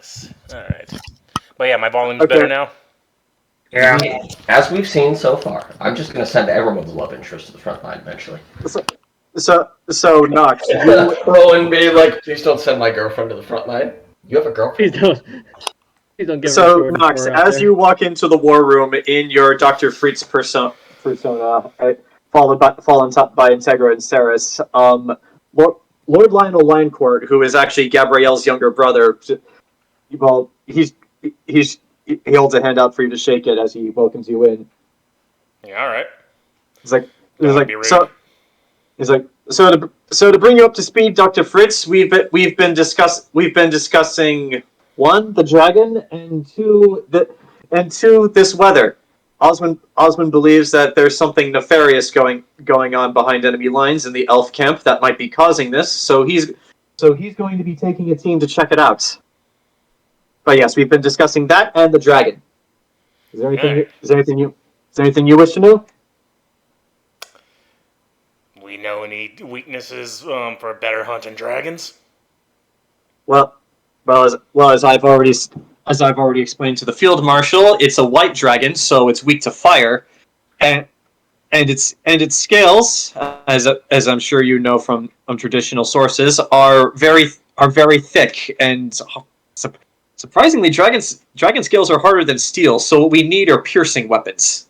this. Alright. But yeah, my volume's better now. Yeah. As we've seen so far, I'm just going to send everyone's love interest to the front line eventually. So Nox, Rowan being like, please don't send my girlfriend to the front line. You have a girlfriend? Please don't give her so a sword Nox, out as there. you walk into the war room in your Dr. Fritz persona, followed by Integra and Ceres, Lord Lionel Linecourt, who is actually Gabrielle's younger brother, well, he holds a hand out for you to shake it as he welcomes you in. Yeah, alright. He's like, so to bring you up to speed, Dr. Fritz, we've been discussing one, the dragon, and two, this weather. Osmond believes that there's something nefarious going on behind enemy lines in the elf camp that might be causing this. So he's going to be taking a team to check it out. But yes, we've been discussing that and the dragon. Is there anything you wish to know? We know any weaknesses for better hunting dragons? As I've already explained to the field marshal, it's a white dragon, so it's weak to fire, and its scales, as I'm sure you know from traditional sources, are very thick, and surprisingly, dragon scales are harder than steel. So what we need are piercing weapons.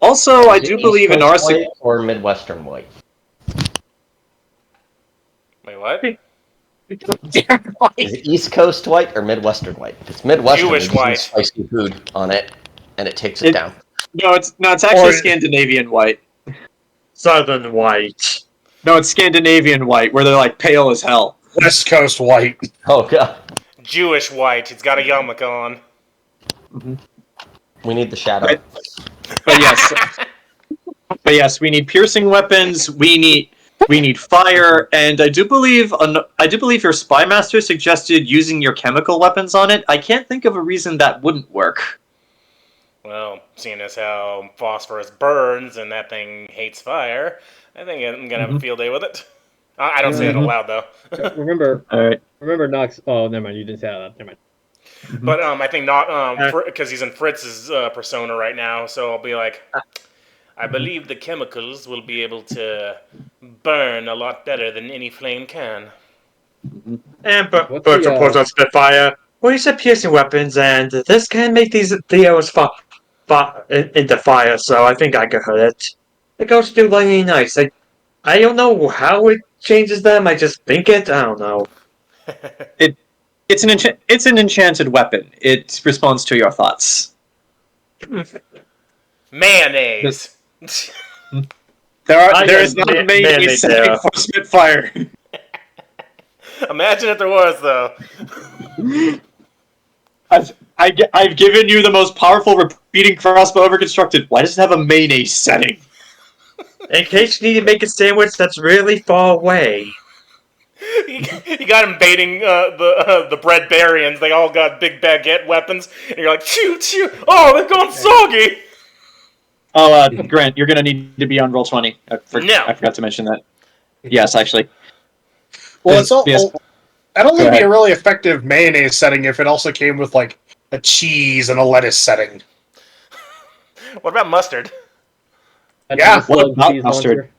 Also, I do believe in our or Midwestern white. Wait, what? Is it East Coast white or Midwestern white? If it's Midwestern, Jewish there's white. spicy food on it, and it takes it down. No, it's actually Scandinavian white. Southern white. No, it's Scandinavian white, where they're like pale as hell. West Coast white. Oh god. Jewish white. It's got a yarmulke on. Mm-hmm. We need the shadow. But yes, we need piercing weapons. We need fire, and I do believe your spy master suggested using your chemical weapons on it. I can't think of a reason that wouldn't work. Well, seeing as how phosphorus burns and that thing hates fire, I think I'm gonna have a field day with it. I don't say it aloud though. Remember, All right. Remember Nox. Oh, never mind. You didn't say that. Never mind. But I think not because he's in Fritz's persona right now, so I'll be like, I believe the chemicals will be able to burn a lot better than any flame can. And Burchill pulls out Spitfire. Well, you said piercing weapons, and this can make these arrows into fire, so I think I could hurt it. It goes to do lightning nice. I don't know how it changes them. I just think it. I don't know. It's an enchanted weapon. It responds to your thoughts. Mayonnaise. There is not a mayonnaise setting for Spitfire. Imagine if there was, though. I've given you the most powerful repeating crossbow ever constructed. Why does it have a mayonnaise setting? In case you need to make a sandwich that's really far away. You got him baiting the breadbarians. They all got big baguette weapons, and you're like, shoot, shoot! Oh, they're going soggy. Oh, Grant, you're gonna need to be on roll 20. I forgot to mention that. Yes, actually. Well, that'd only be a really effective mayonnaise setting if it also came with like a cheese and a lettuce setting. What about mustard? Yeah, what about mustard?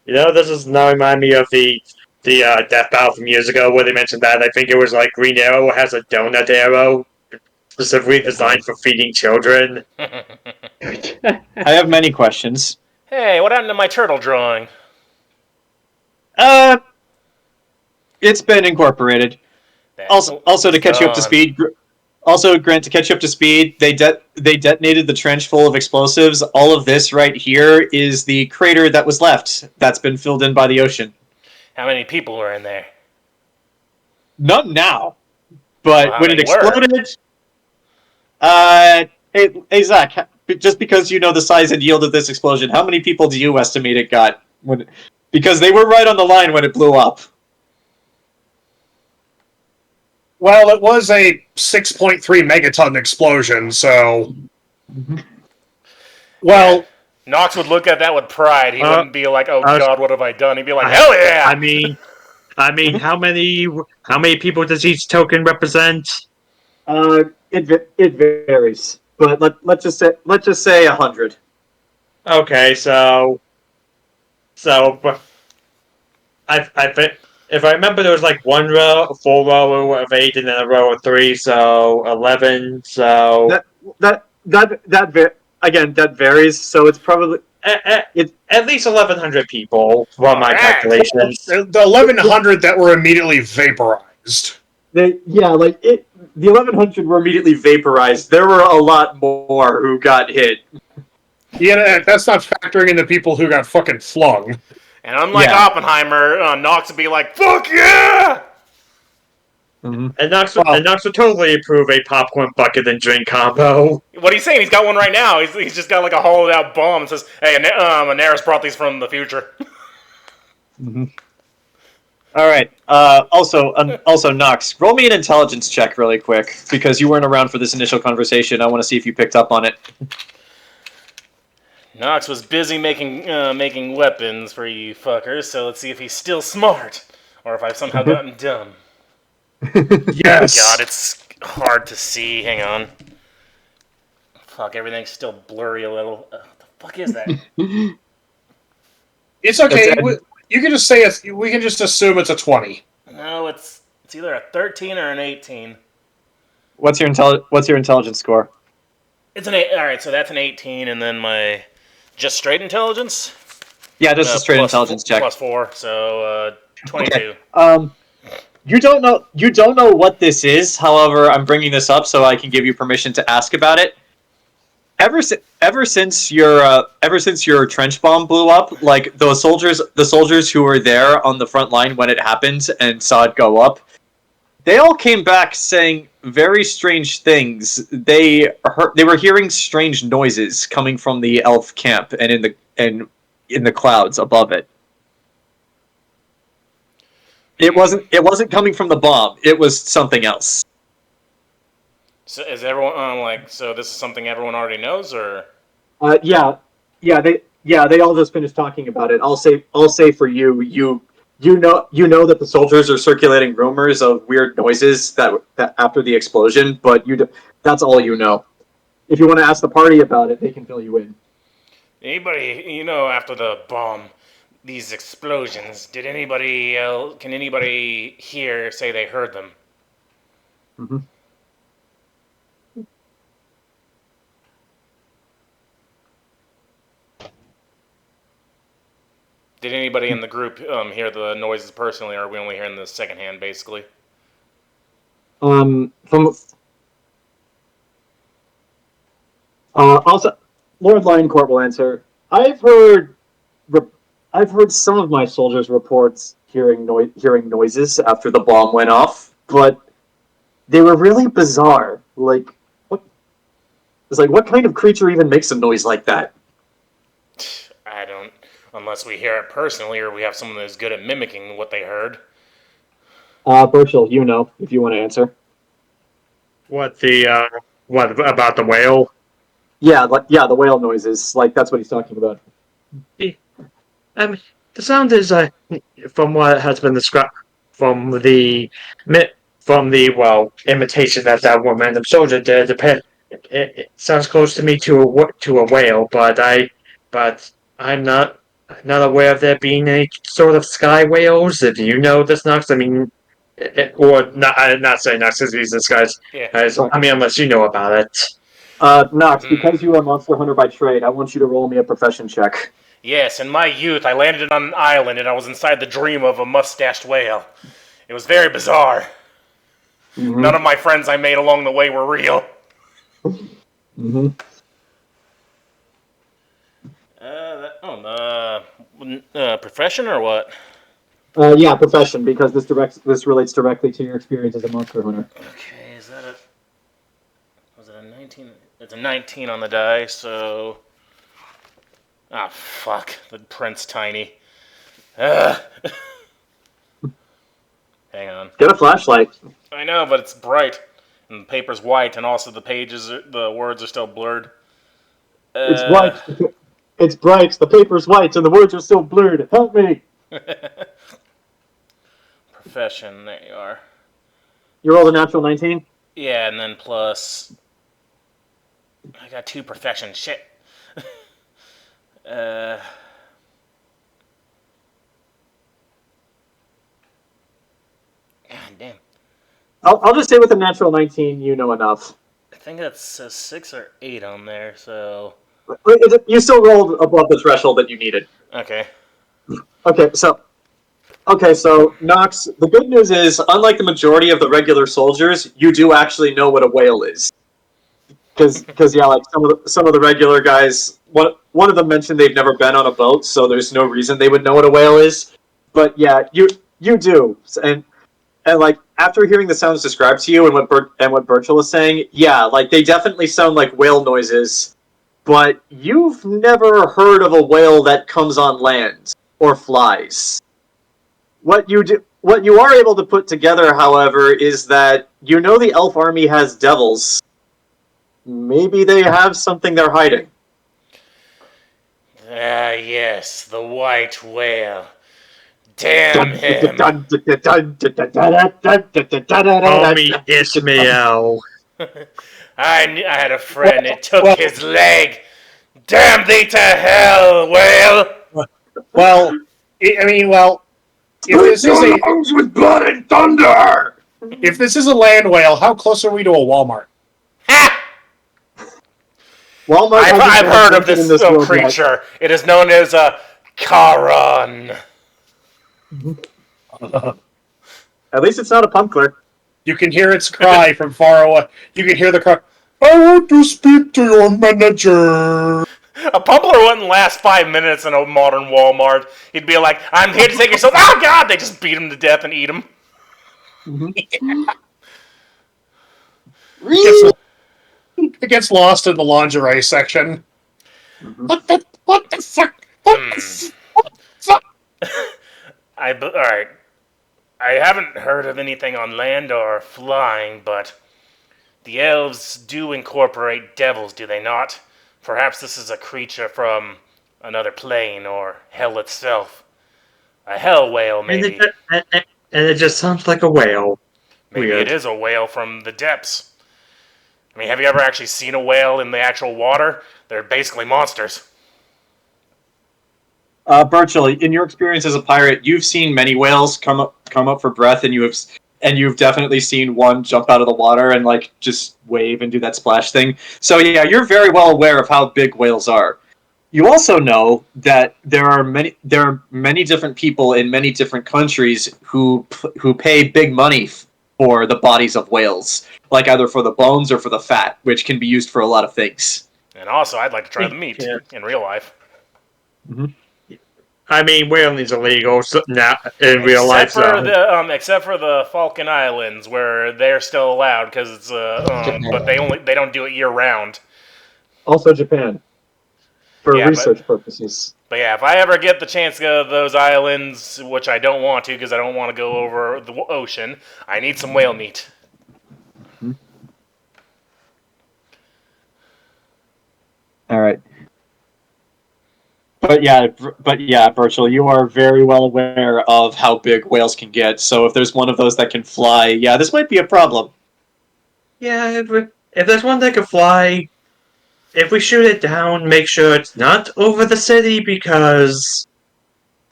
You know, this does now remind me of the Death Battle from years ago where they mentioned that. I think it was like Green Arrow has a donut arrow specifically designed for feeding children. I have many questions. Hey, what happened to my turtle drawing? It's been incorporated. Also to catch you up to speed. Also, Grant, to catch you up to speed, they detonated the trench full of explosives. All of this right here is the crater that was left. That's been filled in by the ocean. How many people were in there? Not now, but when it many were? exploded. Hey Zach, just because you know the size and yield of this explosion, how many people do you estimate it got? Because they were right on the line when it blew up. well, it was a 6.3 megaton explosion, so... Well... Nox would look at that with pride. He wouldn't be like, oh god, what have I done? He'd be like, hell yeah! I mean, I mean, how many people does each token represent? It varies, but let's just say 100. Okay, so I think if I remember, there was like one row, a full row of 8, and then a row of 3, so 11. So Again, that varies. So it's probably at least 1,100 people, from my calculations. The 1,100 that were immediately vaporized. the 1,100 were immediately vaporized. There were a lot more who got hit. Yeah, that's not factoring in the people who got fucking flung. And unlike Oppenheimer, Nox would be like, "Fuck yeah!" Mm-hmm. And Nox would totally approve a popcorn bucket and drink combo. What he's saying, he's got one right now. He's just got like a hollowed out bomb and says, "Hey, Anaris brought these from the future." Mm-hmm. All right. Also, Nox, roll me an intelligence check really quick because you weren't around for this initial conversation. I want to see if you picked up on it. Nox was busy making weapons for you fuckers, so let's see if he's still smart, or if I've somehow gotten dumb. Yes. God, it's hard to see. Hang on. Fuck, everything's still blurry a little. What the fuck is that? It's okay. You can just say it's. We can just assume it's a 20. No, it's either a 13 or an 18. What's your intelligence score? It's an 8. All right, so that's an 18, and then my just straight intelligence. Yeah, just a straight intelligence check. Plus 4, so 22. Okay. You don't know what this is. However, I'm bringing this up so I can give you permission to ask about it. Ever since your trench bomb blew up, like the soldiers who were there on the front line when it happened and saw it go up, they all came back saying very strange things. They were hearing strange noises coming from the elf camp and in the clouds above it. It wasn't coming from the bomb. It was something else. So is everyone so this is something everyone already knows, or? Yeah, they all just finished talking about it. I'll say for you, you know that the soldiers are circulating rumors of weird noises that after the explosion, but that's all you know. If you want to ask the party about it, they can fill you in. Anybody, after the bomb, these explosions, can anybody here say they heard them? Mm-hmm. Did anybody in the group hear the noises personally, or are we only hearing the secondhand, basically? Also, Lord Lioncourt will answer. I've heard some of my soldiers' reports hearing noises after the bomb went off, but they were really bizarre. Like, what kind of creature even makes a noise like that? I don't, unless we hear it personally, or we have someone that's good at mimicking what they heard. Burchill, if you want to answer. What about the whale? Yeah, the whale noises. Like, that's what he's talking about. The sound is from what has been described from the imitation that one random soldier did. It sounds close to me to a whale, but I'm not aware of there being any sort of sky whales. If you know this, Nox, I mean, or not. I'm not saying Nox because these guys. Yeah. I mean, unless you know about it. Nox, because you are a monster hunter by trade, I want you to roll me a profession check. Yes, in my youth, I landed on an island and I was inside the dream of a mustached whale. It was very bizarre. Mm-hmm. None of my friends I made along the way were real. Mm-hmm. Profession or what? Yeah, profession, because this relates directly to your experience as a monster hunter. Okay, was it a 19? It's a 19 on the die, so... Ah, fuck. The print's tiny. Hang on. Get a flashlight. I know, but it's bright. And the paper's white, and also the words are still blurred. It's bright. It's bright. The paper's white, and the words are still blurred. Help me! profession. There you are. You rolled a natural 19? Yeah, and then plus... I got 2 profession. Shit. God damn. I'll just say with a natural 19, you know enough. I think that's a 6 or 8 on there, so... You still rolled above the threshold that you needed. Okay. Okay, so Nox, the good news is, unlike the majority of the regular soldiers, you do actually know what a whale is. Because yeah, like some of the regular guys, one of them mentioned they've never been on a boat, so there's no reason they would know what a whale is. But yeah, you do, and like after hearing the sounds described to you and what Burchill is saying, yeah, like they definitely sound like whale noises. But you've never heard of a whale that comes on land or flies. What you are able to put together, however, is that you know the elf army has devils. Maybe they have something they're hiding. Ah, yes, the white whale. Damn him. Homie Ismael. I had a friend that took his leg. Damn thee to hell, whale! Well, if this is a lungs with blood and thunder. if this is a land whale, how close are we to a Walmart? Ha! Walmart I've heard of this creature. It is known as a Charon. At least it's not a pumpkler. You can hear its cry from far away. You can hear the cry. I want to speak to your manager. A pumpler wouldn't last 5 minutes in a modern Walmart. He'd be like, I'm here to take your soul. Oh, God! They just beat him to death and eat him. It gets lost in the lingerie section. What the fuck? What the fuck? Alright. I haven't heard of anything on land or flying, but the elves do incorporate devils, do they not? Perhaps this is a creature from another plane or hell itself. A hell whale, maybe. And it just sounds like a whale. Maybe Weird. it is a whale from the depths. I mean, have you ever actually seen a whale in the actual water? They're basically monsters. Burchill, in your experience as a pirate, you've seen many whales come up for breath, and you've definitely seen one jump out of the water and like just wave and do that splash thing. So yeah, you're very well aware of how big whales are. You also know that there are many different people in many different countries who pay big money for the bodies of whales, like either for the bones or for the fat, which can be used for a lot of things. And also, I'd like to try the meat in real life. Mm-hmm. I mean, whaling's illegal now in real life. Except for the Falkland Islands, where they're still allowed because it's but they don't do it year round. Also Japan, for research purposes. But yeah, if I ever get the chance to go to those islands, which I don't want to because I don't want to go over the ocean, I need some whale meat. Mm-hmm. All right. But yeah, Burchill, you are very well aware of how big whales can get. So if there's one of those that can fly, yeah, this might be a problem. Yeah, if there's one that can fly, if we shoot it down, make sure it's not over the city because,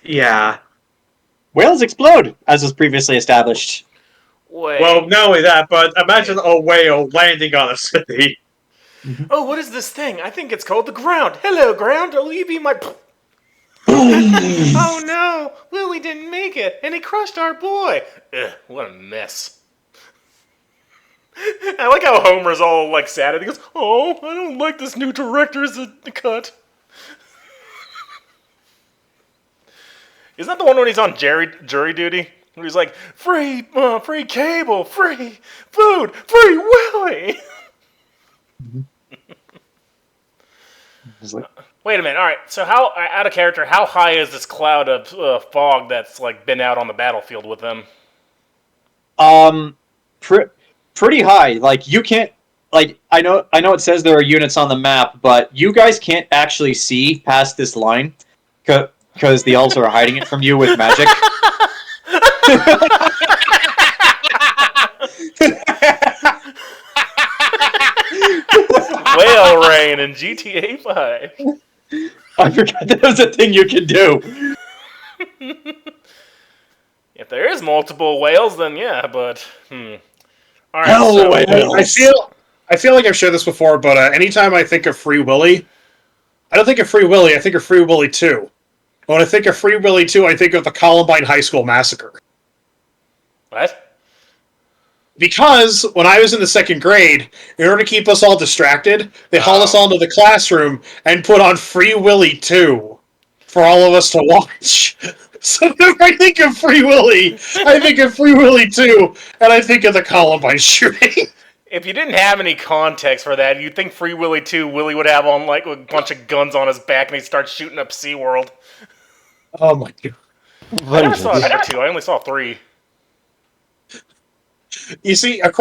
yeah. Whales explode, as was previously established. Wait. Well, not only that, but imagine a whale landing on a city. Oh, what is this thing? I think it's called the ground. Hello, ground. Will you be my... Oh, no. Willie didn't make it, and he crushed our boy. Ugh, what a mess. I like how Homer's all, like, sad, and he goes, oh, I don't like this new director's cut. Isn't that the one when he's on jury duty? Where he's like, free cable, free food, free Willie. Wait a minute. All right. So, how out of character? How high is this cloud of fog that's like been out on the battlefield with them? Pretty high. Like you can't. Like I know it says there are units on the map, but you guys can't actually see past this line because the elves are hiding it from you with magic. Lion in GTA 5. I forgot that was a thing you can do. If there is multiple whales, then yeah, but All right, Hell so whales. I feel like I've shared this before, but anytime I think of Free Willy, I don't think of Free Willy. I think of Free Willy 2. When I think of Free Willy 2, I think of the Columbine High School Massacre. what? Because when I was in the second grade, in order to keep us all distracted, they hauled us all into the classroom and put on Free Willy 2 for all of us to watch. So if I think of Free Willy, I think of Free Willy 2, and I think of the Columbine shooting. If you didn't have any context for that, you'd think Free Willy 2, Willy would have on like a bunch of guns on his back and he'd start shooting up SeaWorld. Oh my god. I never saw number 2, I only saw 3. You see, I've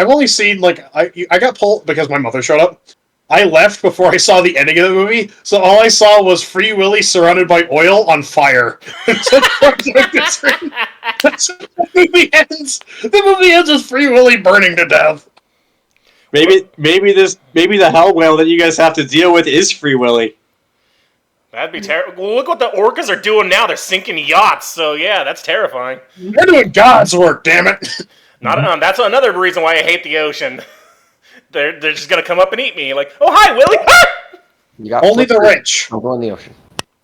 only seen, like, I got pulled because my mother showed up. I left before I saw the ending of the movie, so all I saw was Free Willy surrounded by oil on fire. The movie ends with Free Willy burning to death. Maybe the hell whale that you guys have to deal with is Free Willy. That'd be terrible. Well, look what the orcas are doing now. They're sinking yachts, so yeah, that's terrifying. They're doing God's work, damn it. That's another reason why I hate the ocean. They're just gonna come up and eat me. Like, oh hi, Willy! You got Only the rich. Don't go in the ocean.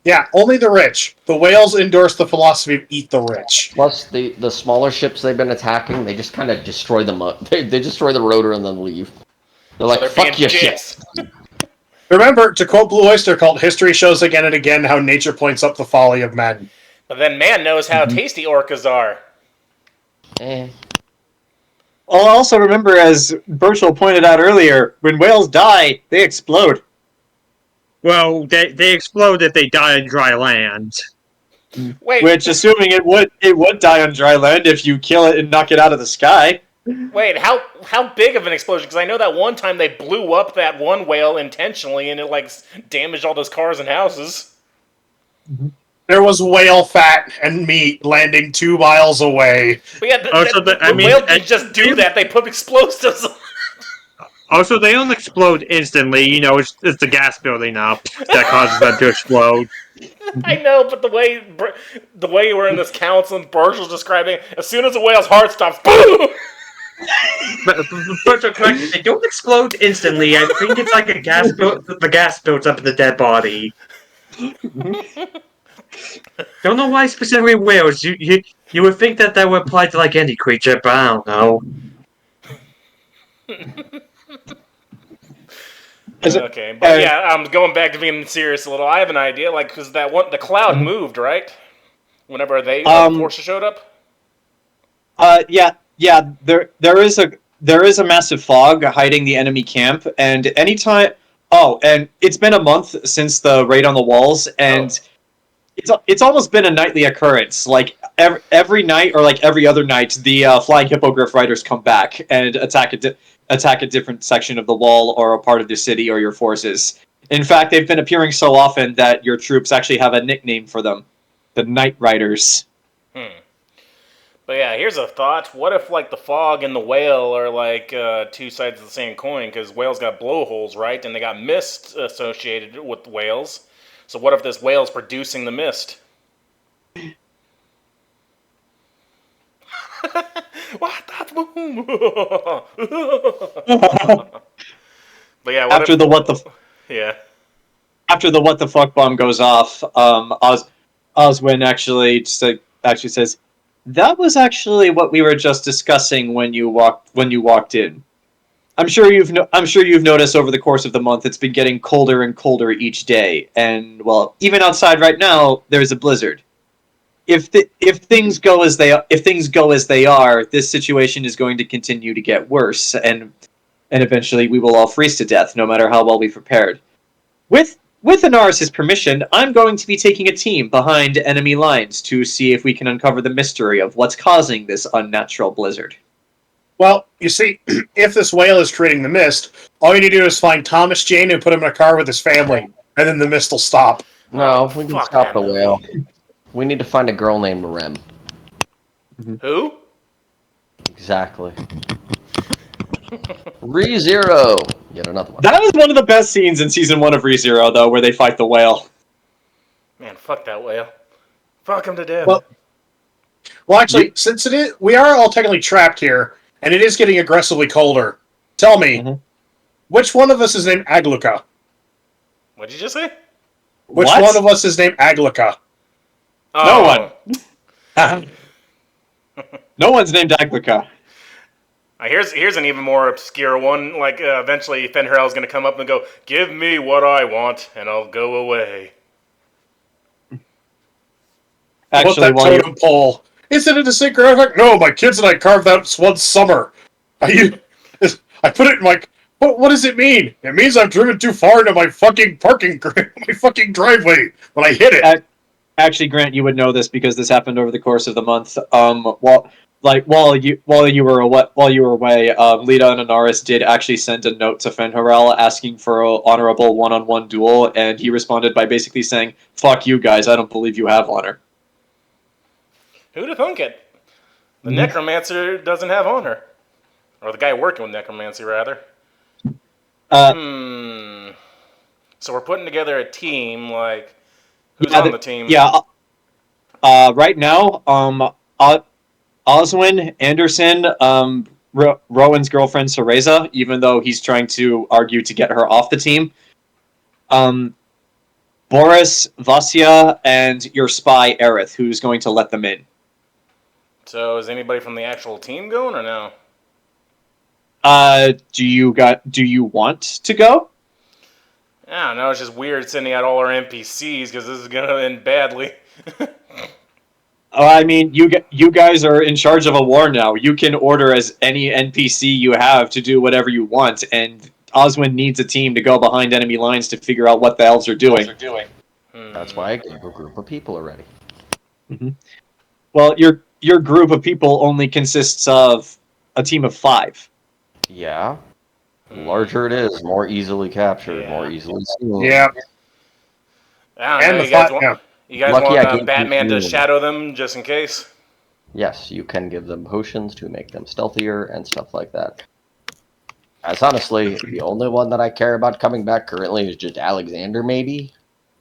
Yeah, only the rich. The whales endorse the philosophy of eat the rich. Plus, the smaller ships they've been attacking, they just kind of destroy them up. They destroy the rotor and then leave. They're like, fuck your shit. Remember, to quote Blue Oyster Cult, history shows again and again how nature points up the folly of men. But then man knows how tasty orcas are. Well, also remember, as Burchill pointed out earlier, when whales die, they explode. Well, they explode if they die on dry land. Wait, Which, assuming it would die on dry land if you kill it and knock it out of the sky. wait, how big of an explosion? Because I know that one time they blew up that one whale intentionally, and it like damaged all those cars and houses. There was whale fat and meat landing 2 miles away. But yeah, the whale didn't just do that. They put explosives on. Also, they don't explode instantly. You know, it's the gas building up that causes them to explode. I know, but the way we're in this council and Burchill's describing, as soon as the whale's heart stops, boom! But correct, they don't explode instantly. I think it's like the gas builds up in the dead body. Don't know why specifically whales. You would think that would apply to like any creature, but I don't know. Okay, but yeah, I'm going back to being serious a little. I have an idea, like, because the cloud moved, right? Whenever forces showed up. Yeah. There is a massive fog hiding the enemy camp, and anytime. Oh, and it's been a month since the raid on the walls, and it's almost been a nightly occurrence. Like every night, or like every other night, the flying hippogriff riders come back and attack a different section of the wall or a part of the city or your forces. In fact, they've been appearing so often that your troops actually have a nickname for them, the Night Riders. But yeah, here's a thought. What if, like, the fog and the whale are, like, two sides of the same coin? Because whales got blowholes, right? And they got mist associated with whales. So what if this whale's producing the mist? What? That's boom! But yeah, After the what the fuck bomb goes off, Oswin actually says, "That was actually what we were just discussing when you walked in. I'm sure you've noticed over the course of the month it's been getting colder and colder each day, and well, even outside right now there's a blizzard. If things go as they are, this situation is going to continue to get worse, and eventually we will all freeze to death, no matter how well we've prepared. With Anaris' permission, I'm going to be taking a team behind enemy lines to see if we can uncover the mystery of what's causing this unnatural blizzard." Well, you see, if this whale is creating the mist, all you need to do is find Thomas Jane and put him in a car with his family, and then the mist will stop. No, we can stop the whale. We need to find a girl named Rem. Who? Exactly. ReZero. Yet another one. That was one of the best scenes in season 1 of ReZero, though, where they fight the whale. Man, fuck that whale. Fuck him to death. Well, actually, since we are all technically trapped here, and it is getting aggressively colder. Tell me, which one of us is named Agluka? What'd you just say? Which one of us is named Agluka? Oh. No one. No one's named Agluka. Here's an even more obscure one. Like, eventually Fenrirel's going to come up and go, "Give me what I want, and I'll go away." Actually, that totem pole. Isn't it a synchrographic? No, my kids and I carved that one summer. I put it in my... What does it mean? It means I've driven too far into my fucking my fucking driveway when I hit it. Actually, Grant, you would know this because this happened over the course of the month. While you were away, Lita and Anaris did actually send a note to Fenrirel asking for an honorable one-on-one duel, and he responded by basically saying, "Fuck you guys, I don't believe you have honor." Who'd have thunk it? The necromancer doesn't have honor. Or the guy working with necromancy, rather. So we're putting together a team, like... Who's on the team? Yeah. Right now, Oswin Anderson, Rowan's girlfriend, Cereza, even though he's trying to argue to get her off the team. Boris, Vasya, and your spy, Aerith, who's going to let them in. So is anybody from the actual team going, or no? Do you want to go? I don't know, it's just weird sending out all our NPCs, because this is going to end badly. I mean, you guys are in charge of a war now. You can order as any NPC you have to do whatever you want, and Oswin needs a team to go behind enemy lines to figure out what the elves are doing. That's why I gave a group of people already. Well, your group of people only consists of a team of 5. Yeah. The larger it is, more easily captured, more easily seen. Yeah. I don't know, you guys want Batman to shadow them, just in case? Yes, you can give them potions to make them stealthier and stuff like that. As honestly, the only one that I care about coming back currently is just Alexander, maybe.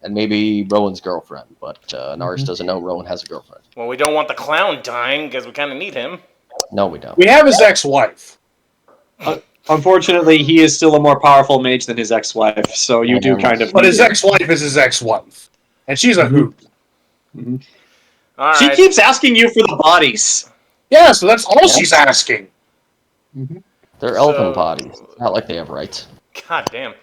And maybe Rowan's girlfriend, but Anaris doesn't know Rowan has a girlfriend. Well, we don't want the clown dying, because we kind of need him. No, we don't. We have his ex-wife. Unfortunately, he is still a more powerful mage than his ex-wife, so you do kind of... But his ex-wife is his ex-wife. And she's a hoot. All She right. keeps asking you for the bodies. Yeah, so that's all she's asking. They're elven bodies. It's not like they have rights. God damn.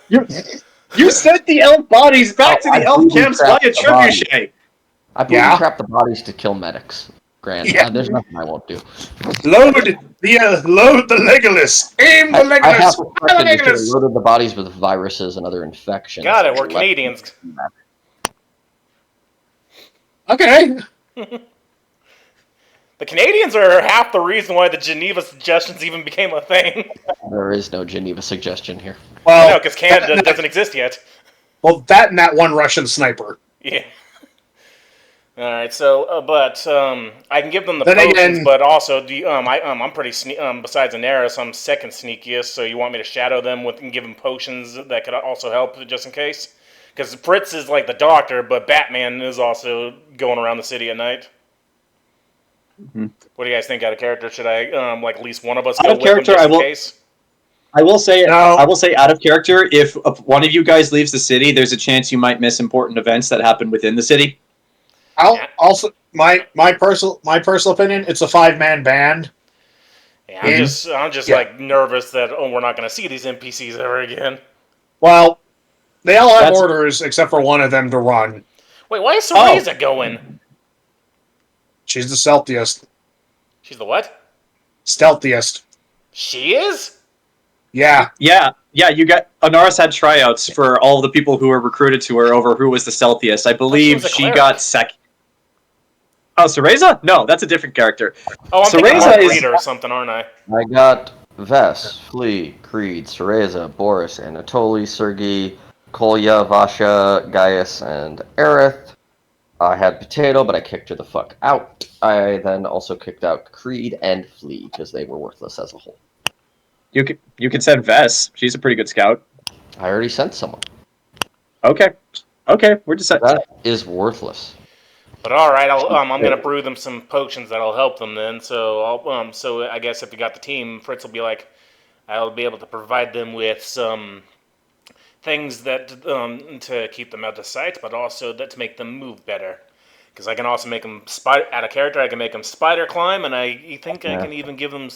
You sent the elf bodies back to the elf camps via trebuchet. I believe you trap the bodies to kill medics. Grant, there's nothing I won't do. Load the Legolas. Aim the Legolas. I have loaded the bodies with viruses and other infections. Got it, we're Canadians. Okay. The Canadians are half the reason why the Geneva suggestions even became a thing. There is no Geneva suggestion here. Well, no, because Canada doesn't exist yet. Well, that and that one Russian sniper. Yeah. All right, so I can give them the potions, but also I'm pretty besides Anaris, I'm second sneakiest. So you want me to shadow them and give them potions that could also help just in case? Because Fritz is like the doctor, but Batman is also going around the city at night. What do you guys think out of character? Should I at least one of us go with them just in case? I will say out of character, if one of you guys leaves the city, there's a chance you might miss important events that happen within the city. Also, my personal opinion, it's a 5-man band. Yeah, I'm just like nervous that we're not going to see these NPCs ever again. Well, they all have orders except for one of them to run. Wait, why is Cereza going? She's the stealthiest. She's the what? Stealthiest. She is? Yeah. You got Anaris had tryouts for all the people who were recruited to her over who was the stealthiest. I believe she got second. Oh, Cereza? No, that's a different character. Oh, I'm thinking Margarita or something, aren't I? I got Ves, Flea, Creed, Cereza, Boris, Anatoly, Sergei, Kolya, Vasha, Gaius, and Aerith. I had Potato, but I kicked her the fuck out. I then also kicked out Creed and Flea because they were worthless as a whole. You could send Vess. She's a pretty good scout. I already sent someone. Okay, we're just That is worthless. But all right, I'm gonna brew them some potions that'll help them then. So so I guess if we got the team, Fritz will be like, I'll be able to provide them with some things that to keep them out of sight, but also that to make them move better. Because I can also make them out of character. I can make them spider climb, and I think I can even give them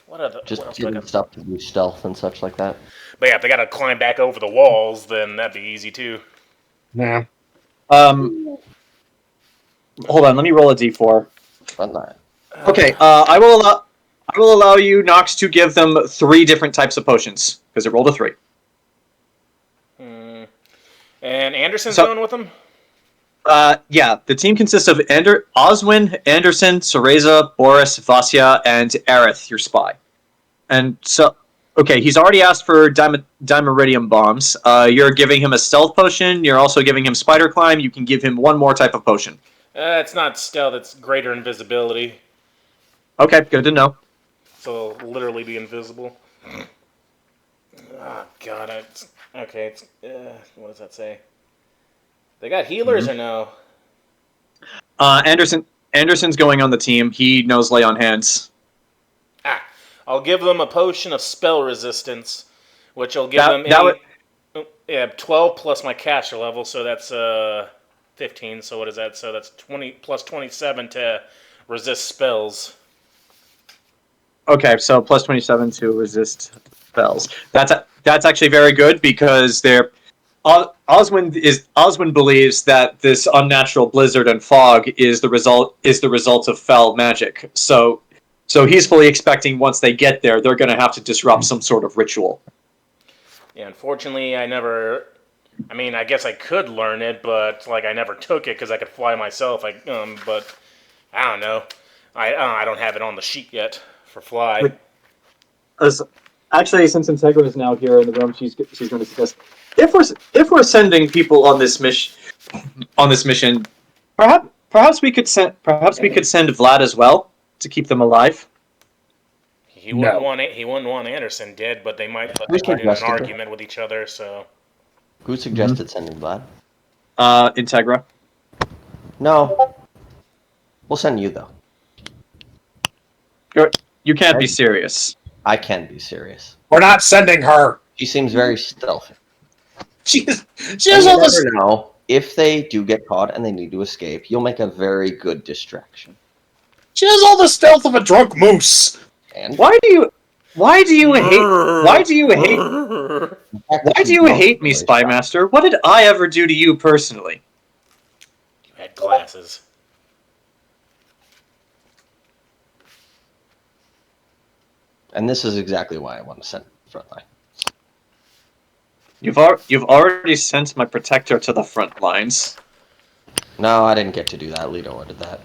what else Give them stuff to do stealth and such like that. But yeah, if they gotta climb back over the walls, then that'd be easy too. Yeah. Hold on, let me roll a d4. But not. Okay, I will allow you, Nox, to give them 3 different types of potions because it rolled a 3. And Anderson's going with them. Yeah, the team consists of Oswin, Anderson, Cereza, Boris, Vasya, and Aerith, your spy. And so, okay, he's already asked for Dimeridium bombs. You're giving him a stealth potion. You're also giving him spider climb. You can give him one more type of potion. It's not stealth. It's greater invisibility. Okay, good to know. So it'll literally be invisible. Oh God! Okay. What does that say? They got healers or no? Anderson's going on the team. He knows lay on hands. I'll give them a potion of spell resistance, which will give them 12 plus my caster level, so that's 15. So what is that? So that's 20 plus 27 to resist spells. Okay, so plus 27 to resist spells. That's actually very good because they're. Oswin believes that this unnatural blizzard and fog is the result of foul magic. So he's fully expecting once they get there, they're going to have to disrupt some sort of ritual. Yeah, unfortunately, I guess I could learn it, but I never took it because I could fly myself. But I don't know. I don't have it on the sheet yet for fly. Actually, since Integra is now here in the room, she's going to suggest if we're sending people on this mission, perhaps we could send Vlad as well to keep them alive. He wouldn't want Anderson dead, but they might get in an argument with each other. So who suggested sending Vlad? Integra. No, we'll send you though. You can't be serious. I can be serious. We're not sending her. She seems very stealthy. She has all this. Know, if they do get caught and they need to escape, you'll make a very good distraction. She has all the stealth of a drunk moose. And why do you hate me, Spy Master? What did I ever do to you personally? You had glasses. And this is exactly why I want to send frontline. You've already sent my protector to the front lines. No, I didn't get to do that. Lita ordered that.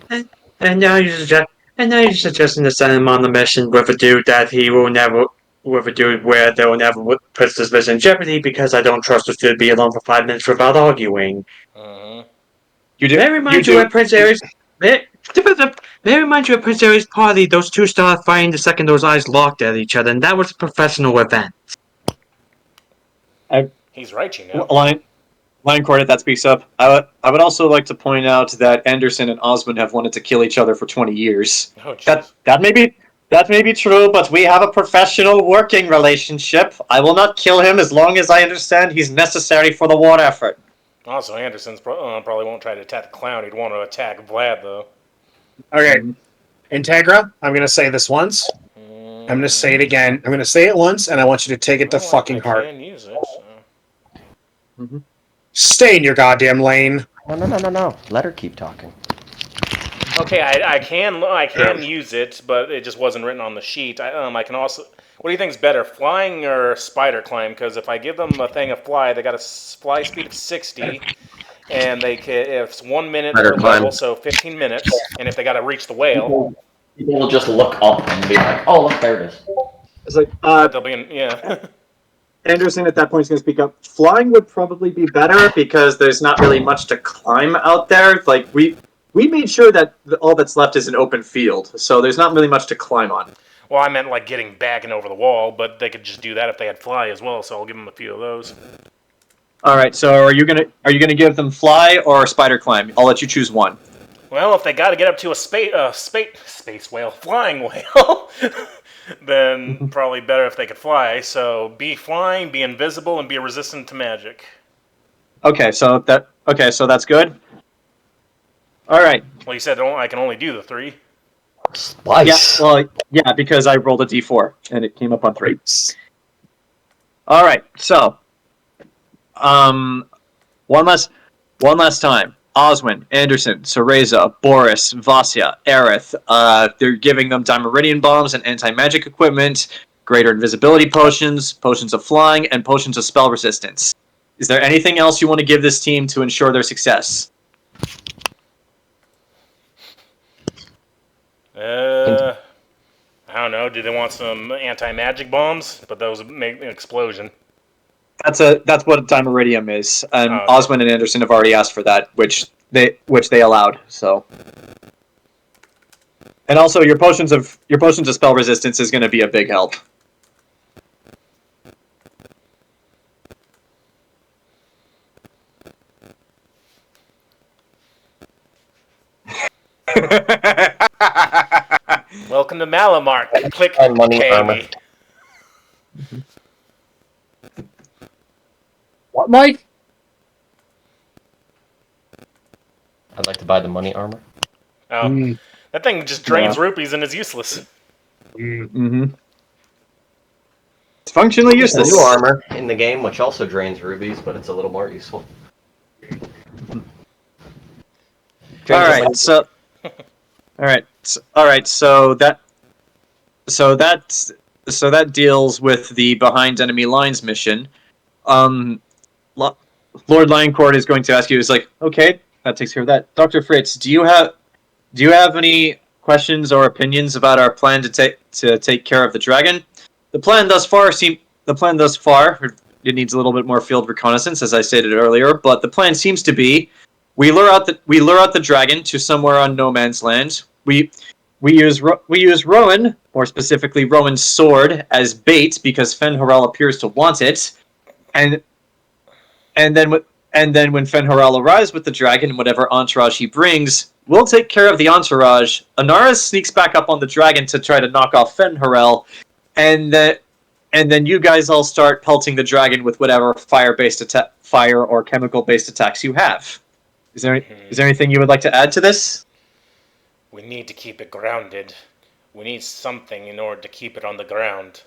And now you're suggesting to send him on the mission with a dude that he will never, with a dude where they will never put this mission in jeopardy because I don't trust this dude to be alone for 5 minutes without arguing. You do. May I remind you at Prince Aries? May I remind you at Prince Aries' party, those two started fighting the second those eyes locked at each other, and that was a professional event. He's right, you know. Lion Court, that speaks up. I would also like to point out that Anderson and Osmond have wanted to kill each other for 20 years. Oh, that may be true, but we have a professional working relationship. I will not kill him as long as I understand he's necessary for the war effort. Also, Anderson's probably won't try to attack the clown. He'd want to attack Vlad, though. Okay. Integra, I'm going to say this once. I'm going to say it again. I'm going to say it once, and I want you to take it to fucking heart. I can use it, so. Stay in your goddamn lane. No. Let her keep talking. Okay, I can use it, but it just wasn't written on the sheet. I can also. What do you think is better, flying or spider climb? Because if I give them a thing of fly, they got a fly speed of 60, and they can. If it's 1 minute per level, so 15 minutes. And if they got to reach the whale, people will just look up and be like, "Oh, look, there it is." It's like they'll be in, yeah. Anderson at that point is going to speak up. Flying would probably be better because there's not really much to climb out there. Like we made sure that all that's left is an open field, so there's not really much to climb on. Well, I meant like getting back and over the wall, but they could just do that if they had fly as well. So I'll give them a few of those. All right. So are you gonna give them fly or spider climb? I'll let you choose one. Well, if they got to get up to a space whale, flying whale, then probably better if they could fly. So be flying, be invisible, and be resistant to magic. Okay. So that's good. All right. Well, you said I can only do the 3. Splice. Yeah. Well, yeah, because I rolled a d4 and it came up on 3. All right. So, one last time. Oswin, Anderson, Cereza, Boris, Vasya, Aerith. They're giving them Dimeridian bombs and anti-magic equipment, greater invisibility potions, potions of flying, and potions of spell resistance. Is there anything else you want to give this team to ensure their success? I don't know. Do they want some anti-magic bombs? But those would make an explosion. That's what Dimeridium is, and okay. Oswin and Anderson have already asked for that, which they allowed. So, and also your potions of spell resistance is going to be a big help. Welcome to Malamar. Click, money pay armor. me. What, Mike? I'd like to buy the money armor. Oh, that thing just drains rupees and is useless. Mm-hmm. It's functionally There's a useless. new armor in the game, which also drains rubies, but it's a little more useful. All right, so that deals with the behind enemy lines mission. Lord Lioncourt is going to ask you. He's like, okay, that takes care of that. Dr. Fritz, do you have any questions or opinions about our plan to take care of the dragon? The plan thus far it needs a little bit more field reconnaissance, as I stated earlier, but the plan seems to be we lure out the dragon to somewhere on no man's land. We use Rowan, more specifically Rowan's sword, as bait because Fen'Harel appears to want it, and then when Fen'Harel arrives with the dragon and whatever entourage he brings, we'll take care of the entourage. Anaris sneaks back up on the dragon to try to knock off Fen'Harel, and then you guys all start pelting the dragon with whatever fire or chemical-based attacks you have. Is there anything you would like to add to this? We need to keep it grounded. We need something in order to keep it on the ground.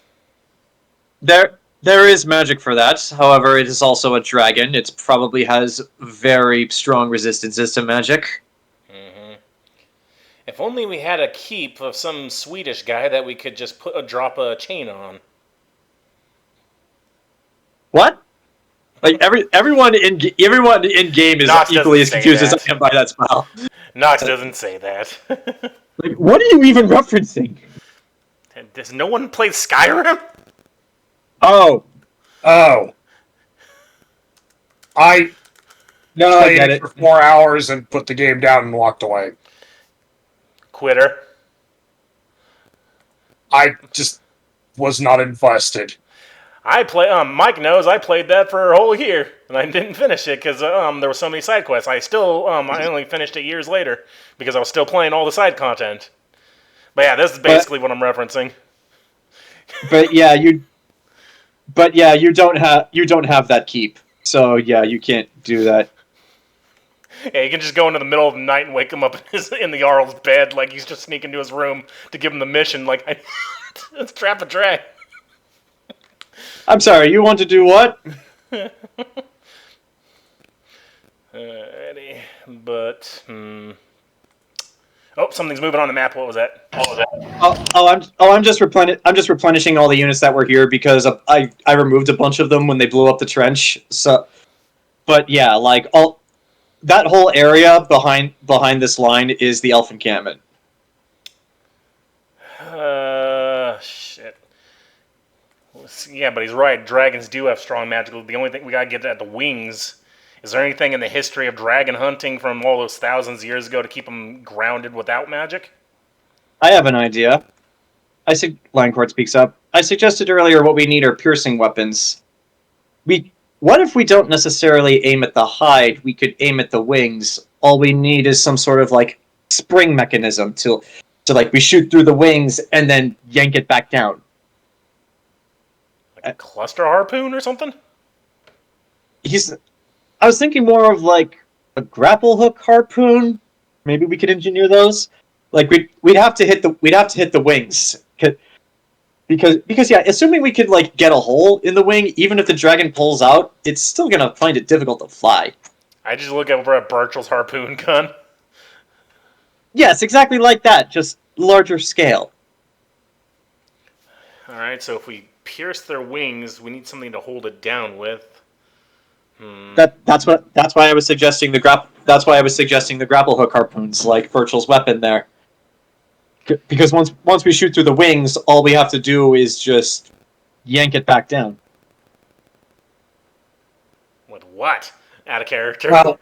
There is magic for that. However, it is also a dragon. It probably has very strong resistances to magic. Mm-hmm. If only we had a keep of some Swedish guy that we could just drop a chain on. What? Like everyone in game is Nox equally as doesn't say confused as that. I am by that spell. Nox doesn't say that. Like, what are you even referencing? Does no one play Skyrim? Oh, I I get played it. for 4 hours and put the game down and walked away. Quitter. I just was not invested. Mike knows I played that for a whole year, and I didn't finish it because there were so many side quests. I only finished it years later because I was still playing all the side content. But yeah, this is basically what I'm referencing. But yeah, you don't have that keep. So yeah, you can't do that. Yeah, you can just go into the middle of the night and wake him up in the Jarl's bed, like he's just sneaking into his room to give him the mission. Like, let's trap a dragon. I'm sorry, you want to do what? Alrighty, but oh, something's moving on the map. What was that? I'm just replenishing all the units that were here because I removed a bunch of them when they blew up the trench. So, but yeah, like that whole area behind this line is the elf encampment. Shit. Yeah, but he's right. Dragons do have strong magical. The only thing we gotta get at the wings. Is there anything in the history of dragon hunting from all those thousands of years ago to keep them grounded without magic? I have an idea. Lioncourt speaks up. I suggested earlier what we need are piercing weapons. What if we don't necessarily aim at the hide? We could aim at the wings. All we need is some sort of like spring mechanism to like we shoot through the wings and then yank it back down. Like a cluster harpoon or something? I was thinking more of like a grapple hook harpoon. Maybe we could engineer those. Like we'd have to hit the wings. Because yeah, assuming we could like get a hole in the wing, even if the dragon pulls out, it's still gonna find it difficult to fly. I just look over at Burchill's harpoon gun. Yes, exactly like that, just larger scale. Alright, so if we pierce their wings, we need something to hold it down with. That's why I was suggesting the grapple hook harpoons, like Burchill's weapon there. Because once we shoot through the wings, all we have to do is just yank it back down. With what? Out of character. Well,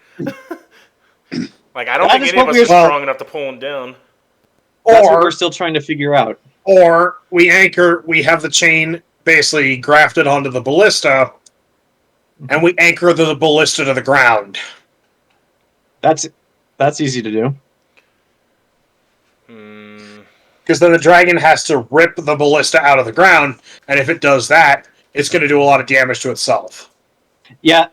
like, I don't think any of us are strong enough to pull him down. That's what we're still trying to figure out. Or we have the chain basically grafted onto the ballista, and we anchor the ballista to the ground. That's easy to do. Because then the dragon has to rip the ballista out of the ground, and if it does that, it's going to do a lot of damage to itself. Yeah.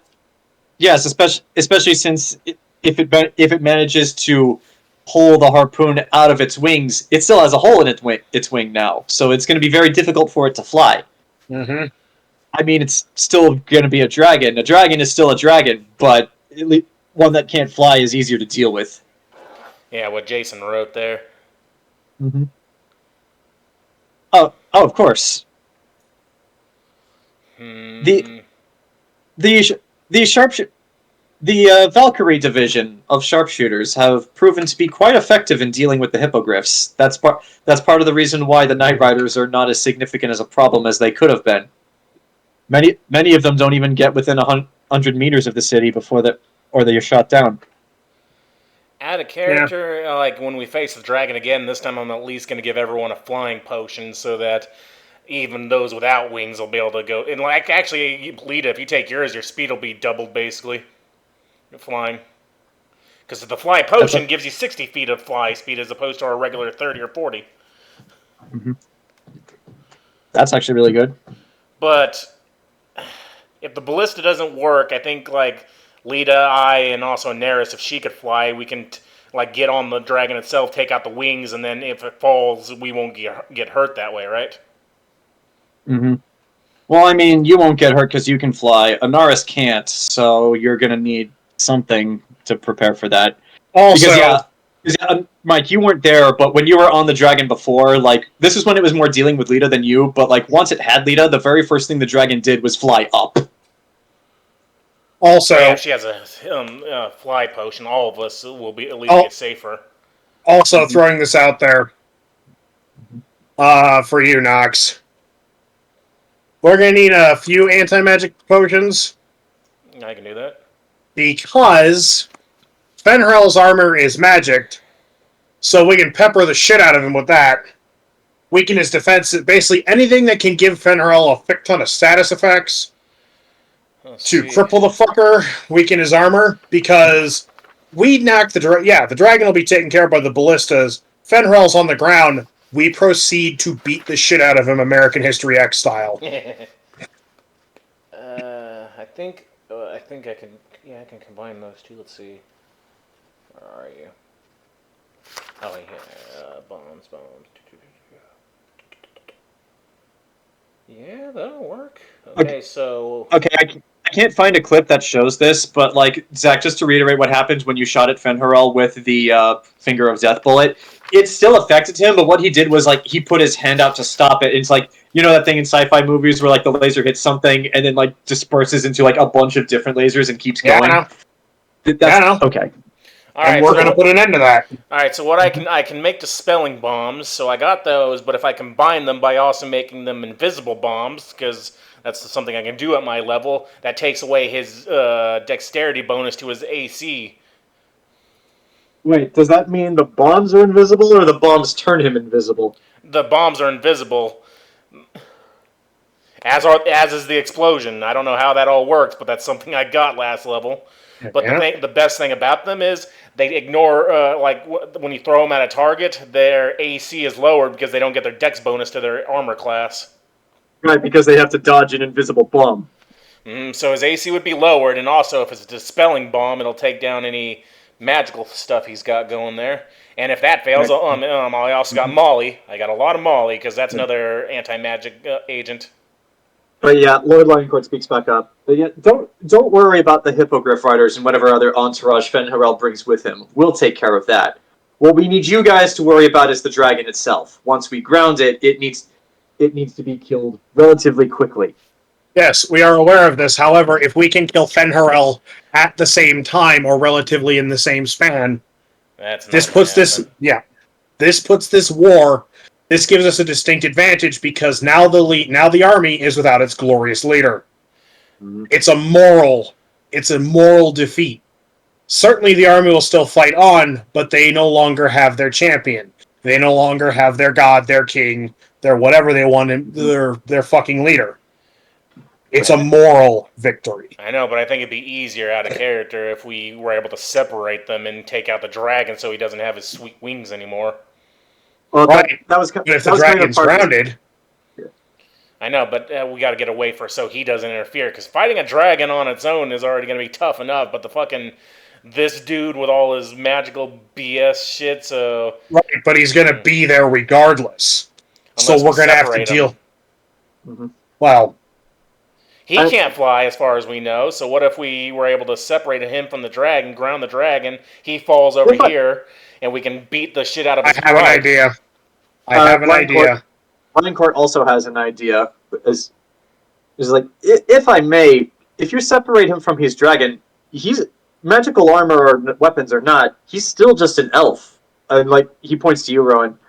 Yes, especially since if it manages to pull the harpoon out of its wings, it still has a hole in its wing now, so it's going to be very difficult for it to fly. Mm-hmm. I mean, it's still going to be a dragon. A dragon is still a dragon, but one that can't fly is easier to deal with. Yeah, what Jayson wrote there. Mm-hmm. Oh, of course. The Valkyrie division of sharpshooters have proven to be quite effective in dealing with the hippogriffs. That's part of the reason why the Night Riders are not as significant as a problem as they could have been. Many of them don't even get within 100 meters of the city before they are shot down. Out of character, like when we face the dragon again, this time I'm at least going to give everyone a flying potion so that even those without wings will be able to go. And like, actually, Lita, if you take yours, your speed will be doubled basically. You're flying. Because the fly potion gives you 60 feet of fly speed as opposed to our regular 30 or 40. Mm-hmm. That's actually really good. But if the ballista doesn't work, I think like Lita, and also Anaris, if she could fly, we can like get on the dragon itself, take out the wings, and then if it falls, we won't get hurt that way, right? Mm-hmm. Well, I mean, you won't get hurt because you can fly. Anaris can't, so you're gonna need something to prepare for that. Also, because Mike, you weren't there, but when you were on the dragon before, like this is when it was more dealing with Lita than you. But like once it had Lita, the very first thing the dragon did was fly up. Also, if she has a fly potion, all of us will be at least get safer. Also, throwing this out there for you, Nox. We're going to need a few anti-magic potions. I can do that. Because Fenrir's armor is magicked, so we can pepper the shit out of him with that. Weaken his defense. Basically, anything that can give Fenrir a fuck ton of status effects to cripple the fucker, weaken his armor, because we knock the dragon. The dragon will be taken care of by the ballistas. Fenrir's on the ground. We proceed to beat the shit out of him, American History X style. I think I can. Yeah, I can combine those two. Let's see. Where are you? Oh, yeah. Bombs. Yeah, that'll work. Okay, so. Okay, I can't find a clip that shows this, but like Zach, just to reiterate what happened when you shot at Fenrir with the Finger of Death bullet, it still affected him, but what he did was like he put his hand out to stop it. It's like, you know that thing in sci-fi movies where like the laser hits something and then like disperses into like a bunch of different lasers and keeps going? I know. Okay. All right, and we're going to put an end to that. All right, so what I can make dispelling bombs, so I got those, but if I combine them by also making them invisible bombs, because that's something I can do at my level, that takes away his dexterity bonus to his AC. Wait, does that mean the bombs are invisible, or the bombs turn him invisible? The bombs are invisible, as is the explosion. I don't know how that all works, but that's something I got last level. But Yeah. the best thing about them is they ignore when you throw them at a target, their AC is lowered because they don't get their Dex bonus to their armor class. Right, because they have to dodge an invisible bomb. So his AC would be lowered, and also if it's a dispelling bomb, it'll take down any magical stuff he's got going there. And if that fails, I also got Molly. I got a lot of Molly because that's another anti-magic agent. But yeah, Lord Lioncourt speaks back up. But yeah, don't worry about the Hippogriff Riders and whatever other entourage Fenharel brings with him. We'll take care of that. What we need you guys to worry about is the dragon itself. Once we ground it, it needs to be killed relatively quickly. Yes, we are aware of this. However, if we can kill Fenharel at the same time or relatively in the same span, this puts this war. This gives us a distinct advantage because now the army is without its glorious leader. Mm-hmm. It's a moral defeat. Certainly, the army will still fight on, but they no longer have their champion. They no longer have their god, their king, their whatever they want, their fucking leader. It's a moral victory. I know, but I think it'd be easier out of character if we were able to separate them and take out the dragon so he doesn't have his sweet wings anymore. Well, right. That was. But if the dragon's grounded, I know, but we got to get away so he doesn't interfere. Because fighting a dragon on its own is already going to be tough enough. But this dude with all his magical BS shit, so right. But he's going to be there regardless. So we're going to have to deal. Mm-hmm. Well, he can't fly as far as we know. So what if we were able to separate him from the dragon, ground the dragon? He falls over here. And we can beat the shit out of his I have an idea. Lioncourt also has an idea. Is like, if I may, if you separate him from his dragon, he's magical armor or weapons or not, he's still just an elf. And like, he points to you, Rowan.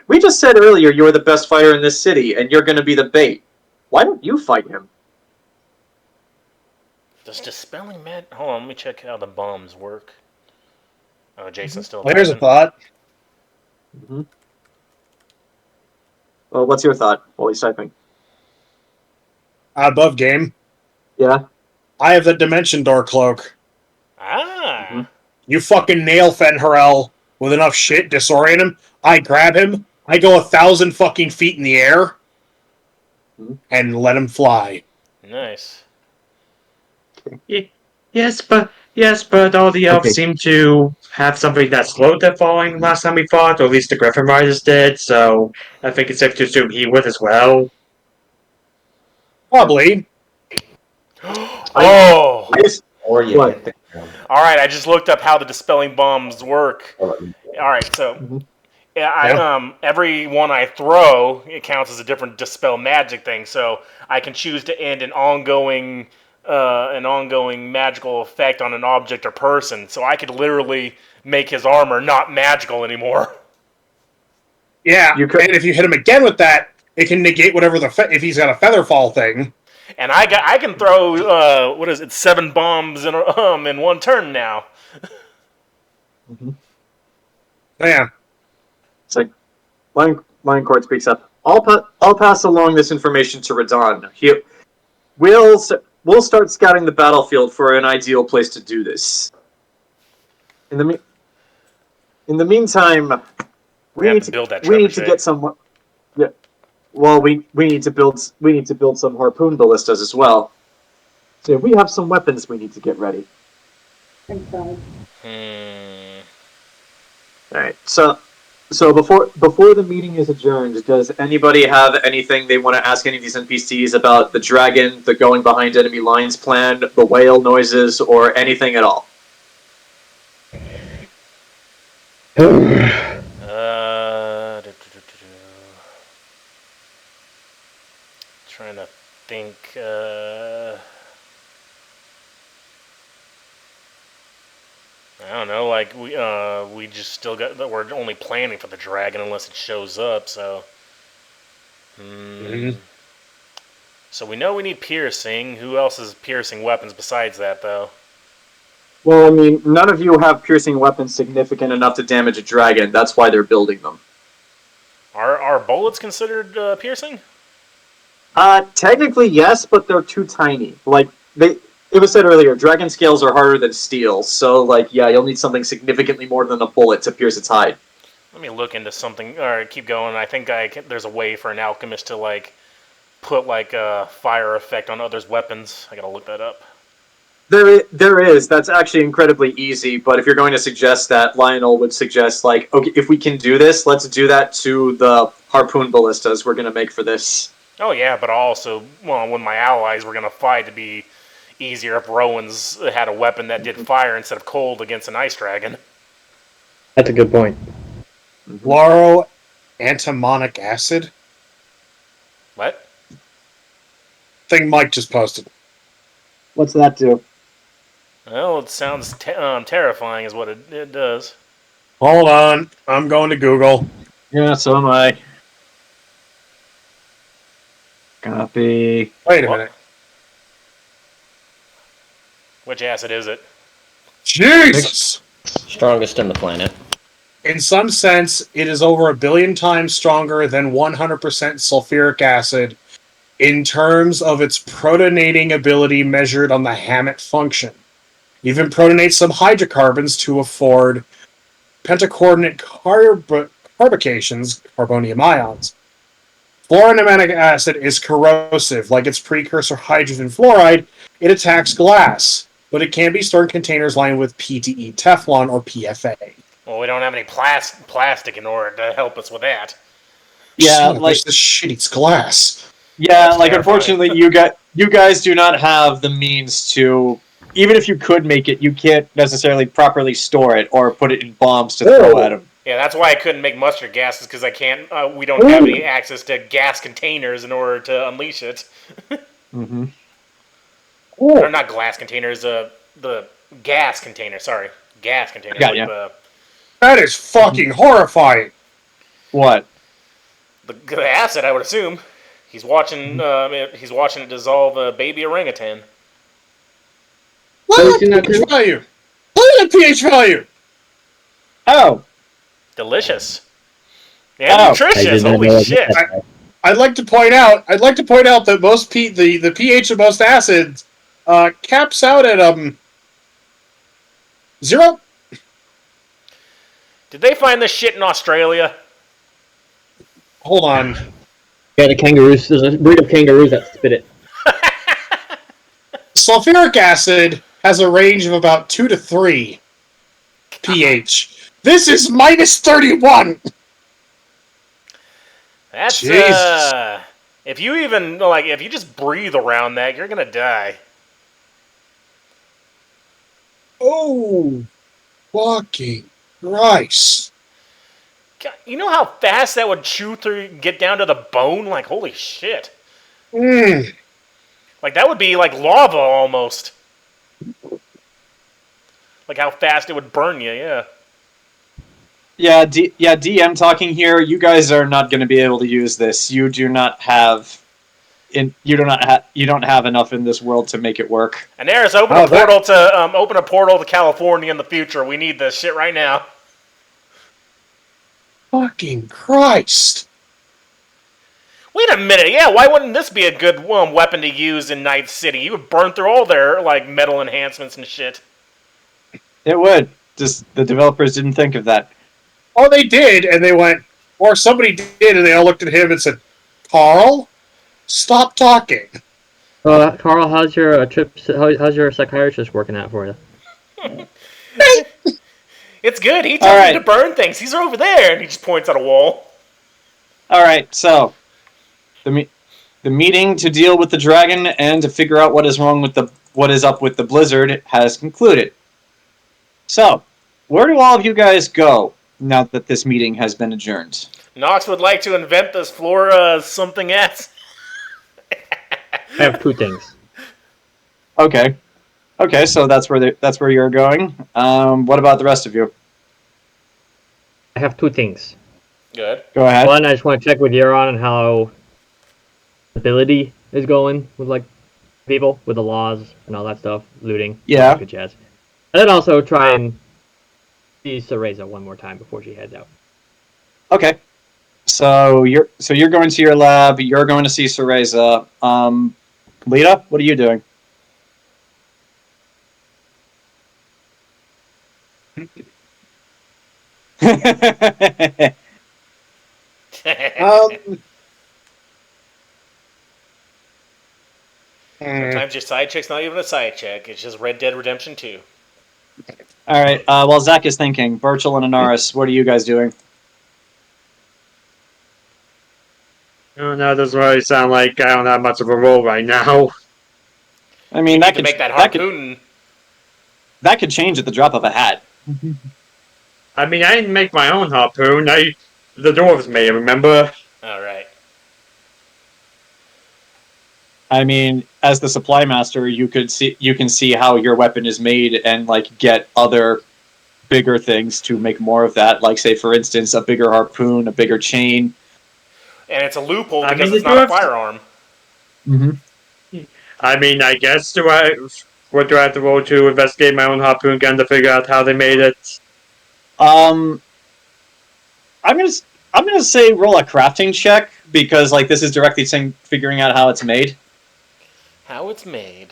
We just said earlier you were the best fighter in this city, and you're going to be the bait. Why don't you fight him? Does dispelling Hold on, let me check how the bombs work. Oh, Jayson's still. Well, here's a thought. Mm-hmm. Well, what's your thought while he's typing? Above game. Yeah. I have the Dimension Door cloak. Ah. Mm-hmm. You fucking nail Fenharel with enough shit, disorient him. I grab him. I go 1,000 fucking feet in the air, and let him fly. Nice. Yes, but all the elves seem to have something that slowed their falling last time we fought, or at least the Griffin Riders did, so I think it's safe to assume he would as well. Probably. Oh! Or you hit the ground. Alright, I just looked up how the dispelling bombs work. Alright, so every one I throw, it counts as a different dispel magic thing, so I can choose to end an ongoing magical effect on an object or person. So I could literally make his armor not magical anymore. Yeah, and if you hit him again with that, it can negate whatever if he's got a feather fall thing. And I can throw 7 bombs in one turn now. Mm-hmm. Yeah. It's like Lioncourt speaks up. I'll pass along this information to Radon. We'll start scouting the battlefield for an ideal place to do this. In the meantime, we need to get some. Yeah. Well, we need to build some harpoon ballistas as well. So we have some weapons we need to get ready. All right. So before the meeting is adjourned, does anybody have anything they want to ask any of these NPCs about the dragon, the going behind enemy lines plan, the whale noises, or anything at all? Trying to think. I don't know. Like we just still got. We're only planning for the dragon unless it shows up. So. So we know we need piercing. Who else has piercing weapons besides that, though? Well, I mean, none of you have piercing weapons significant enough to damage a dragon. That's why they're building them. Are bullets considered piercing? Technically, yes, but they're too tiny. It was said earlier, dragon scales are harder than steel, so, yeah, you'll need something significantly more than a bullet to pierce its hide. Let me look into something. Alright, keep going. I think there's a way for an alchemist to, put, a fire effect on others' weapons. I gotta look that up. There is. That's actually incredibly easy, but if you're going to suggest that, Lionel would suggest, okay, if we can do this, let's do that to the harpoon ballistas we're going to make for this. Oh, yeah, but also, when my allies were gonna fight, it'd be easier if Rowan's had a weapon that did fire instead of cold against an ice dragon. That's a good point. Fluoroantimonic acid? What? Thing Mike just posted. What's that do? Well, it sounds terrifying is what it does. Hold on. I'm going to Google. Yeah, so am I. Copy. Wait a minute. Which acid is it? Jesus! Strongest in the planet. In some sense, it is over 1 billion times stronger than 100% sulfuric acid in terms of its protonating ability measured on the Hammett function. Even protonates some hydrocarbons to afford pentacoordinate carbocations, carbonium ions. Fluoroantimonic acid is corrosive. Like its precursor hydrogen fluoride, it attacks glass, but it can be stored in containers lined with PTE Teflon or PFA. Well, we don't have any plastic in order to help us with that. Yeah, this shit eats glass. Yeah, unfortunately, you guys do not have the means to. Even if you could make it, you can't necessarily properly store it or put it in bombs to throw at them. Yeah, that's why I couldn't make mustard gases, because I can't. We don't have any access to gas containers in order to unleash it. Mm-hmm. Or not glass containers. The gas container. Sorry, gas container. Got ya. That is fucking horrifying. What? The acid, I would assume. He's watching. He's watching it dissolve a baby orangutan. Look at the pH value. Look at the pH value. Oh. Delicious. And nutritious. Holy shit. I'd like to point out that most the pH of most acids caps out at 0. Did they find this shit in Australia? Hold on. Yeah, the kangaroos. There's a breed of kangaroos that spit it. Sulfuric acid has a range of about 2 to 3 pH. This is minus 31. That's Jesus. If you even if you just breathe around that, you're gonna die. Oh, fucking Christ! God, you know how fast that would chew through, get down to the bone? Like, holy shit! Mm. Like that would be like lava almost. Like how fast it would burn you. Yeah. Yeah, DM talking here. You guys are not going to be able to use this. You do not have, you don't have enough in this world to make it work. Anaris, open a portal to California in the future. We need this shit right now. Fucking Christ! Wait a minute. Yeah, why wouldn't this be a good weapon to use in Night City? You would burn through all their metal enhancements and shit. It would. Just the developers didn't think of that. Oh, they did, and they went, or somebody did, and they all looked at him and said, "Carl, stop talking." Carl, how's your how's your psychiatrist working out for you? It's good. He told me to burn things. He's over there, and he just points at a wall. All right, so the meeting to deal with the dragon and to figure out what is up with the blizzard has concluded. So, where do all of you guys go now that this meeting has been adjourned? Nox would like to invent this flora something else. I have 2 things. Okay, so that's where you're going. What about the rest of you? I have 2 things. Good. Go ahead. One, I just want to check with Euron on how ability is going with people, with the laws and all that stuff, looting. Yeah. Good jazz. And then also try and see Cereza one more time before she heads out. Okay. So you're going to your lab. You're going to see Cereza. Lita, what are you doing? Sometimes your side check's not even a side check. It's just Red Dead Redemption 2. All right. While Zach is thinking, Burchill and Anaris, what are you guys doing? Oh, no, it doesn't really sound like I don't have much of a role right now. I mean, You that need to could make that harpoon. that could change at the drop of a hat. I mean, I didn't make my own harpoon. The dwarves made it, remember? All right. I mean, as the supply master, you can see how your weapon is made and like get other bigger things to make more of that. Like, say, for instance, a bigger harpoon, a bigger chain. And it's a loophole I because mean, it's not a firearm. Mm-hmm. I mean, I guess what do I have to roll to investigate my own harpoon gun to figure out how they made it? I'm gonna say roll a crafting check because like this is directly figuring out how it's made. How it's made.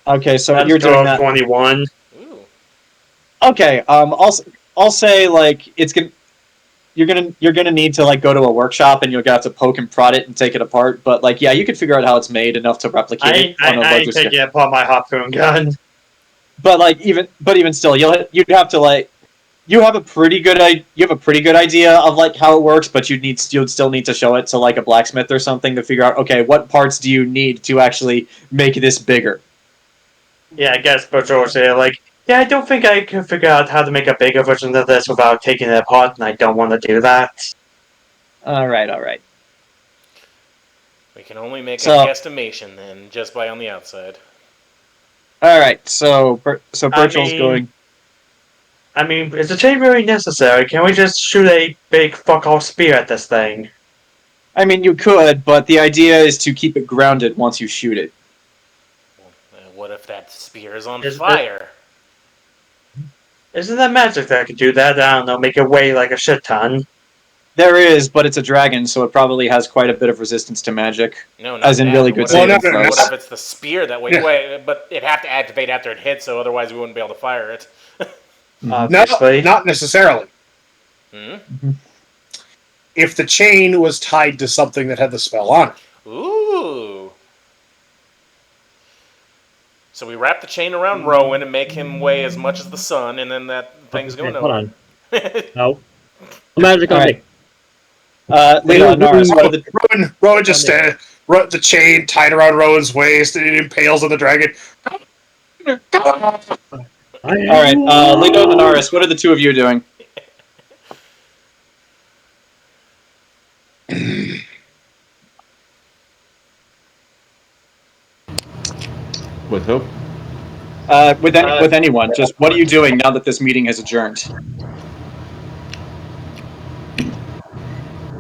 Okay, so That's you're doing that. 21. Ooh. Okay, I'll say like you're gonna need to like go to a workshop and you're gonna have to poke and prod it and take it apart. But like yeah, you can figure out how it's made enough to replicate it on a I larger ain't scale. taking it apart my harpoon gun. But like even still, you'd have to like you have a pretty good idea of like how it works, but you'd still need to show it to like a blacksmith or something to figure out okay what parts do you need to actually make this bigger. Yeah, I guess Burchill was there like, yeah, I don't think I can figure out how to make a bigger version of this without taking it apart, and I don't want to do that. All right. We can only make So- a guesstimation then, just by on the outside. All right, so Burchill's going. I mean, is the chain really necessary? Can we just shoot a big fuck-off spear at this thing? I mean, you could, but the idea is to keep it grounded once you shoot it. What if that spear is on Is fire? Isn't that magic that could do that? I don't know, make it weigh like a shit ton. There is, but it's a dragon, so it probably has quite a bit of resistance to magic. No, not As in that. really But good what saving if- throws. What if it's the spear that way? Yeah. Wait, but it'd have to activate after it hits, so otherwise we wouldn't be able to fire it. No, Obviously. not necessarily. Hmm? If the chain was tied to something that had the spell on it. Ooh. So we wrap the chain around Rowan and make him weigh as much as the sun, and then that thing's going Hold on. No. Magic on Alright. me. Lita, Anaris, what are the Rowan just the chain tied around Rowan's waist and it impales on the dragon. All right, Lita and Anaris, what are the two of you doing? With who? With anyone, just what are you doing now that this meeting has adjourned?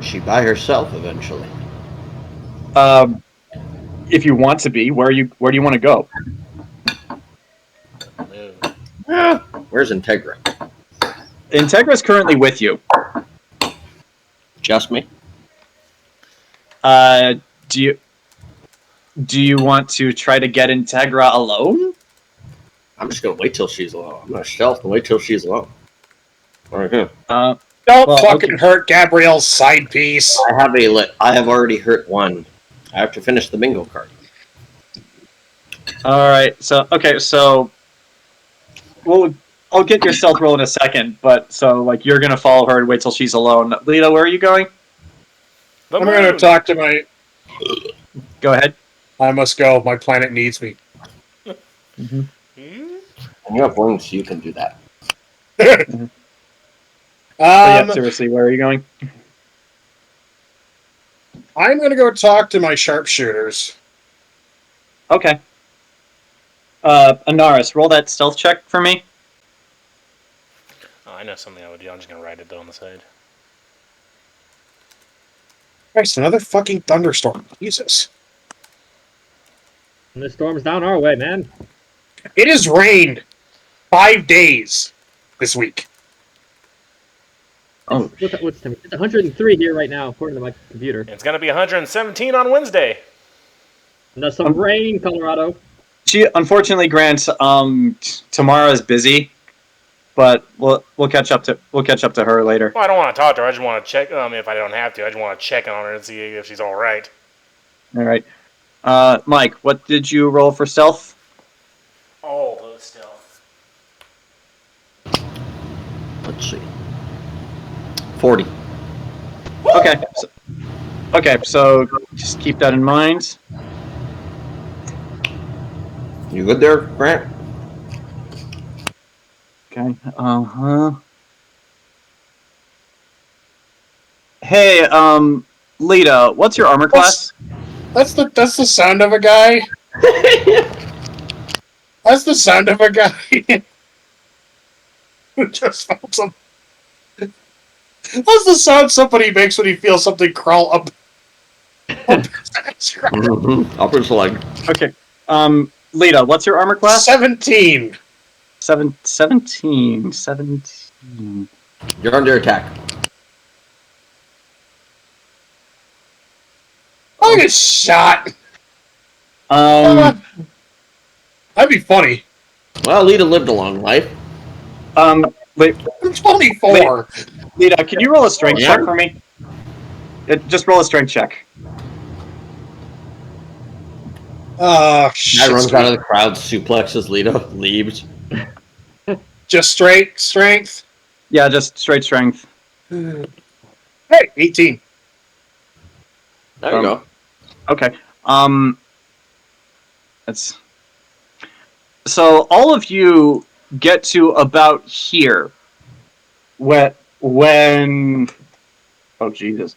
She by herself eventually. If you want to be, where do you want to go? Where's Integra? Integra's currently with you. Just me? Do you want to try to get Integra alone? I'm just gonna wait till she's alone. I'm gonna stealth and wait till she's alone. Right here. Don't Well, fucking hurt Gabrielle's side piece. I have already hurt one. I have to finish the bingo card. All right. So I'll get your stealth roll in a second, but so like you're gonna follow her and wait till she's alone. Lita, where are you going? I'm going to talk to my. Go ahead. I must go. My planet needs me. And you have wings, so you can do that. Yeah, seriously, where are you going? I'm going to go talk to my sharpshooters. Okay. Anaris, roll that stealth check for me. Oh, I know something I would do. I'm just going to write it down on the side. Christ, another fucking thunderstorm. Jesus. And the storm's down our way, man. It has rained. 5 days this week. Oh, What's Temme? It's 103 here right now, according to my computer. It's going to be 117 on Wednesday. And that's some rain, Colorado. unfortunately, Grant. Tomorrow is busy, but we'll catch up to her later. Well, I don't want to talk to her. I just want to check. If I don't have to, I just want to check on her and see if she's all right. All right. Mike, what did you roll for stealth? All those stealth. Let's see. 40. Okay, so just keep that in mind. You good there, Grant? Okay. Hey, Lita, what's your armor class? That's the sound of a guy. That's the sound of a guy who just found some. That's the sound somebody makes when he feels something crawl up. Upper leg. Okay. Lita, what's your armor class? 17. 17. You're under attack. I get shot. Um, That'd be funny. Well, Lita lived a long life. wait, I'm 24. Lita, can you roll a strength check for me? Just roll a strength check. Shit. Guy runs out of the crowd, suplexes Lita, leaves. Just straight strength. Yeah, just straight strength. Hey, 18. There you go. Okay. That's so all of you get to about here. When oh Jesus.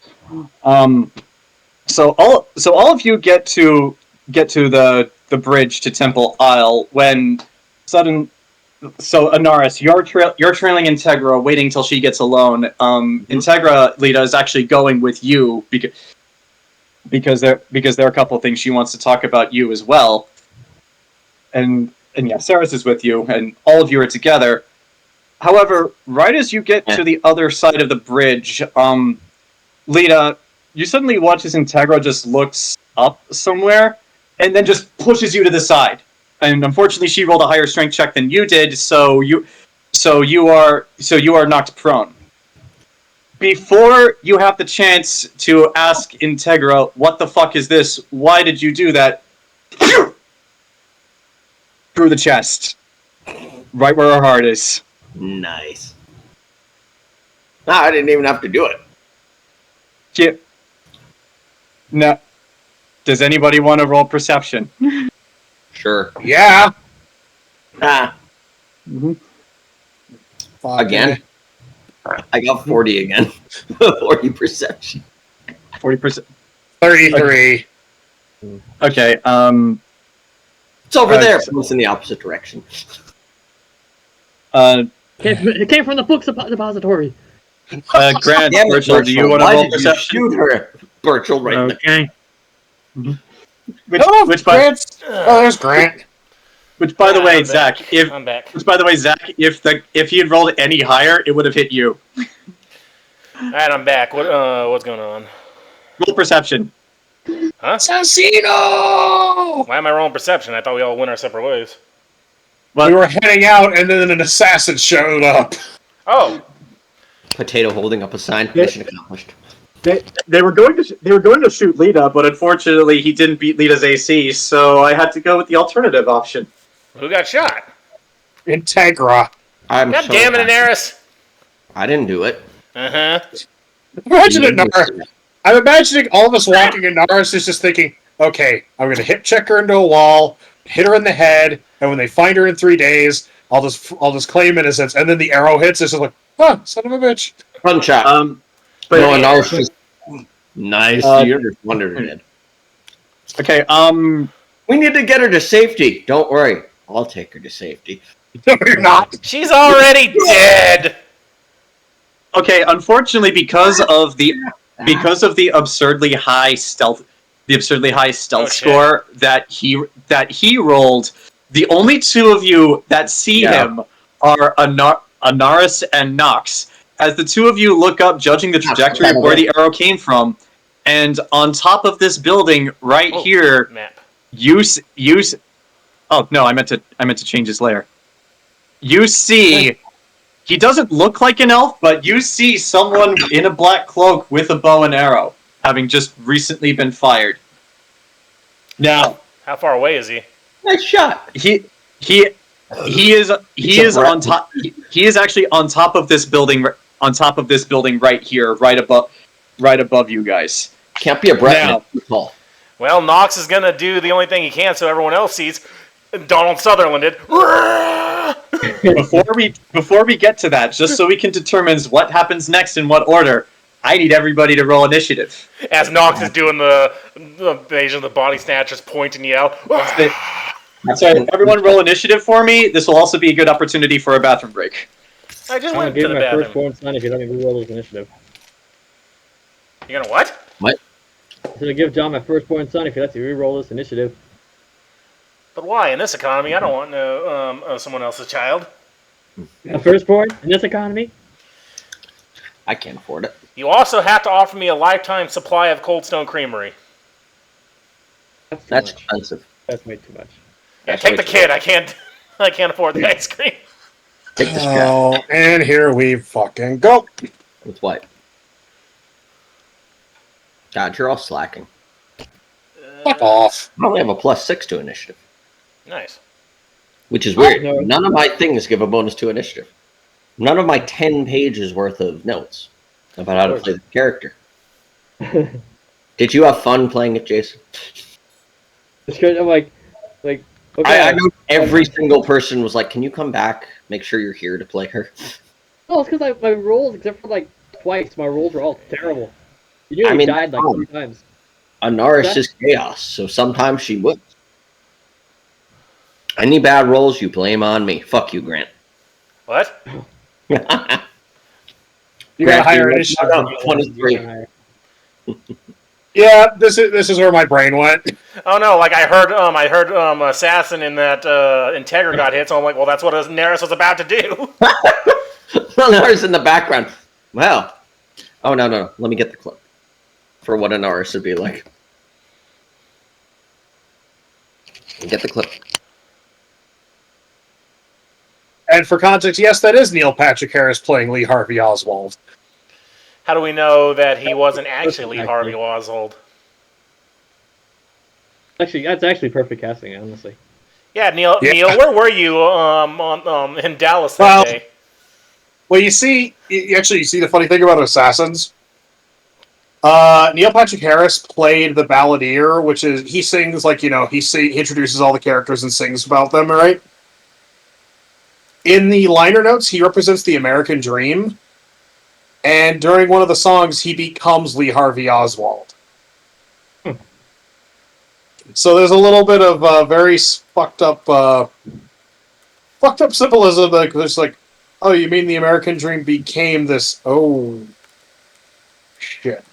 So all of you get to the bridge to Temple Isle when sudden. So Anaris, you're trailing Integra, waiting till she gets alone. Integra, Lita, is actually going with you because there are a couple of things she wants to talk about you as well. And yeah, Saris is with you, and all of you are together. However, right as you get to the other side of the bridge, Lita, you suddenly watch as Integra just looks up somewhere, and then just pushes you to the side. And unfortunately, she rolled a higher strength check than you did, so you are knocked prone. Before you have the chance to ask Integra, what the fuck is this? Why did you do that? Through the chest. Right where her heart is. Nice. No, I didn't even have to do it. Yeah. No. Does anybody want to roll perception? Sure. Yeah. Ah, Okay. again. I got 40 again. 40 perception. 40%. 33. Okay, It's over there. It's in the opposite direction. It came from the book's depository. Grant, Damn it, Burchill, do you want to Why roll did you perception? shoot her, Burchill, right in the Okay. Which There's Grant. by the way, I'm Zach, back. I'm back. if he had rolled any higher, it would have hit you. All right, I'm back. What's going on? Roll perception. Huh? Assassino! Why am I rolling perception? I thought we all went our separate ways. We were heading out, and then an assassin showed up. Oh, Potato holding up a sign. Mission accomplished. They were going to shoot Lita, but unfortunately he didn't beat Lita's AC, so I had to go with the alternative option. who got shot? Integra. I'm God so damn it, happy. Anaris! I didn't do it. Uh-huh. Imagine it, Anaris. I'm imagining all of us walking, and Anaris is just thinking, okay, I'm going to hip check her into a wall, hit her in the head, and when they find her in 3 days, I'll just claim innocence, and then the arrow hits, it's just like, huh, son of a bitch. Fun shot. But No, and I was just nice. You're just wondering. okay, We need to get her to safety. Don't worry. I'll take her to safety. No, you're not. She's already dead! okay, unfortunately because of the absurdly high stealth Oh, shit. score that he rolled, the only two of you that see him are Anaris and Nox. As the two of you look up, judging the trajectory of where the arrow came from, and on top of this building right here, map. Oh no, I meant to change his layer. You see, he doesn't look like an elf, but you see someone in a black cloak with a bow and arrow, having just recently been fired. Now, how far away is he? Nice shot. He is on top. He is actually on top of this building. On top of this building right here, right above you guys. Can't be a Breton. Well, Nox is gonna do the only thing he can so everyone else sees. Donald Sutherland did. Before we get to that, just so we can determine what happens next in what order, I need everybody to roll initiative. As Nox is doing the invasion of the body snatchers, point and yell. So everyone roll initiative for me. This will also be a good opportunity for a bathroom break. I just I'm went gonna to give the my bathroom. firstborn son if you let me reroll his initiative. You're gonna what? What? I'm gonna give John my firstborn son if he lets me reroll this initiative. But why? In this economy, I don't want no someone else's child. A firstborn in this economy? I can't afford it. You also have to offer me a lifetime supply of Cold Stone Creamery. That's expensive. That's way too much. Yeah, take the kid. I can't afford the ice cream. Take this Oh, and here we fucking go. With what? God, you're all slacking. Fuck off. I only have a +6 to initiative. Nice. Which is weird. no. None of my things give a bonus to initiative. None of my 10 pages worth of notes about how to play the character. Did you have fun playing it, Jayson? It's good. I'm like, okay. I know every single person was like, "Can you come back? Make sure you're here to play her." Oh, it's because my rolls, except for like twice, my rolls were all terrible. You nearly died like 3 times. Anaris is chaos, so sometimes she wins. Any bad rolls, you blame on me. Fuck you, Grant. What? You got a higher initiative. 23. Yeah, this is where my brain went. Oh no! Like I heard Assassin in that Integra got hit, so I'm like, well, that's what Anaris was about to do. Anaris in the background. Well, oh no! Let me get the clip for what Anaris would be like. Get the clip. And for context, yes, that is Neil Patrick Harris playing Lee Harvey Oswald. How do we know that he wasn't actually Lee Harvey Oswald? Actually, that's actually perfect casting, honestly. Yeah, Neil, where were you in Dallas that day? Well, you see the funny thing about Assassins? Neil Patrick Harris played the balladeer, which is, he sings, like, he introduces all the characters and sings about them, right? In the liner notes, he represents the American dream, and during one of the songs, he becomes Lee Harvey Oswald. So there's a little bit of very fucked up symbolism. Like, there's like, oh, you mean the American dream became this? Oh, shit.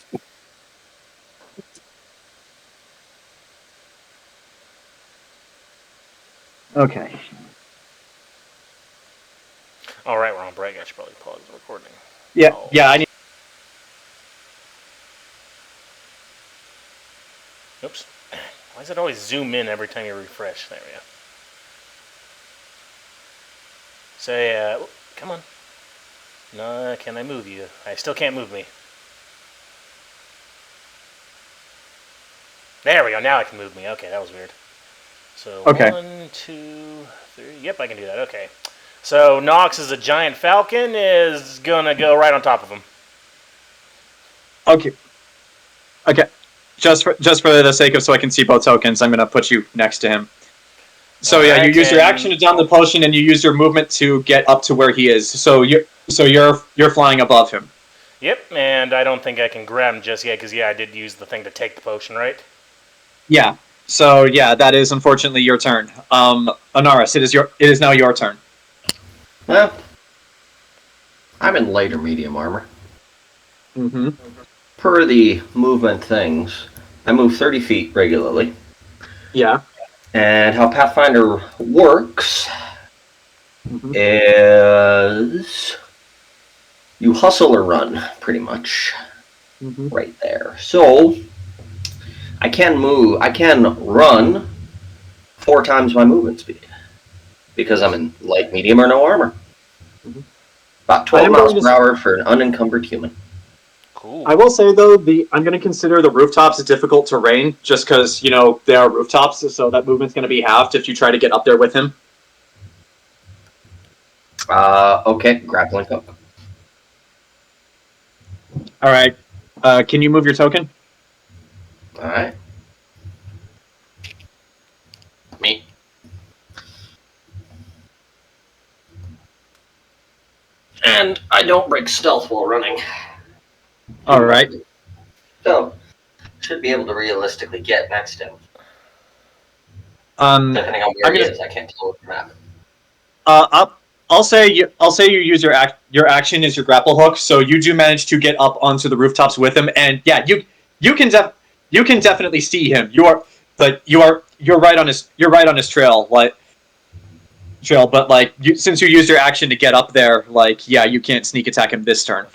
Okay. All right, we're on break. I should probably pause the recording. Yeah, Oh. yeah. I need. Oops. Why does it always zoom in every time you refresh? There we go. Say, come on. No, can I move you? I still can't move me. There we go. Now I can move me. Okay, that was weird. So, Okay. 1, 2, 3. Yep, I can do that. Okay. So, Nox is a giant falcon, is gonna go right on top of him. Okay. Just for the sake of so I can see both tokens, I'm gonna put you next to him. So yeah, you use your action to down the potion, and you use your movement to get up to where he is. So you're flying above him. Yep, and I don't think I can grab him just yet, because I did use the thing to take the potion, right? Yeah. So yeah, that is unfortunately your turn. Anaris, it is now your turn. Well, I'm in light or medium armor. Mm-hmm. Per the movement things, I move 30 feet regularly. Yeah. And how Pathfinder works is you hustle or run, pretty much, right there. So I can move. I can run 4 times my movement speed because I'm in light, medium, or no armor. About 12 miles per hour for an unencumbered human. Cool. I will say though, I'm going to consider the rooftops a difficult terrain just because they are rooftops, so that movement's going to be halved if you try to get up there with him. Okay, grappling hook. All right. Can you move your token? All right. Me. And I don't break stealth while running. All right. So, should be able to realistically get next to him. Depending on where he is, I can't tell what the map. I'll say you use your action as your grapple hook, so you do manage to get up onto the rooftops with him, and yeah, you can definitely see him. You're right on his trail, but since you used your action to get up there, you can't sneak attack him this turn.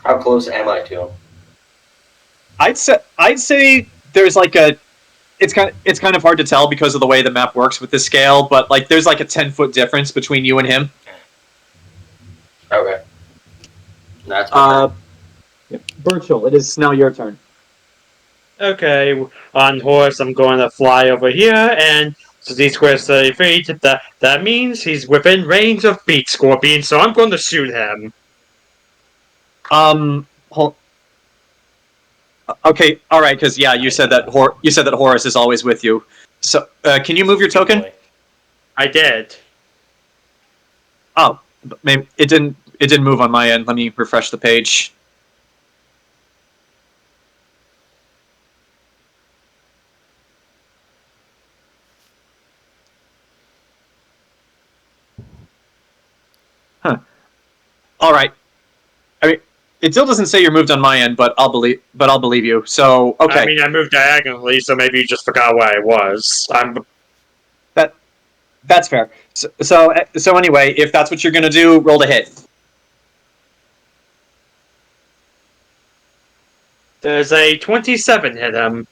How close am I to him? I'd say there's it's kind of hard to tell because of the way the map works with the scale, but there's a 10-foot difference between you and him. Okay. That's Burchill, it is now your turn. Okay, on horse, I'm going to fly over here, and so these squares 30 feet. That means he's within range of Beat Scorpion, so I'm going to shoot him. Okay, all right, because you said that Horus is always with you. So, can you move your token? I did. Oh, maybe it didn't move on my end. Let me refresh the page. Huh. All right. I mean, it still doesn't say you're moved on my end, but I'll believe you. So, okay. I mean, I moved diagonally, so maybe you just forgot where I was. That's fair. So anyway, if that's what you're gonna do, roll to hit. There's a 27 hit him.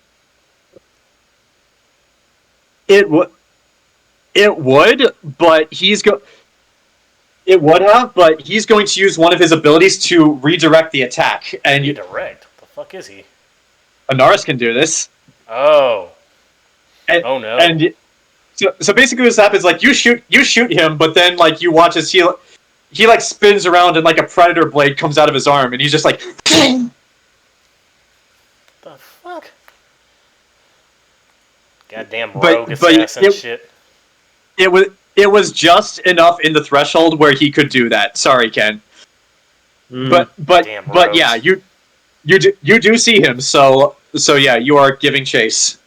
It would, but It would have, but he's going to use one of his abilities to redirect the attack. And redirect? What the fuck is he? Anaris can do this. Oh. Oh no. And so basically, what happens you shoot him, but then you watch as he spins around and a predator blade comes out of his arm, and he's just like. The fuck? Goddamn rogue assassin shit. It was just enough in the threshold where he could do that. Sorry, Ken. But yeah, you do see him. So yeah, you are giving chase.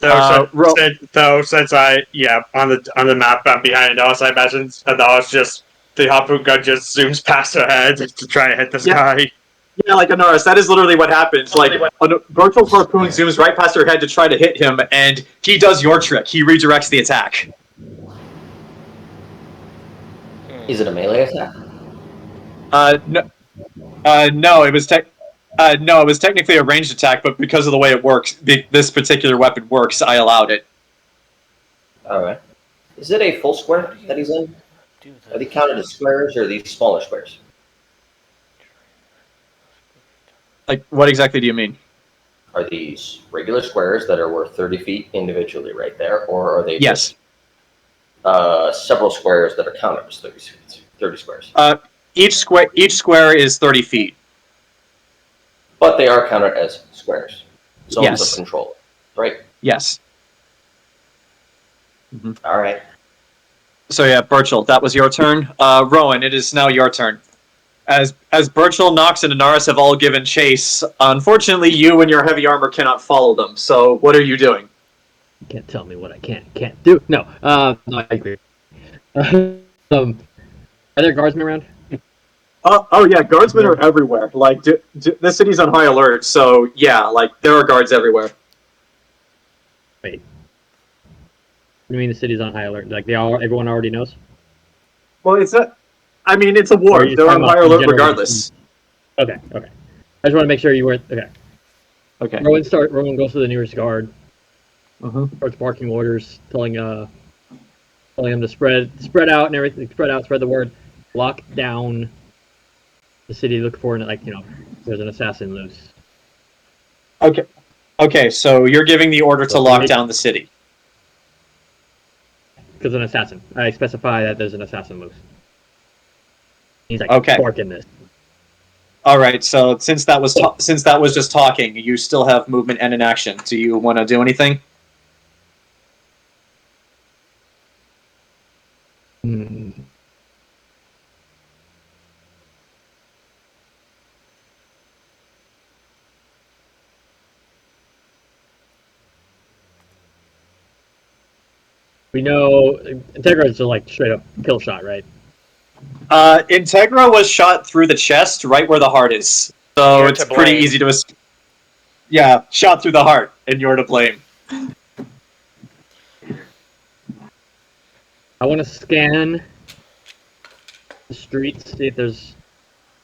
Since I on the map I'm behind us, I imagine Anaris just the harpoon gun just zooms past her head to try to hit this guy. Yeah, Anaris, that is literally what happens. Burchill's harpoon zooms right past her head to try to hit him, and he does your trick. He redirects the attack. Is it a melee attack? No, it was it was technically a ranged attack, but because of the way it works, this particular weapon works, I allowed it. Alright. Is it a full square that he's in? Are they counted as squares, or are these smaller squares? What exactly do you mean? Are these regular squares that are worth 30 feet individually right there, or are they just several squares that are counted as 30 squares? Each square is 30 feet. But they are counted as squares. Zones of control, right? Yes. Mm-hmm. All right. So yeah, Burchill, that was your turn. Rowan, it is now your turn. As Burchill, Nox, and Anaris have all given chase, unfortunately, you and your heavy armor cannot follow them. So what are you doing? You can't tell me what I can't do. No, no, I agree. Are there guardsmen around? Oh yeah, guardsmen are everywhere. The city's on high alert, so yeah, there are guards everywhere. Wait. You mean the city's on high alert? Like everyone already knows? Well, it's a. I mean, it's a war. Or you They're on talking about high alert generally- regardless. Okay. I just want to make sure you weren't. Okay. Okay. Rowan goes to the nearest guard. Uh-huh. Starts barking orders, telling him to spread out and everything. Spread the word. Lock down the city. Look for it. There's an assassin loose. Okay. Okay, so you're giving the order to lock down the city. Because an assassin. I specify that there's an assassin loose. He's like Okay. barking this. All right. So since that was just talking, you still have movement and an action. Do you want to do anything? Hmm. We know Integra is like straight up kill shot, right? Integra was shot through the chest, right where the heart is. So You're it's to pretty blame. easy to. Yeah, shot through the heart, and you're to blame. I want to scan the streets, see if there's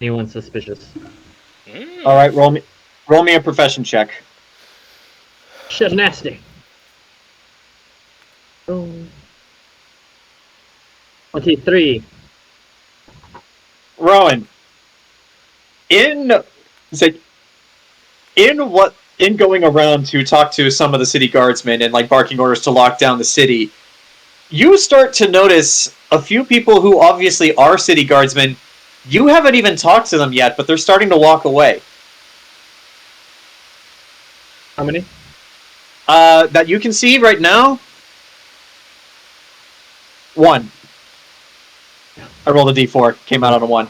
anyone suspicious. All right, roll me a profession check. Shit, nasty. Oh. 23. Rowan, in going around to talk to some of the city guardsmen and like barking orders to lock down the city, you start to notice a few people who obviously are city guardsmen. You haven't even talked to them yet, but they're starting to walk away. How many? That you can see right now. 1. I rolled a d4, came out on a 1.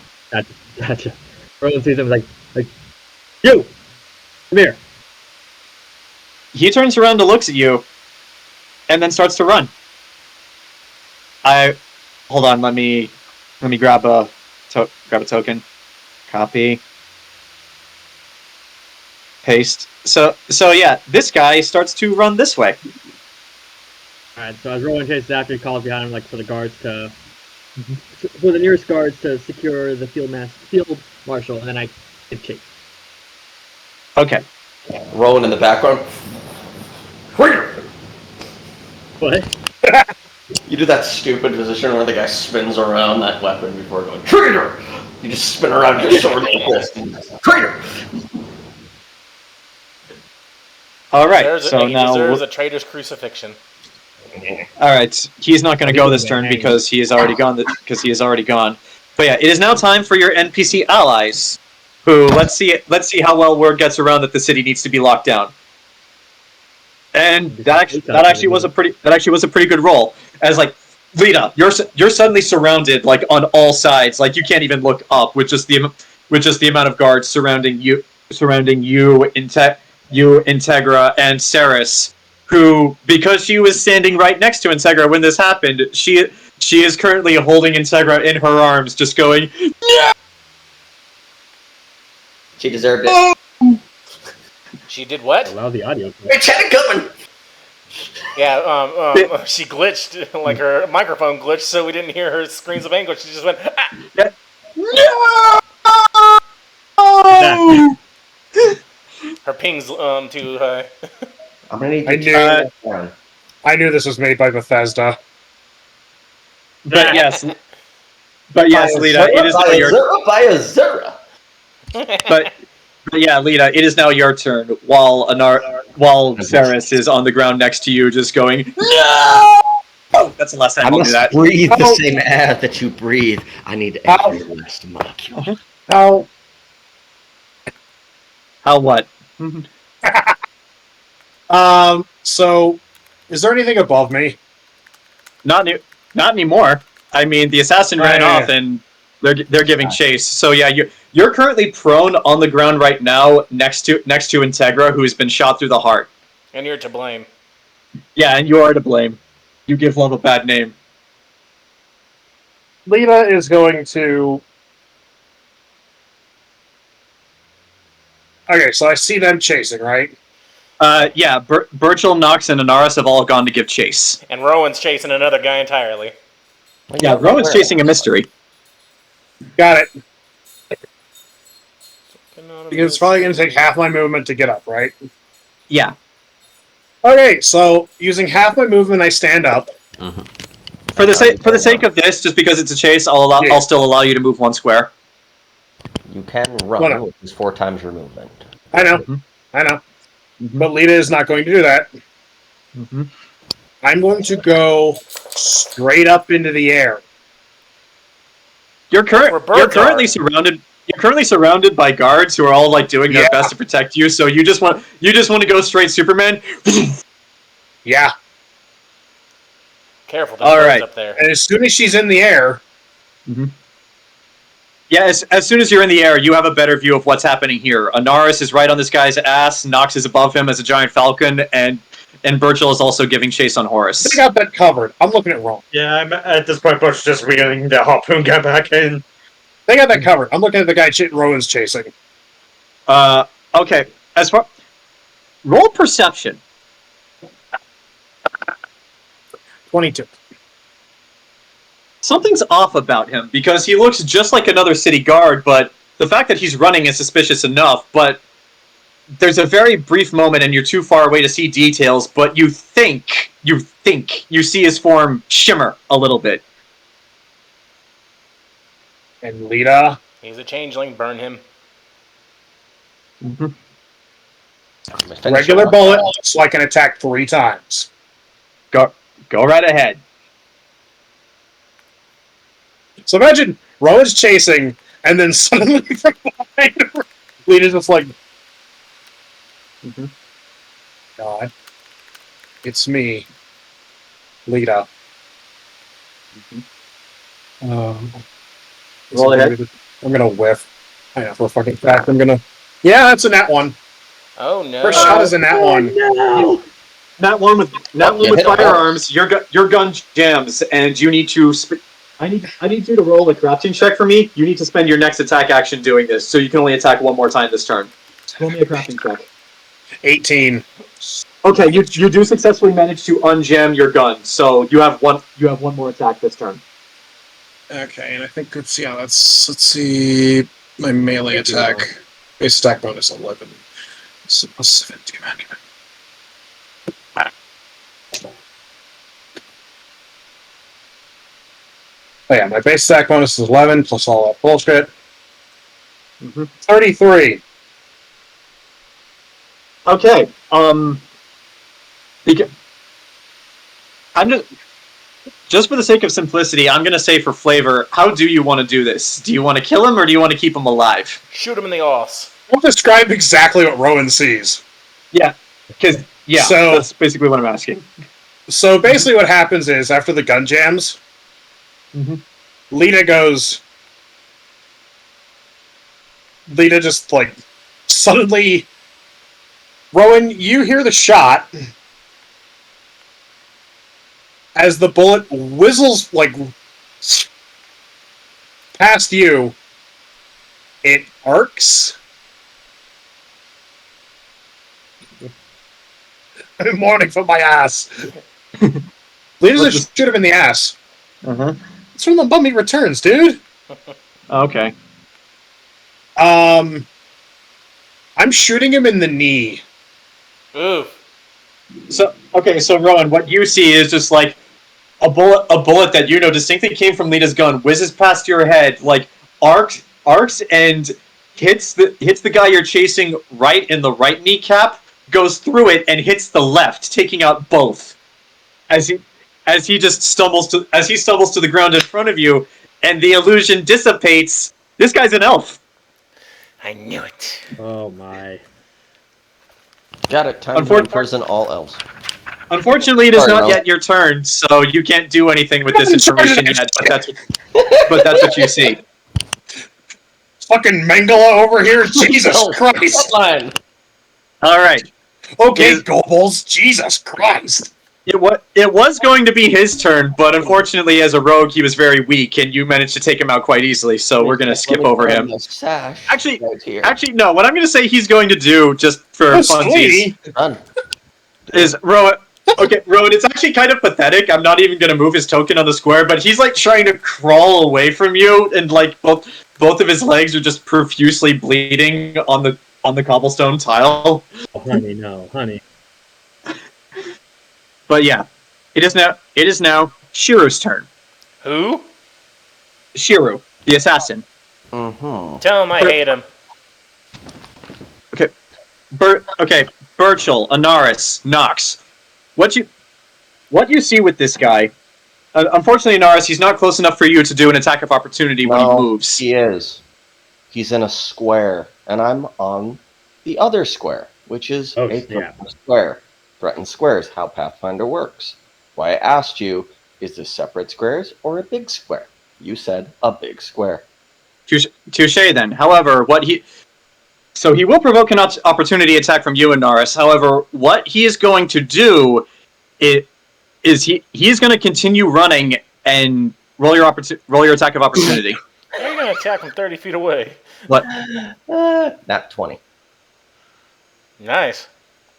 Gotcha. Rowan sees him like, you! Come here. He turns around and looks at you, and then starts to run. Hold on. Let me grab a token. Copy. Paste. So yeah, this guy starts to run this way. Alright, so as Rowan chases after, he calls behind him like for the guards to... For the nearest guards to secure the field marshal, and then I give chase. Okay. Rowan in the background. What? You do that stupid position where the guy spins around that weapon before going, traitor! You just spin around your sword like this. Traitor! Alright, so he now... deserves a traitor's crucifixion. Alright, he's not going to go this turn because he is already gone. But yeah, it is now time for your NPC allies, who, let's see how well word gets around that the city needs to be locked down. And that actually was a pretty good roll. As like, Lita, you're suddenly surrounded like on all sides, like you can't even look up with just the amount of guards surrounding you, Integra, and Saris, who, because she was standing right next to Integra when this happened, she is currently holding Integra in her arms, just going, no! She deserved it. She did what? Allow the audio. Bitch had it coming! Yeah, she glitched, like her microphone glitched, so we didn't hear her screams of anguish. She just went, ah! No! Her ping's too high. I'm gonna need to I knew this was made by Bethesda. But yes, Lita, it is now your by a Zura. but yeah, Lita, it is now your turn. While Saris is on the ground next to you, just going, no! Oh, that's the last time I'll do that. Breathe the same air that you breathe. I need every last molecule. How? How what? So, is there anything above me? Not anymore. I mean, the assassin ran off, and they're giving chase. So yeah, you're currently prone on the ground right now, next to Integra, who's been shot through the heart. And you're to blame. Yeah, and you are to blame. You give love a bad name. Lita is going to... Okay, so I see them chasing, right? Yeah, Burchill, Nox, and Anaris have all gone to give chase. And Rowan's chasing another guy entirely. Yeah, Rowan's chasing a mystery. Got it. It's probably going to take half my movement to get up, right? Yeah. Okay, so using half my movement, I stand up. Mm-hmm. For the sake of this, just because it's a chase, I'll still allow you to move 1 square. You can run, which is 4 times your movement. I know. I know. But Lita is not going to do that. I'm going to go straight up into the air. You're currently surrounded by guards who are all like doing their best to protect you. So you just want to go straight Superman. Yeah. Careful, there's birds up there. And as soon as she's in the air, yeah, as soon as you're in the air, you have a better view of what's happening here. Anaris is right on this guy's ass. Nox is above him as a giant falcon, and Burchill is also giving chase on Horus. They got that covered. I'm looking at Rowan. Yeah, I'm at this point, Burchill's just reeling the harpoon guy back in. They got that covered. I'm looking at the guy Rowan's chasing. Okay. Roll perception. 22. Something's off about him, because he looks just like another city guard, but the fact that he's running is suspicious enough, but there's a very brief moment and you're too far away to see details, but you think you see his form shimmer a little bit. And Lita? He's a changeling, burn him. Regular bullet, so I can attack 3 times. Go right ahead. So imagine Rowan's chasing, and then suddenly from behind her, Lita's just like, God, it's me, Lita. Roll ahead. I'm gonna whiff. I know for a fucking fact. Yeah, that's a nat 1. Oh no! First shot is a nat 1. No. Nat one with firearms. Your gun jams, and you need to. I need you to roll a crafting check for me. You need to spend your next attack action doing this, so you can only attack 1 more time this turn. Roll me a crafting check. 18. Okay, you do successfully manage to unjam your gun, so you have one more attack this turn. Okay, and I think let's see my melee attack. Base attack bonus 11. So plus 17. Oh yeah, my base attack bonus is 11 plus all that bullshit. 33. Okay. I'm just for the sake of simplicity, I'm going to say for flavor, how do you want to do this? Do you want to kill him or do you want to keep him alive? Shoot him in the arse. I'll describe exactly what Rowan sees. Yeah, so that's basically what I'm asking. So basically what happens is, after the gun jams, Lita just, like, suddenly... Rowan, you hear the shot as the bullet whistles, like, past you. It arcs. I'm mourning for my ass. Lita just shoot him in the ass. It's from the Mummy Returns, dude. Okay. I'm shooting him in the knee. Ooh. So Rowan, what you see is just like a bullet that you know distinctly came from Lita's gun, whizzes past your head, like arcs and hits the guy you're chasing right in the right kneecap, goes through it and hits the left, taking out both. As he stumbles to the ground in front of you, and the illusion dissipates. This guy's an elf. I knew it. Oh my. Got it. Time to imprison all elves. Unfortunately, it is not yet your turn, so you can't do anything with this information yet. But that's what you see. Fucking Mengele over here, Jesus Christ! Line. All right. Okay, Goebbels, Jesus Christ! It was going to be his turn, but unfortunately, as a rogue, he was very weak, and you managed to take him out quite easily. So we're gonna skip over him. Sash Actually, right here. actually, no. What I'm gonna say he's going to do, just for funsies, Done. is Rowan. Okay, Rowan. It's actually kind of pathetic. I'm not even gonna move his token on the square, but he's like trying to crawl away from you, and like both of his legs are just profusely bleeding on the cobblestone tile. Oh, honey, no, honey. But yeah, it is now Shiru's turn. Who? Shiru, the assassin. Mm-hmm. Tell him I hate him. Okay, Burchill, Anaris, Nox. What you see with this guy? Unfortunately, Anaris, he's not close enough for you to do an attack of opportunity when he moves. He is. He's in a square, and I'm on the other square, which is a threatened square. Threatened squares, how Pathfinder works. Why I asked you, is this separate squares or a big square? You said a big square. Touche then. However, so he will provoke an opportunity attack from you, Anaris. However, what he is going to do is he's going to continue running and roll your attack of opportunity. How are you going to attack from 30 feet away? What? Not 20. Nice.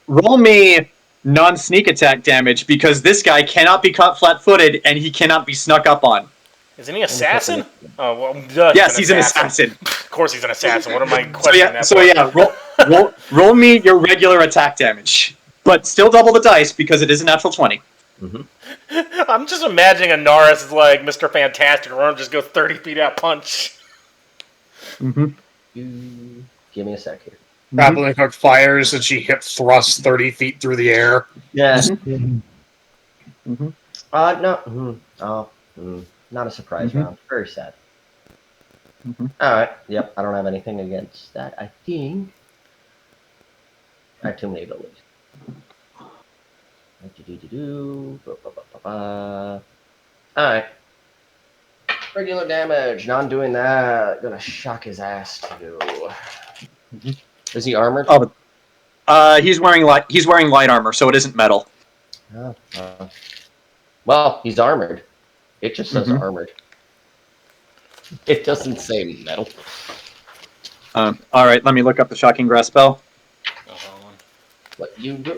Roll me non-sneak attack damage, because this guy cannot be caught flat-footed and he cannot be snuck up on. Isn't he assassin? Oh, well, duh, yes, he's an assassin. Of course he's an assassin. What am I questioning that for? Roll me your regular attack damage. But still double the dice, because it is a natural 20. Mm-hmm. I'm just imagining Anaris is like Mr. Fantastic, where just goes 30 feet out punch. Mm-hmm. Give me a sec here. Grappling hook fires and she hip thrusts 30 feet through the air. Yes. Mm-hmm. No. Not a surprise round. Very sad. Alright. Yep, I don't have anything against that. I think I have too many abilities. Alright. Regular damage. Not doing that. Gonna shock his ass too. Is he armored? He's wearing light armor, so it isn't metal. Well, he's armored. It just says armored. It doesn't say metal. All right, let me look up the shocking grasp spell. What you do?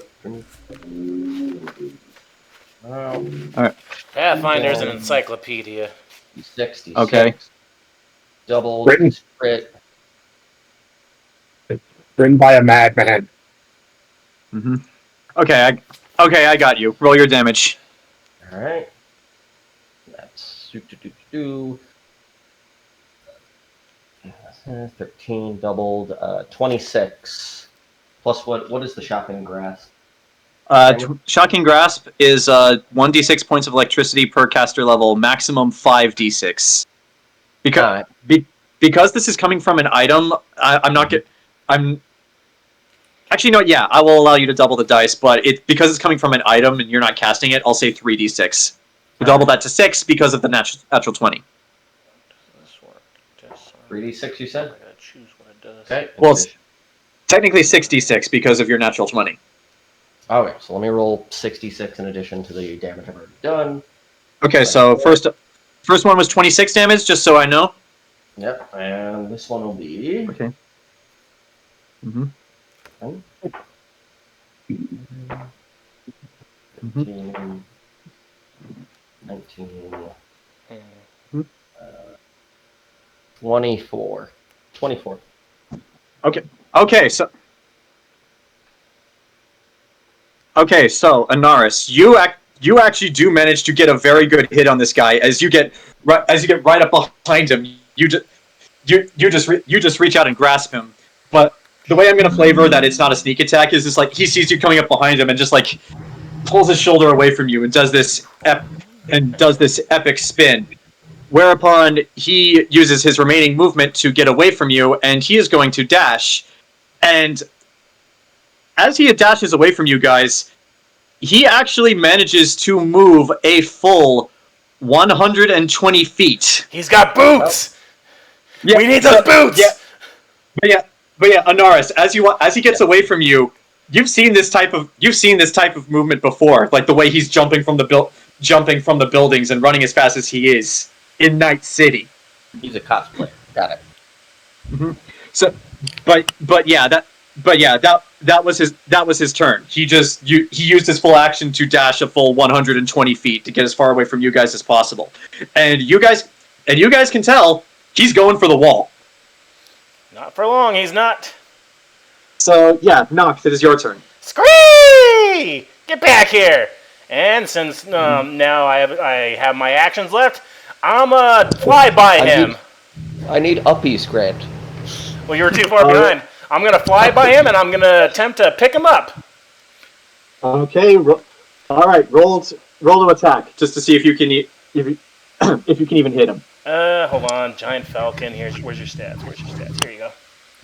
All right. Pathfinder's an encyclopedia. 60. Okay. Double crit. Written by a madman. Okay, I got you. Roll your damage. All right. That's 13 doubled, 26. Plus what is the shocking grasp? Shocking grasp is 1d6 points of electricity per caster level, maximum 5d6. Because this is coming from an item, actually no. Yeah, I will allow you to double the dice, but because it's coming from an item and you're not casting it, I'll say 3d6. We'll double that to 6 because of the natural 20. 3d6, you said? I gotta choose what it does. Okay. Well, technically 66 because of your natural 20. Okay, so let me roll 66 in addition to the damage I've already done. Okay, so first one was 26 damage, just so I know. Yep, and this one will be... Okay. 15, 19, 24. 24. Okay, so Anaris, you actually do manage to get a very good hit on this guy as you get right up behind him. You just reach out and grasp him. But the way I'm going to flavor that it's not a sneak attack is just like he sees you coming up behind him and just like pulls his shoulder away from you and does this epic spin. Whereupon he uses his remaining movement to get away from you, and he is going to dash. And as he dashes away from you guys, he actually manages to move a full 120 feet. He's got boots! Yeah, we need those boots! Yeah. But yeah, Anaris, as he gets away from you, you've seen this type of movement before, like the way he's jumping from the buildings and running as fast as he is in Night City. He's a cosplayer. Got it. Mm-hmm. So, but yeah, that was his turn. He used his full action to dash a full 120 feet to get as far away from you guys as possible, and you guys can tell he's going for the wall. Not for long, he's not. So yeah, Nox, it is your turn. Scree! Get back here! And since now I have my actions left, I'm fly by him. I need uppies grabbed. Well, you were too far behind. I'm gonna fly by him, and I'm gonna attempt to pick him up. Okay. All right. Roll to attack, just to see if you can if you can even hit him. Hold on. Giant Falcon. Where's your stats? Here you go.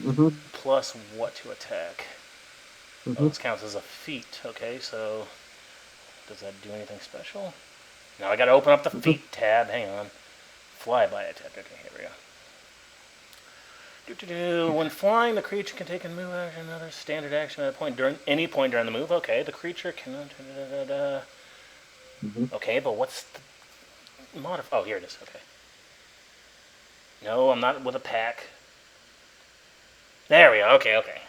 Mm-hmm. Plus what to attack? Mm-hmm. Oh, this counts as a feat. Okay, so does that do anything special? Now I gotta open up the feat tab. Hang on. Flyby attack. Okay, here we go. When flying, the creature can take a move action, another standard action at any point during the move. Okay, the creature can. Okay, but what's the Oh, here it is. Okay. No, I'm not with a pack. There we go. Okay.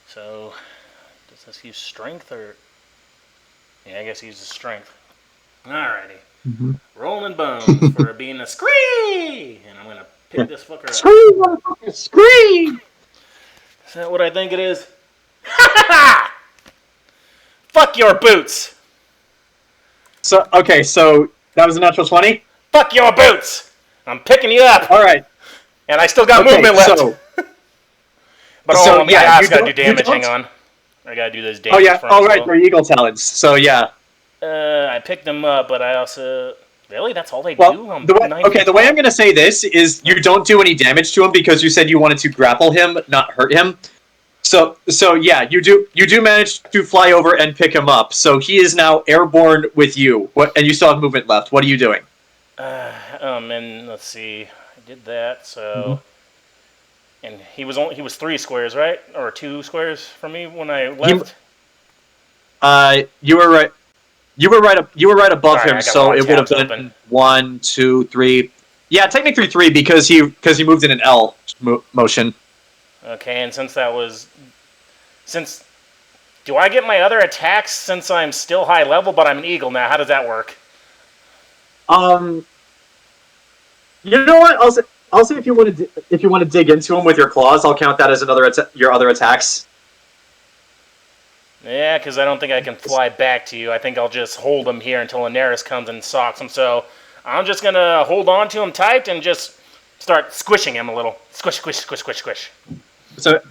So, does this use strength or? Yeah, I guess it uses strength. Alrighty. Mm-hmm. Rolling bones for being a scree, and I'm gonna pick this fucker up. Scree, motherfucker, scree! Is that what I think it is? Fuck your boots! So that was a natural 20? Fuck your boots! I'm picking you up! Alright. And I still got movement left. But I gotta do damage, hang on. I gotta do this damage. Oh yeah, alright, for Eagle Talons. So yeah. I picked them up, but I also... Really? That's all they do? The way I'm going to say this is you don't do any damage to him because you said you wanted to grapple him, not hurt him. So yeah, you do manage to fly over and pick him up. So he is now airborne with you. And you still have movement left. What are you doing? And let's see. I did that, so... And he was 3 squares, right? Or 2 squares from me when I left? You were right. You were right above him, so it would have been open. 1, 2, 3. Yeah, technically 3 because he moved in an L motion. Okay, and do I get my other attacks since I'm still high level, but I'm an eagle now? How does that work? You know what? I'll say if you want to dig into him with your claws, I'll count that as your other attacks. Yeah, because I don't think I can fly back to you. I think I'll just hold him here until Anaris comes and socks him. So I'm just going to hold on to him tight and just start squishing him a little. Squish, squish, squish, squish, squish. So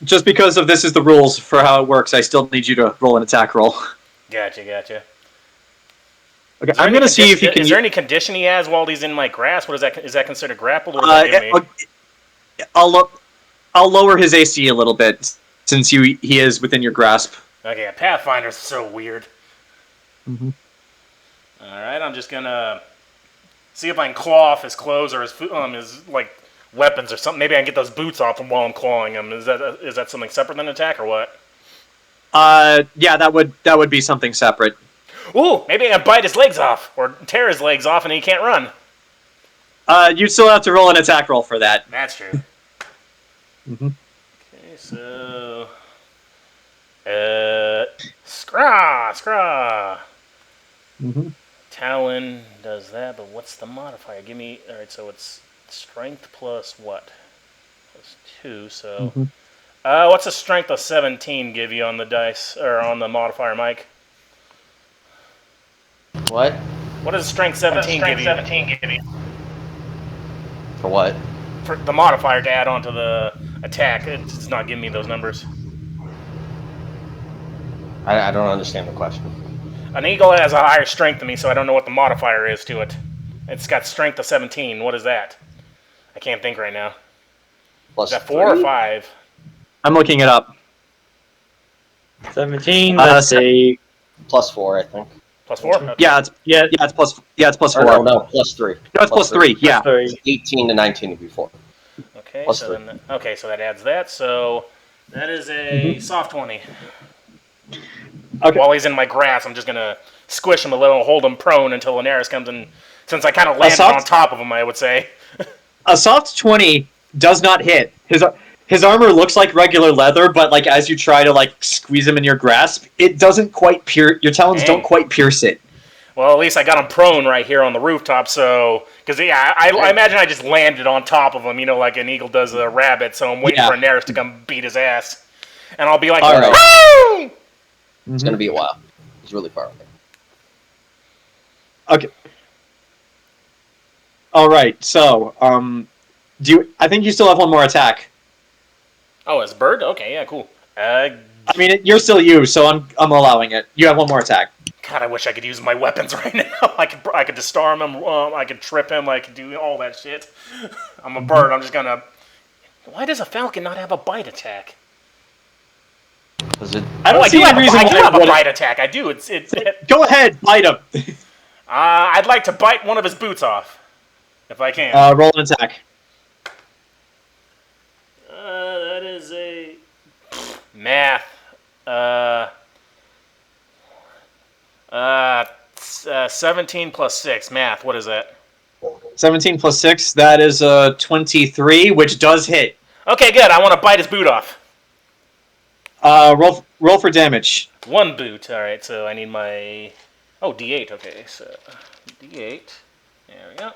just because of this is the rules for how it works, I still need you to roll an attack roll. Gotcha. Okay, I'm going to see if he can... Is there any condition he has while he's in my grasp? What is that? Is that considered grappled? Or I'll lower his AC a little bit. Since he is within your grasp. Okay, Pathfinder's so weird. Mm-hmm. Alright, I'm just gonna see if I can claw off his clothes or his like weapons or something. Maybe I can get those boots off him while I'm clawing him. Is that something separate than attack or what? Yeah, that would be something separate. Ooh, maybe I can bite his legs off or tear his legs off and he can't run. You still have to roll an attack roll for that. That's true. Mm-hmm. So, scraw. Mm-hmm. Talon does that, but what's the modifier? Give me, alright, so it's strength plus what? Plus 2, so... Mm-hmm. What's a strength of 17 give you on the dice, or on the modifier, Mike? What? What does strength 17 give you? For what? For the modifier to add on to the attack. It's not giving me those numbers. I don't understand the question. An eagle has a higher strength than me, so I don't know what the modifier is to it. It's got strength of 17. What is that? I can't think right now. Plus is that 4 or 5? I'm looking it up. 17. Let's see. Plus 4, I think. Plus 4? Okay. It's plus 4. Or no, plus 3. No, it's plus 3. Yeah. Plus 3. 18 to 19 would be 4. Okay, plus so 3. Then, okay, so that adds that. So That is a soft 20. Okay. While he's in my grasp, I'm just gonna squish him a little, hold him prone until Anaris comes in. Since I kind of landed on top of him, I would say. A soft 20 does not hit. His armor looks like regular leather, but like as you try to like squeeze him in your grasp, it doesn't quite pierce. Your talons don't quite pierce it. Well, at least I got him prone right here on the rooftop, so... Because, yeah, I imagine I just landed on top of him, you know, like an eagle does a rabbit, so I'm waiting for Anaris to come beat his ass. And I'll be like, all right. Woo! It's going to be a while. He's really far away. Okay. All right, so, I think you still have one more attack. Oh, it's a bird? Okay, yeah, cool. I mean, you're still you, so I'm allowing it. You have one more attack. God, I wish I could use my weapons right now. I could disarm him, I could trip him, I could do all that shit. I'm a bird, I'm just gonna... Why does a falcon not have a bite attack? I don't see any reason why I do have a bite attack, I do. Go ahead, bite him. I'd like to bite one of his boots off, if I can. Roll an attack. That is a... Math. 17 plus 6. Math, what is that? 17 plus 6, that is 23, which does hit. Okay, good. I want to bite his boot off. Roll for damage. One boot. All right, so I need my... Oh, D8. Okay, so D8. There we go.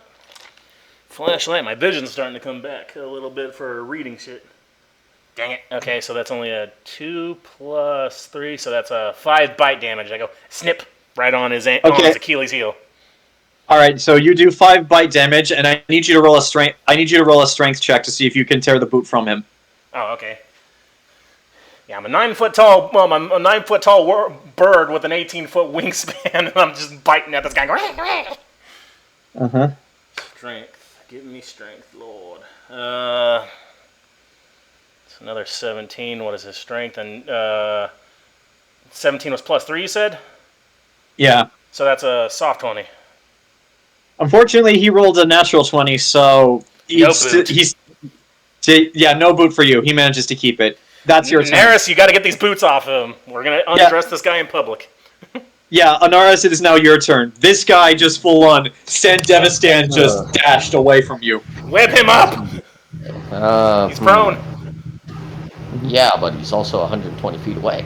Flashlight. My vision's starting to come back a little bit for reading shit. Dang it. Okay, so that's only a 2 plus 3, so that's a 5 bite damage. I go snip right on his Achilles heel. All right, so you do 5 bite damage, and I need you to roll a strength. I need you to roll a strength check to see if you can tear the boot from him. Oh, okay. Yeah, I'm a 9 foot tall. Well, I'm a 9 foot tall bird with an 18-foot wingspan, and I'm just biting at this guy. Strength, give me strength, Lord. It's another 17. What is his strength? And 17 was plus 3. You said? Yeah. So that's a soft 20. Unfortunately, he rolled a natural 20, so no boot. No boot for you. He manages to keep it. That's your turn. Anaris, you got to get these boots off him. We're gonna undress this guy in public. Yeah, Anaris, it is now your turn. This guy just full on sent Devastan just dashed away from you. Whip him up. He's prone. Yeah, but he's also 120 feet away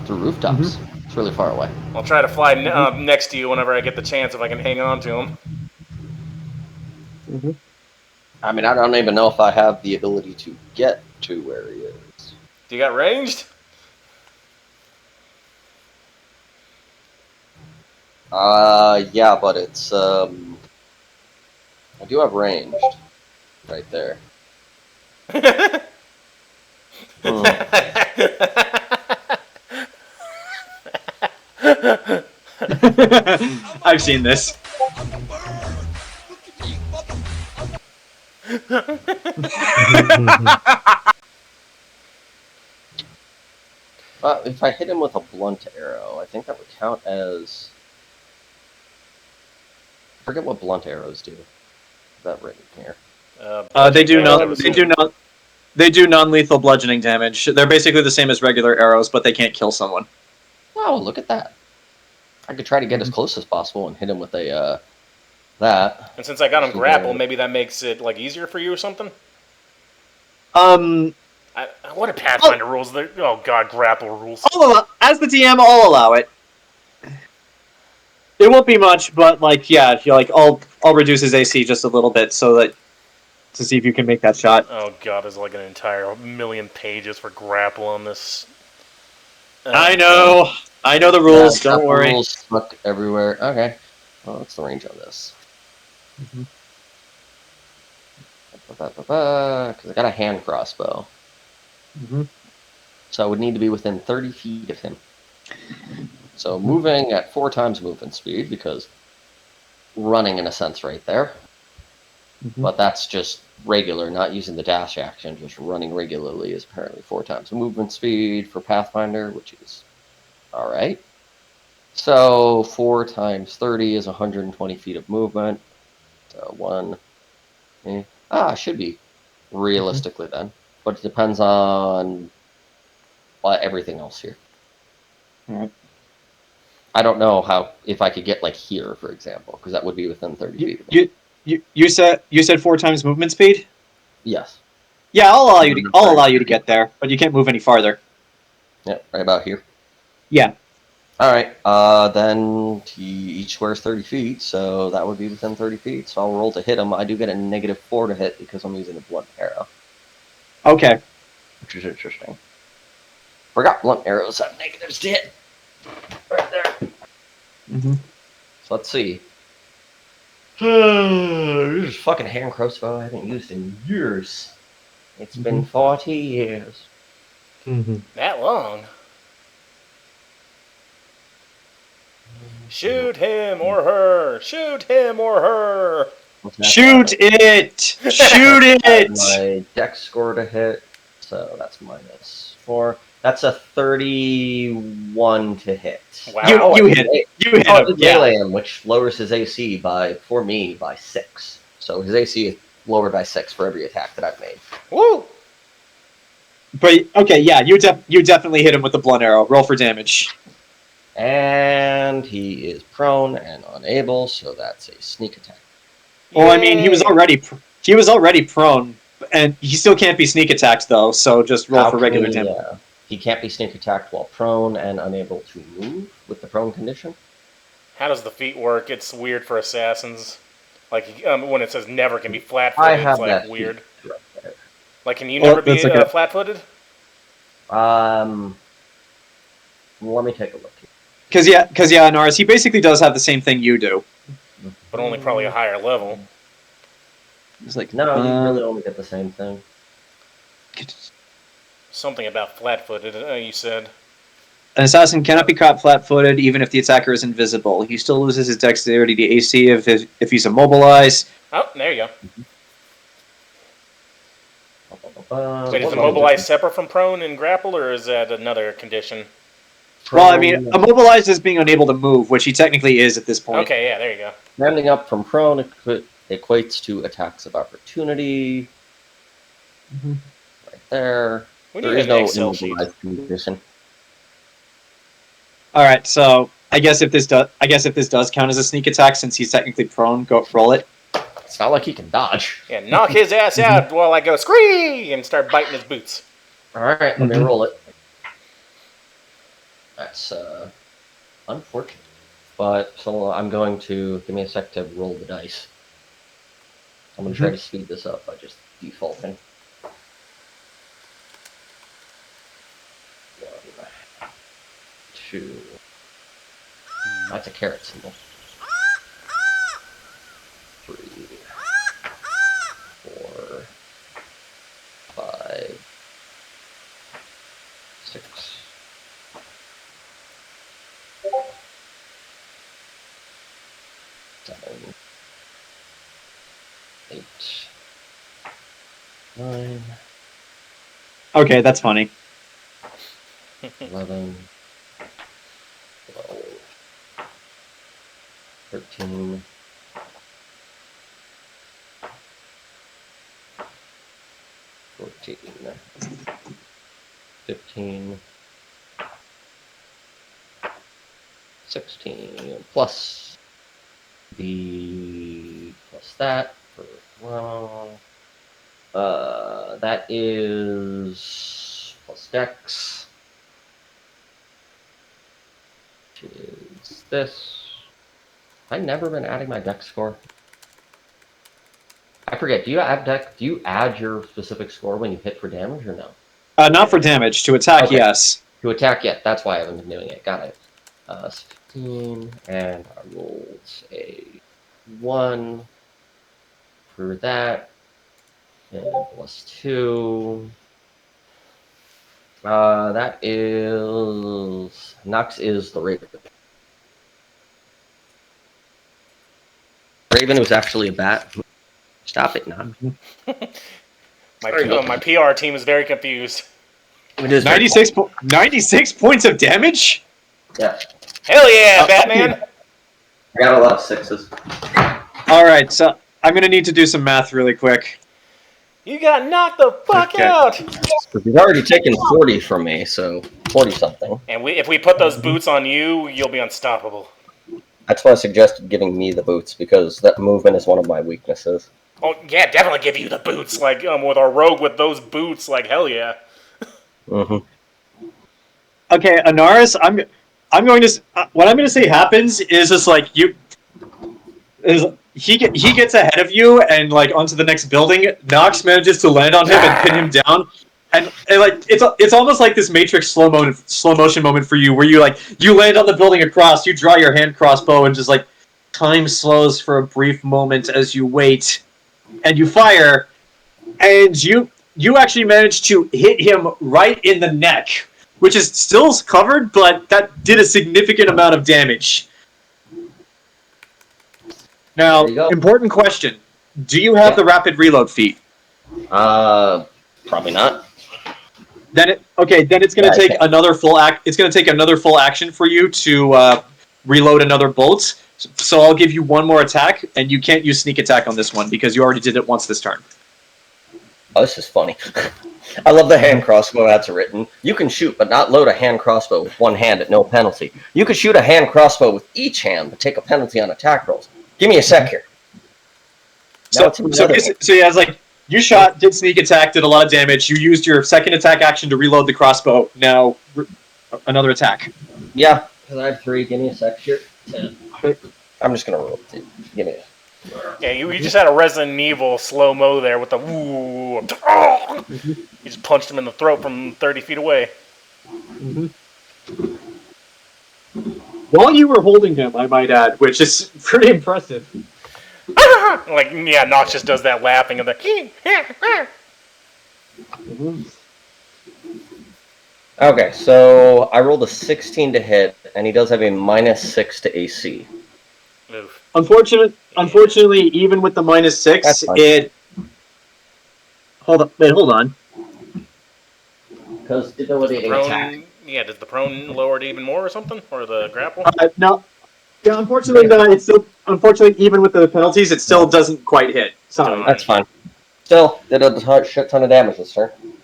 through rooftops. It's really far away. I'll try to fly next to you whenever I get the chance if I can hang on to him. I mean, I don't even know if I have the ability to get to where he is. Do you got ranged? Yeah, but it's, I do have ranged. Right there. I've seen this. If I hit him with a blunt arrow, I think that would count as... I forget what blunt arrows do. Is that written here? They do non-lethal bludgeoning damage. They're basically the same as regular arrows, but they can't kill someone. Oh, look at that. I could try to get as close as possible and hit him with a, that. And since I got him grappled, maybe that makes it, like, easier for you or something? What are Pathfinder rules? Oh, God, grapple rules. As the DM, I'll allow it. It won't be much, but, like, yeah, I'll reduce his AC just a little bit to see if you can make that shot. Oh, God, there's like an entire 1,000,000 pages for grapple on this. I know the rules, don't worry. Rules stuck everywhere. Okay. Well, what's the range on this? Because I got a hand crossbow. So I would need to be within 30 feet of him. So moving at 4 times movement speed, because running in a sense right there. But that's just regular, not using the dash action, just running regularly is apparently 4 times movement speed for Pathfinder, which is alright. So 4 times 30 is 120 feet of movement. So should be realistically then. But it depends on everything else here. Alright. I don't know if I could get like here, for example, because that would be within 30 feet of me. You said 4 times movement speed? Yes. Yeah, I'll allow you to get there, but you can't move any farther. Yep, right about here. Yeah. Alright, then each square's 30 feet, so that would be within 30 feet, so I'll roll to hit him. I do get a -4 to hit because I'm using a blunt arrow. Okay. Which is interesting. Forgot blunt arrows have negatives to hit. Right there. Mm-hmm. So let's see. This is fucking hand crossbow I haven't used in years. It's been 40 years. Mm-hmm. That long? Shoot him or her! Shoot him or her! Shoot it! Shoot it! My dex score to hit, so that's -4. That's a 31 to hit. Wow. You hit him. Melee Yeah. him, which lowers his AC by 6. So his AC is lowered by 6 for every attack that I've made. Woo! But okay, yeah, you definitely hit him with the blunt arrow. Roll for damage. And he is prone and unable, so that's a sneak attack. Well, I mean, he was already prone, and he still can't be sneak attacked though. So just roll for regular damage. He can't be sneak attacked while prone and unable to move with the prone condition. How does the feat work? It's weird for assassins. Like when it says never can be flat-footed, it's like weird. Right. Like, can you never be flat-footed? Let me take a look here. Because Anaris, he basically does have the same thing you do. But only probably a higher level. It's like No, you really only get the same thing. Something about flat-footed, you said. An assassin cannot be caught flat-footed even if the attacker is invisible. He still loses his dexterity to AC if he's immobilized. Oh, there you go. Wait, is immobilized separate from prone and grapple, or is that another condition? Well, I mean, immobilized is being unable to move, which he technically is at this point. Okay, yeah, there you go. Standing up from prone equates to attacks of opportunity. Right there. There is no immobilized condition. All right, so I guess if this does count as a sneak attack, since he's technically prone, go roll it. It's not like he can dodge. Yeah, knock his ass out while I go scree and start biting his boots. All right, let me roll it. That's unfortunate, but so I'm going to give me a sec to roll the dice. I'm going to try to speed this up by just defaulting. 1, 2. That's a carrot symbol. 3, 4, 5, 6. 7, 8, 9. Okay, that's funny. 11, 12, 13, 14, 15, 16, plus that for wrong. That is plus dex. Which is this. Have I never been adding my dex score? I forget. Do you add your specific score when you hit for damage or no? Not for damage. To attack, okay. Yes. To attack, yeah. That's why I haven't been doing it. Got it. 15, and I rolled a 1 for that, and plus 2. That is Nox is the Raven. Raven was actually a bat. Stop it, Nox. My PR team is very confused. It is 96 points of damage? Yeah. Hell yeah, Batman! I got a lot of 6s. Alright, so I'm going to need to do some math really quick. You got knocked the fuck Okay. out! He's already taken 40 from me, so 40 something. And if we put those boots on you, you'll be unstoppable. That's why I suggested giving me the boots, because that movement is one of my weaknesses. Oh yeah, definitely give you the boots. Like with our rogue with those boots, like hell yeah. Mm-hmm. Okay, Anaris, I'm going to what I'm going to say happens is just like he gets ahead of you and like onto the next building. Nox manages to land on him and pin him down, and like it's almost like this Matrix slow motion moment for you, where you land on the building across, you draw your hand crossbow, and just like time slows for a brief moment as you wait, and you fire, and you actually manage to hit him right in the neck, which is still covered, but that did a significant amount of damage. Now, important question: do you have the rapid reload feat? Probably not. Then it's going to take another full act. It's going to take another full action for you to reload another bolt. So I'll give you one more attack, and you can't use sneak attack on this one because you already did it once this turn. Oh, this is funny. I love the hand crossbow that's written. You can shoot, but not load a hand crossbow with one hand at no penalty. You can shoot a hand crossbow with each hand, but take a penalty on attack rolls. Give me a sec here. So yeah, it's like you shot, did sneak attack, did a lot of damage. You used your second attack action to reload the crossbow. Now, another attack. Yeah, because I have 3. Give me a sec here. 10. I'm just gonna roll it. Give me a. Yeah, you just had a Resident Evil slow-mo there with the woo. You just punched him in the throat from 30 feet away. Mm-hmm. While you were holding him, I might add, which is pretty impressive. Like, yeah, Nox just does that laughing of the. Mm-hmm. Okay, so I rolled a 16 to hit, and he does have a -6 to AC. Oof. Unfortunately, even with the -6, it. Hold on. Because debilitating attack. Yeah, does the prone lower it even more or something? Or the grapple? No. Yeah, unfortunately, it's still. Unfortunately, even with the penalties, it still doesn't quite hit. Sorry. That's fine. Still, did a shit ton of damage this turn. Nice.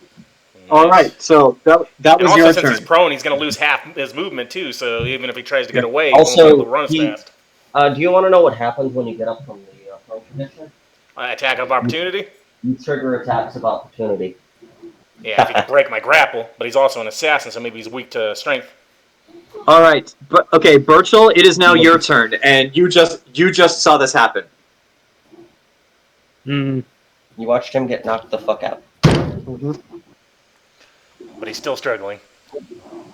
All right, so that was your since turn. he's prone, he's going to lose half his movement too. So even if he tries to get away, Also, he won't be able to run as fast. Do you want to know what happens when you get up from the prone condition? Attack of opportunity? You trigger attacks of opportunity. Yeah, if he can break my grapple, but he's also an assassin, so maybe he's weak to strength. All right, okay, Burchill, it is now your turn, and you just saw this happen. Hmm. You watched him get knocked the fuck out. Mm-hmm. But he's still struggling.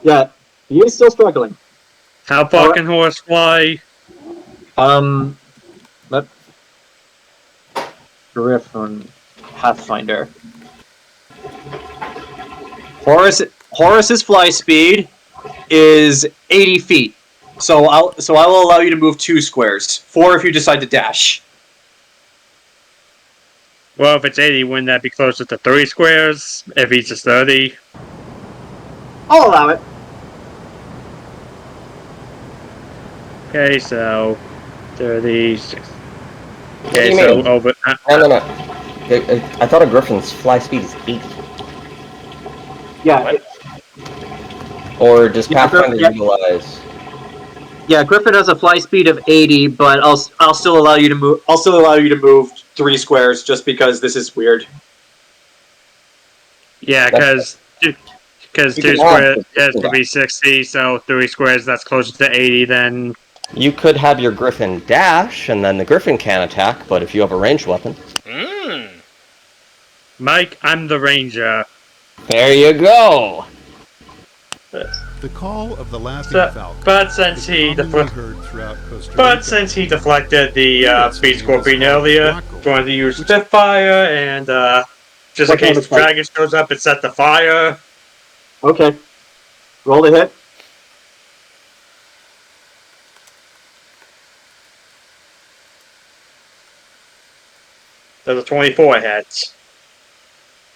Yeah, he is still struggling. How far can horse fly? Griffin, Pathfinder. Horus's fly speed is 80 feet. So I will allow you to move 2 squares. 4 if you decide to dash. Well, if it's 80, wouldn't that be closer to 3 squares? If he's just 30? I'll allow it. Okay, so 36. What do Okay, you so mean? over. No. I thought a griffin's fly speed is 80. Yeah. Or does Pathfinder yeah. utilize? Yeah, Griffin has a fly speed of 80, but I'll still allow you to move. I'll still allow you to move 3 squares just because this is weird. Yeah, because 2 squares has to be 60, so 3 squares that's closer to 80. Then You could have your griffin dash, and then the griffin can attack. But if you have a ranged weapon, Mike, I'm the ranger. there you go. The call of the laughing falcon. But since he deflected the speed scorpion earlier, going to use Spitfire and just in case the dragon shows up and set the fire. Okay. Roll the hit. There's a 24 hits.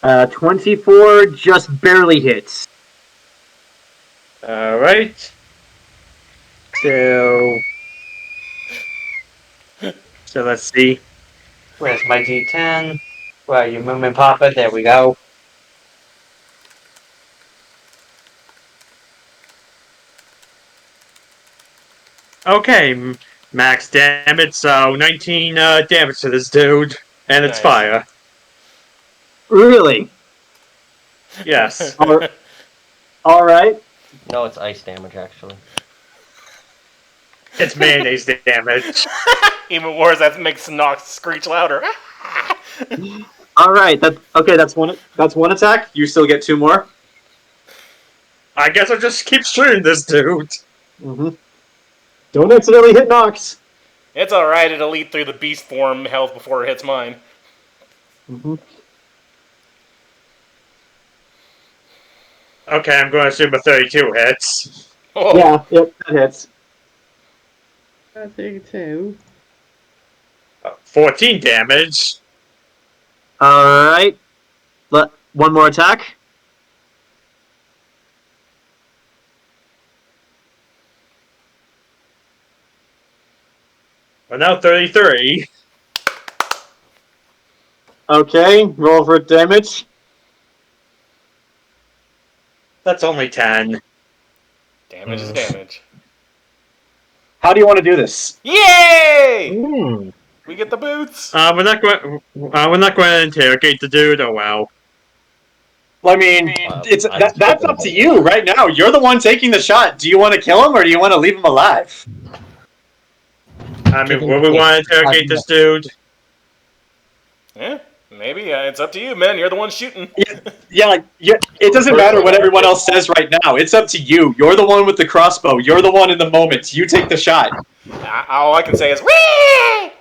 24 just barely hits. Alright. So let's see. Where's my D10? Where are you, Moomin Papa? There we go. Okay, max damage, so 19 damage to this dude. And it's Nice. fire. Really? Yes. All right. No, it's ice damage, actually. It's mayonnaise damage. Even worse, that makes Nox screech louder. All right. That's one. That's one attack. You still get 2 more. I guess I'll just keep shooting this dude. Mm-hmm. Don't accidentally hit Nox. It's alright, it'll eat through the beast form health before it hits mine. Mm-hmm. Okay, I'm going to assume a 32 hits. Oh. Yeah. Yep. That hits. 32. 14 damage. All right. One more attack. Well, now 33. Okay. Roll for damage. That's only 10. Damage is damage. How do you want to do this? Yay! Mm. We get the boots! We're not going to interrogate the dude. Oh well. Well, I mean, that's up to you right now. You're the one taking the shot. Do you want to kill him or do you want to leave him alive? I mean, will we want to interrogate this dude? Yeah, maybe. It's up to you, man. You're the one shooting. Yeah. It doesn't matter what everyone else says right now. It's up to you. You're the one with the crossbow. You're the one in the moment. You take the shot. All I can say is, whee!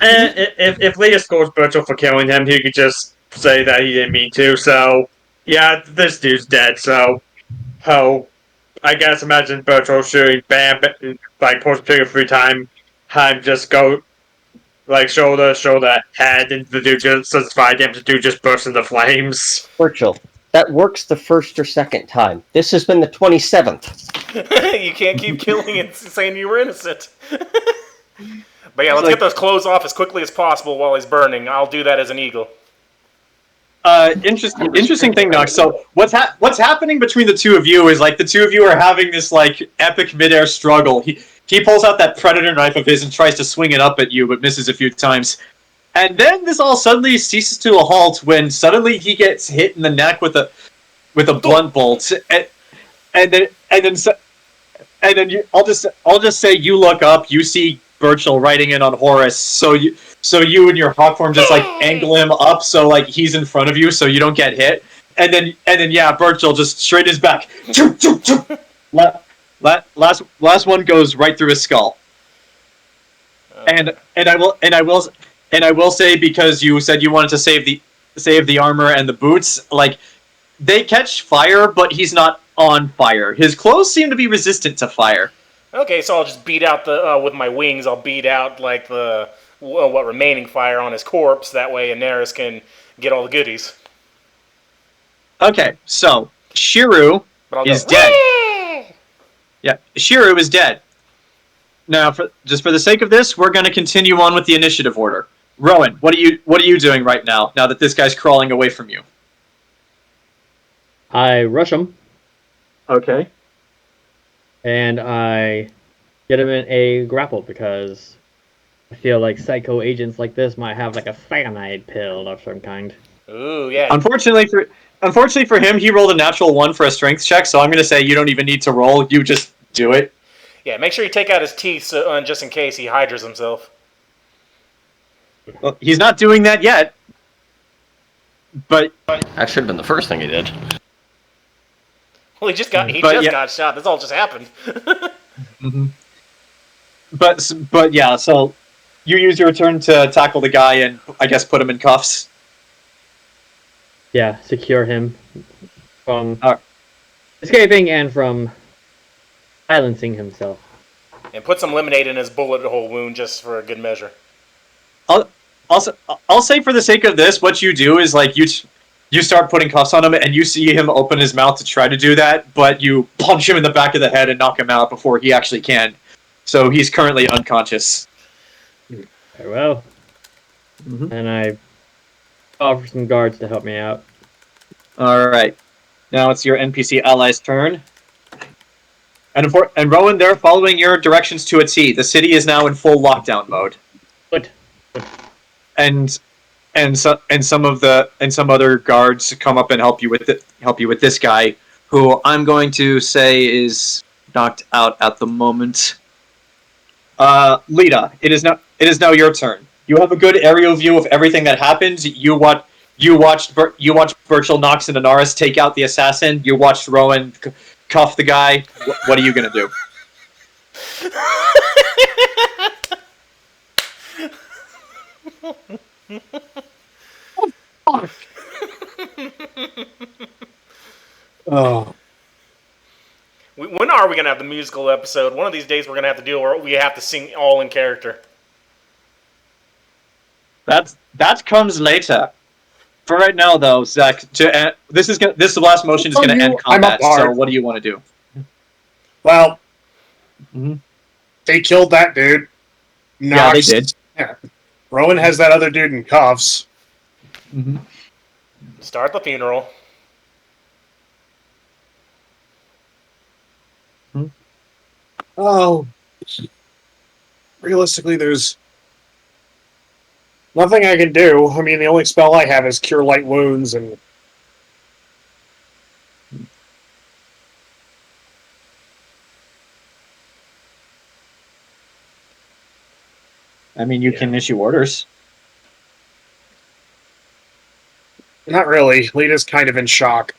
And if Lita scores Burchill for killing him, he could just say that he didn't mean to. So, yeah, this dude's dead. So, I guess imagine Burchill shooting, bam, like pulls the trigger 3 times, just go, like shoulder, head, and the dude just does 5 damage. The dude just bursts into flames. Burchill, that works the first or second time. This has been the 27th. You can't keep killing and saying you were innocent. But yeah, let's get those clothes off as quickly as possible while he's burning. I'll do that as an eagle. Interesting thing, Nox. So what's happening between the two of you is like the two of you are having this like epic midair struggle. He pulls out that predator knife of his and tries to swing it up at you, but misses a few times. And then this all suddenly ceases to a halt when suddenly he gets hit in the neck with a blunt bolt, and then I'll just say you look up, you see Burchill riding in on Horus, so you and your hawk form just like angle him up so like he's in front of you so you don't get hit, and then yeah, Burchill just straight his back. Last one goes right through his skull. And I will say, because you said you wanted to save the armor and the boots, like they catch fire, but he's not on fire. His clothes seem to be resistant to fire. Okay, so I'll just beat out with my wings. I'll beat out like the what remaining fire on his corpse. That way, Anaris can get all the goodies. Okay, so Shiru is dead. Yeah, Shiru is dead. Now, just for the sake of this, we're going to continue on with the initiative order. Rowan, what are you doing right now? Now that this guy's crawling away from you. I rush him. Okay. And I get him in a grapple because I feel like psycho agents like this might have like a cyanide pill of some kind. Ooh, yeah. Unfortunately for him, he rolled a natural 1 for a strength check, so I'm going to say you don't even need to roll. You just do it. Yeah, make sure you take out his teeth just in case he hydras himself. Well, he's not doing that yet. But That should have been the first thing he did. Well, he just got shot. This all just happened. mm-hmm. But yeah, so you use your turn to tackle the guy and I guess put him in cuffs. Yeah, secure him from escaping and from silencing himself. And put some lemonade in his bullet hole wound just for a good measure. I'll say for the sake of this, what you do is like you start putting cuffs on him, and you see him open his mouth to try to do that, but you punch him in the back of the head and knock him out before he actually can. So he's currently unconscious. Very well. Mm-hmm. And I call for some guards to help me out. All right. Now it's your NPC ally's turn. And Rowan, they're following your directions to a T. The city is now in full lockdown mode. Good. And some other guards come up and help you with this guy, who I'm going to say is knocked out at the moment. Lita, it is now your turn. You have a good aerial view of everything that happens. You watched Burchill, Nox, and Anaris take out the assassin. You watched Rowan cuff the guy. What are you gonna do? Oh. When are we gonna have the musical episode? One of these days we're gonna have to do where we have to sing all in character. That comes later. For right now, though, Zach, this last motion is going to end combat. So, what do you want to do? Well, they killed that dude. Yeah, they did. Yeah. Rowan has that other dude in cuffs. Mm-hmm. Start the funeral. Oh, realistically, there's nothing I can do. I mean, the only spell I have is Cure Light Wounds, and I mean, you can issue orders. not really. Lita's kind of in shock.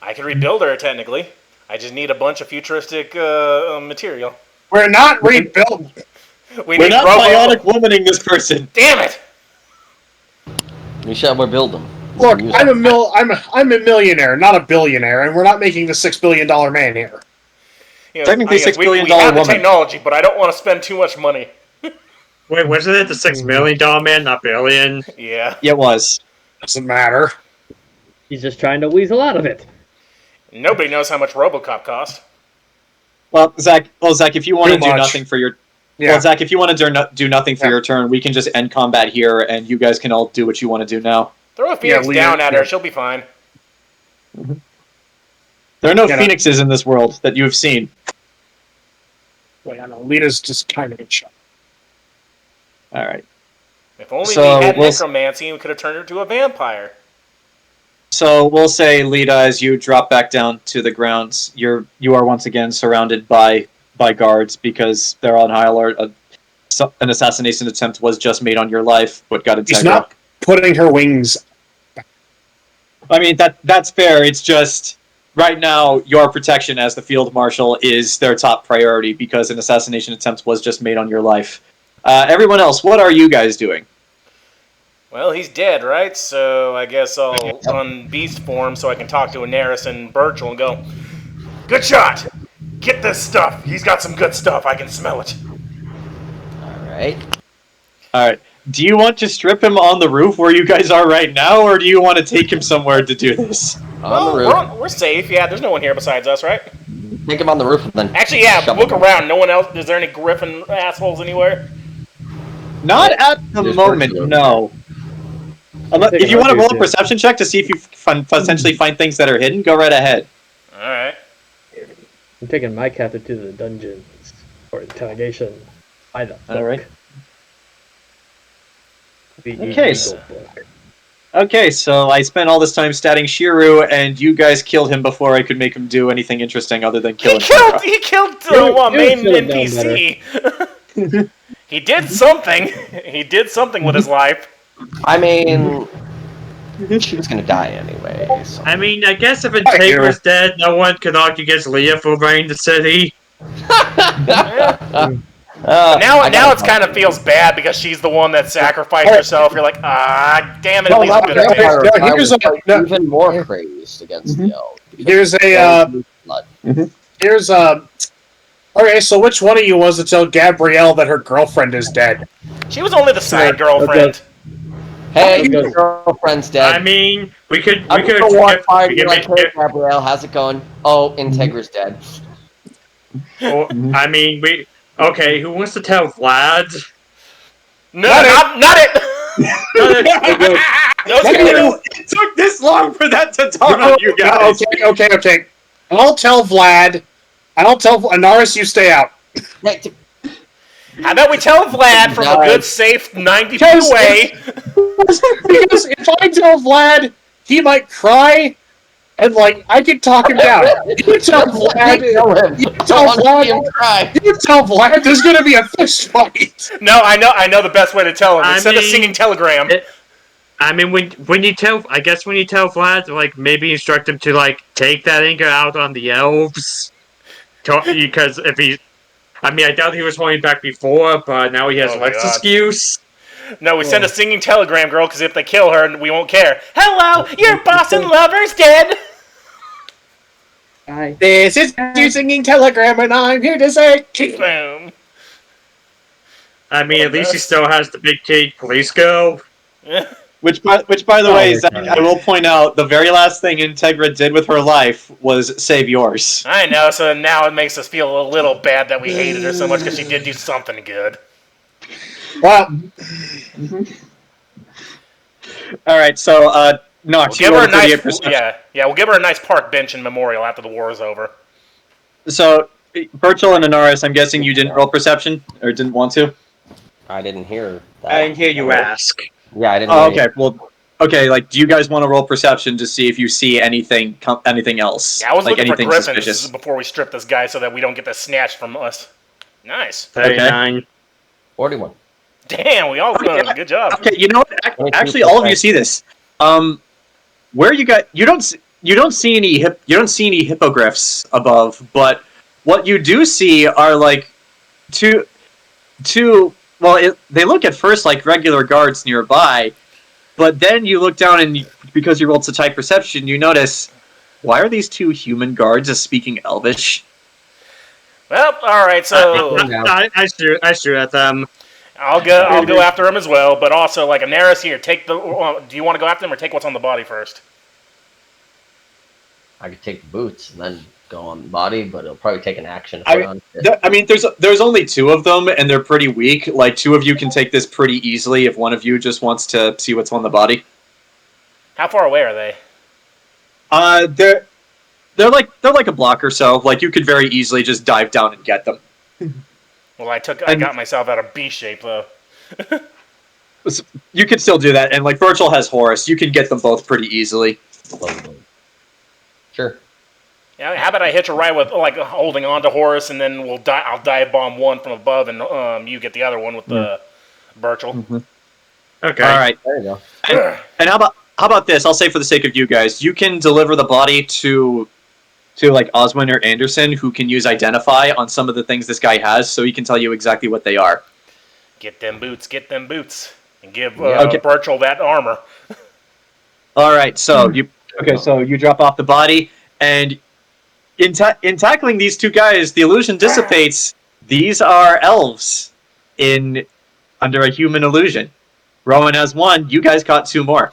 I can rebuild her, technically. I just need a bunch of futuristic material. We're not rebuilding. We're not bionic womaning this person. Damn it! We shall rebuild them. Look, I'm a millionaire, not a billionaire, and we're not making the $6 billion man here. You know, Technically, $6 billion we have the woman. technology, but I don't want to spend too much money. Wait, wasn't it the $6 million man, not billion? Yeah. Yeah, it was. Doesn't matter. He's just trying to weasel out of it. Nobody knows how much RoboCop cost. Well, Zach, if you want to Too do much. nothing for your... Yeah. Well, Zach, if you want to do nothing for your turn, we can just end combat here, and you guys can all do what you want to do now. Throw a Phoenix Lita, down at her, she'll be fine. There are no phoenixes in this world that you have seen. Wait, I know. Lita's just kind of in shock. All right. If only So, we had we'll- necromancy, we could have turned her into a vampire. So we'll say, Lita, as you drop back down to the grounds, you are once again surrounded by guards because they're on high alert. An assassination attempt was just made on your life, but got She's Integra. not putting her wings. I mean, that's fair. It's just right now your protection as the field marshal is their top priority because an assassination attempt was just made on your life. Everyone else, what are you guys doing? Well, he's dead, right? So I guess I'll on beast form so I can talk to Anaris and Burchill and go, "Good shot! Get this stuff! He's got some good stuff, I can smell it." Alright. Alright. Do you want to strip him on the roof where you guys are right now, or do you want to take him somewhere to do this? On the roof. We're safe, yeah, there's no one here besides us, right? Take him on the roof and then... Actually, yeah, shove look him. around. No one else? Is there any griffin assholes anywhere? Not at the There's moment, Burchill. no. If you want to roll a perception check to see if you potentially find things that are hidden, go right ahead. Alright. I'm taking my captive to the dungeons for interrogation. By the book. All right. The Okay, illegal book. Okay, so I spent all this time statting Shiru, and you guys killed him before I could make him do anything interesting other than killing Shira. He killed You main should have done NPC. He did something. He did something with his life. I mean... She was gonna die anyway, so... I mean, I guess if Integra's dead, no one can argue against Leah for running the city. Now it kind of feels bad because she's the one that sacrificed herself. You're like, damn it, at least I'm gonna take. Even more crazed against the elves. Here's okay, so which one of you wants to tell Gabrielle that her girlfriend is dead? She was only the side girlfriend. Hey, your girlfriend's dead. I mean, we could Hey, Gabrielle, how's it going? Oh, Integra's dead. I mean, okay, who wants to tell Vlad? No, not it! No, It took this long for that to dawn on you guys. Okay. I'll tell Vlad. I'll tell Anaris you stay out. How about we tell Vlad from a good, safe 90 feet away? Because if I tell Vlad, he might cry, and I could talk him down. You tell Vlad. You tell Vlad there's going to be a fist fight. No, I know the best way to tell him. Send a singing telegram. When you tell Vlad, maybe instruct him to take that anger out on the elves, because if he, I doubt he was holding back before, but now he has less excuse. No, we send a singing telegram, girl, because if they kill her, we won't care. Hello, your boss and lover's dead. This is your singing telegram, and I'm here to say, boom. At least he still has the big cage police girl. Which, by the way, Zach, I will point out, the very last thing Integra did with her life was save yours. I know, so now it makes us feel a little bad that we hated her so much because she did do something good. Well, all right. So, Nox, we'll give her a nice, we'll give her a nice park bench in memorial after the war is over. So, Burchill and Anaris, I'm guessing you didn't roll perception or didn't want to. I didn't hear that. I didn't hear you ask. Yeah, I didn't. Okay. Well, okay. Do you guys want to roll perception to see if you see anything else? Yeah, I was looking for griffins suspicious before we strip this guy so that we don't get this snatched from us. Nice. 39. 41. Damn, we all good job. Okay, you know what? Actually, all of you see this. Where you don't see any hippogriffs above, but what you do see are two. Well, they look at first like regular guards nearby, but then you look down and because you rolled such high perception, you notice why are these two human guards speaking Elvish? Well, all right. So I shoot at them. I'll go after him as well, but also Anaris here. Take the. Do you want to go after him or take what's on the body first? I could take the boots and then go on the body, but it'll probably take an action. There's only two of them, and they're pretty weak. Two of you can take this pretty easily if one of you just wants to see what's on the body. How far away are they? They're like a block or so. You could very easily just dive down and get them. Well, I got myself out of B shape though. You could still do that, and Burchill has Horus. You can get them both pretty easily. Sure. Yeah, how about I hitch a ride with holding on to Horus, and then I'll dive bomb one from above, and you get the other one with the Burchill. Mm-hmm. Okay. All right. There you go. And how about this? I'll say for the sake of you guys, you can deliver the body to Oswin or Anderson, who can use Identify on some of the things this guy has, so he can tell you exactly what they are. Get them boots, and give Burchill that armor. All right, so you drop off the body, and in tackling these two guys, the illusion dissipates. These are elves under a human illusion. Rowan has one. You guys caught two more.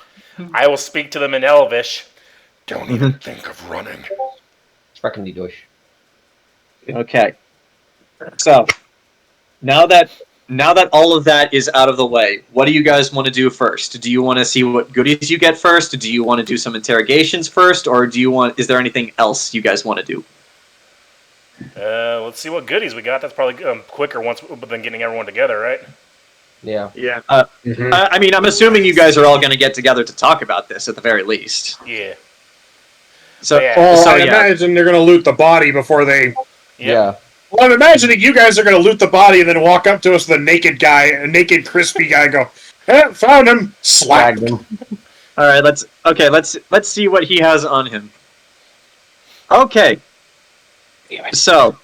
I will speak to them in Elvish. Don't even think of running. Sprechen die durch. Okay. So, now that all of that is out of the way, what do you guys want to do first? Do you want to see what goodies you get first? Do you want to do some interrogations first? Or is there anything else you guys want to do? Let's see what goodies we got. That's probably quicker than getting everyone together, right? Yeah. Yeah. I'm assuming you guys are all going to get together to talk about this at the very least. Yeah. So, I imagine they're going to loot the body before they... Yeah. Well, I'm imagining you guys are going to loot the body and then walk up to us, a naked, crispy guy, and go, found him, slap him. All right, let's see what he has on him. Okay. So,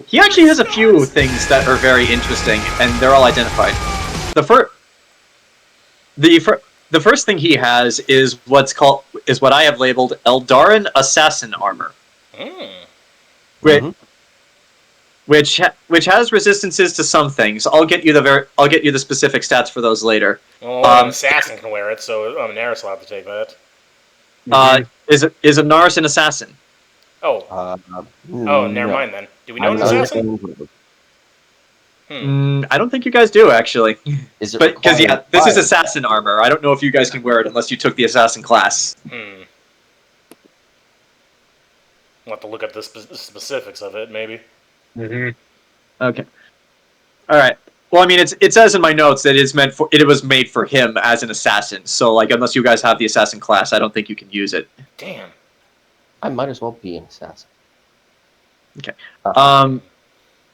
he actually has a few things that are very interesting, and they're all identified. The first thing he has is what I have labeled Eldarin Assassin Armor. Which has resistances to some things. I'll get you the specific stats for those later. Well, an assassin can wear it, so Anaris will have to take that. Is Anaris an assassin? Oh. Never mind then. Do we know an assassin? I don't think you guys do, actually. Is it But because required? this is assassin armor. I don't know if you guys can wear it unless you took the assassin class. We'll have to look at the specifics of it, maybe. Okay. All right. Well, I mean, it says in my notes that it was made for him as an assassin. So, like, unless you guys have the assassin class, I don't think you can use it. Damn. I might as well be an assassin. Okay.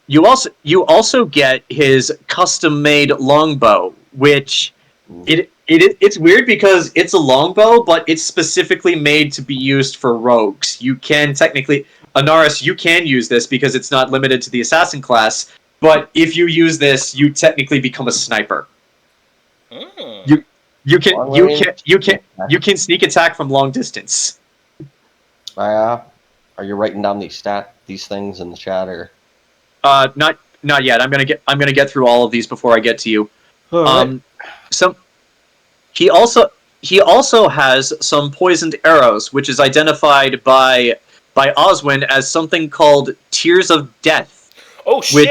You also get his custom-made longbow, which it's weird because it's a longbow, but it's specifically made to be used for rogues. You can technically, Anaris, you can use this because it's not limited to the assassin class. But if you use this, you technically become a sniper. You can sneak attack from long distance. Are you writing down these things in the chat, or? Not yet. I'm gonna get through all of these before I get to you. Right. He also has some poisoned arrows, which is identified by Oswin as something called Tears of Death. Oh shit!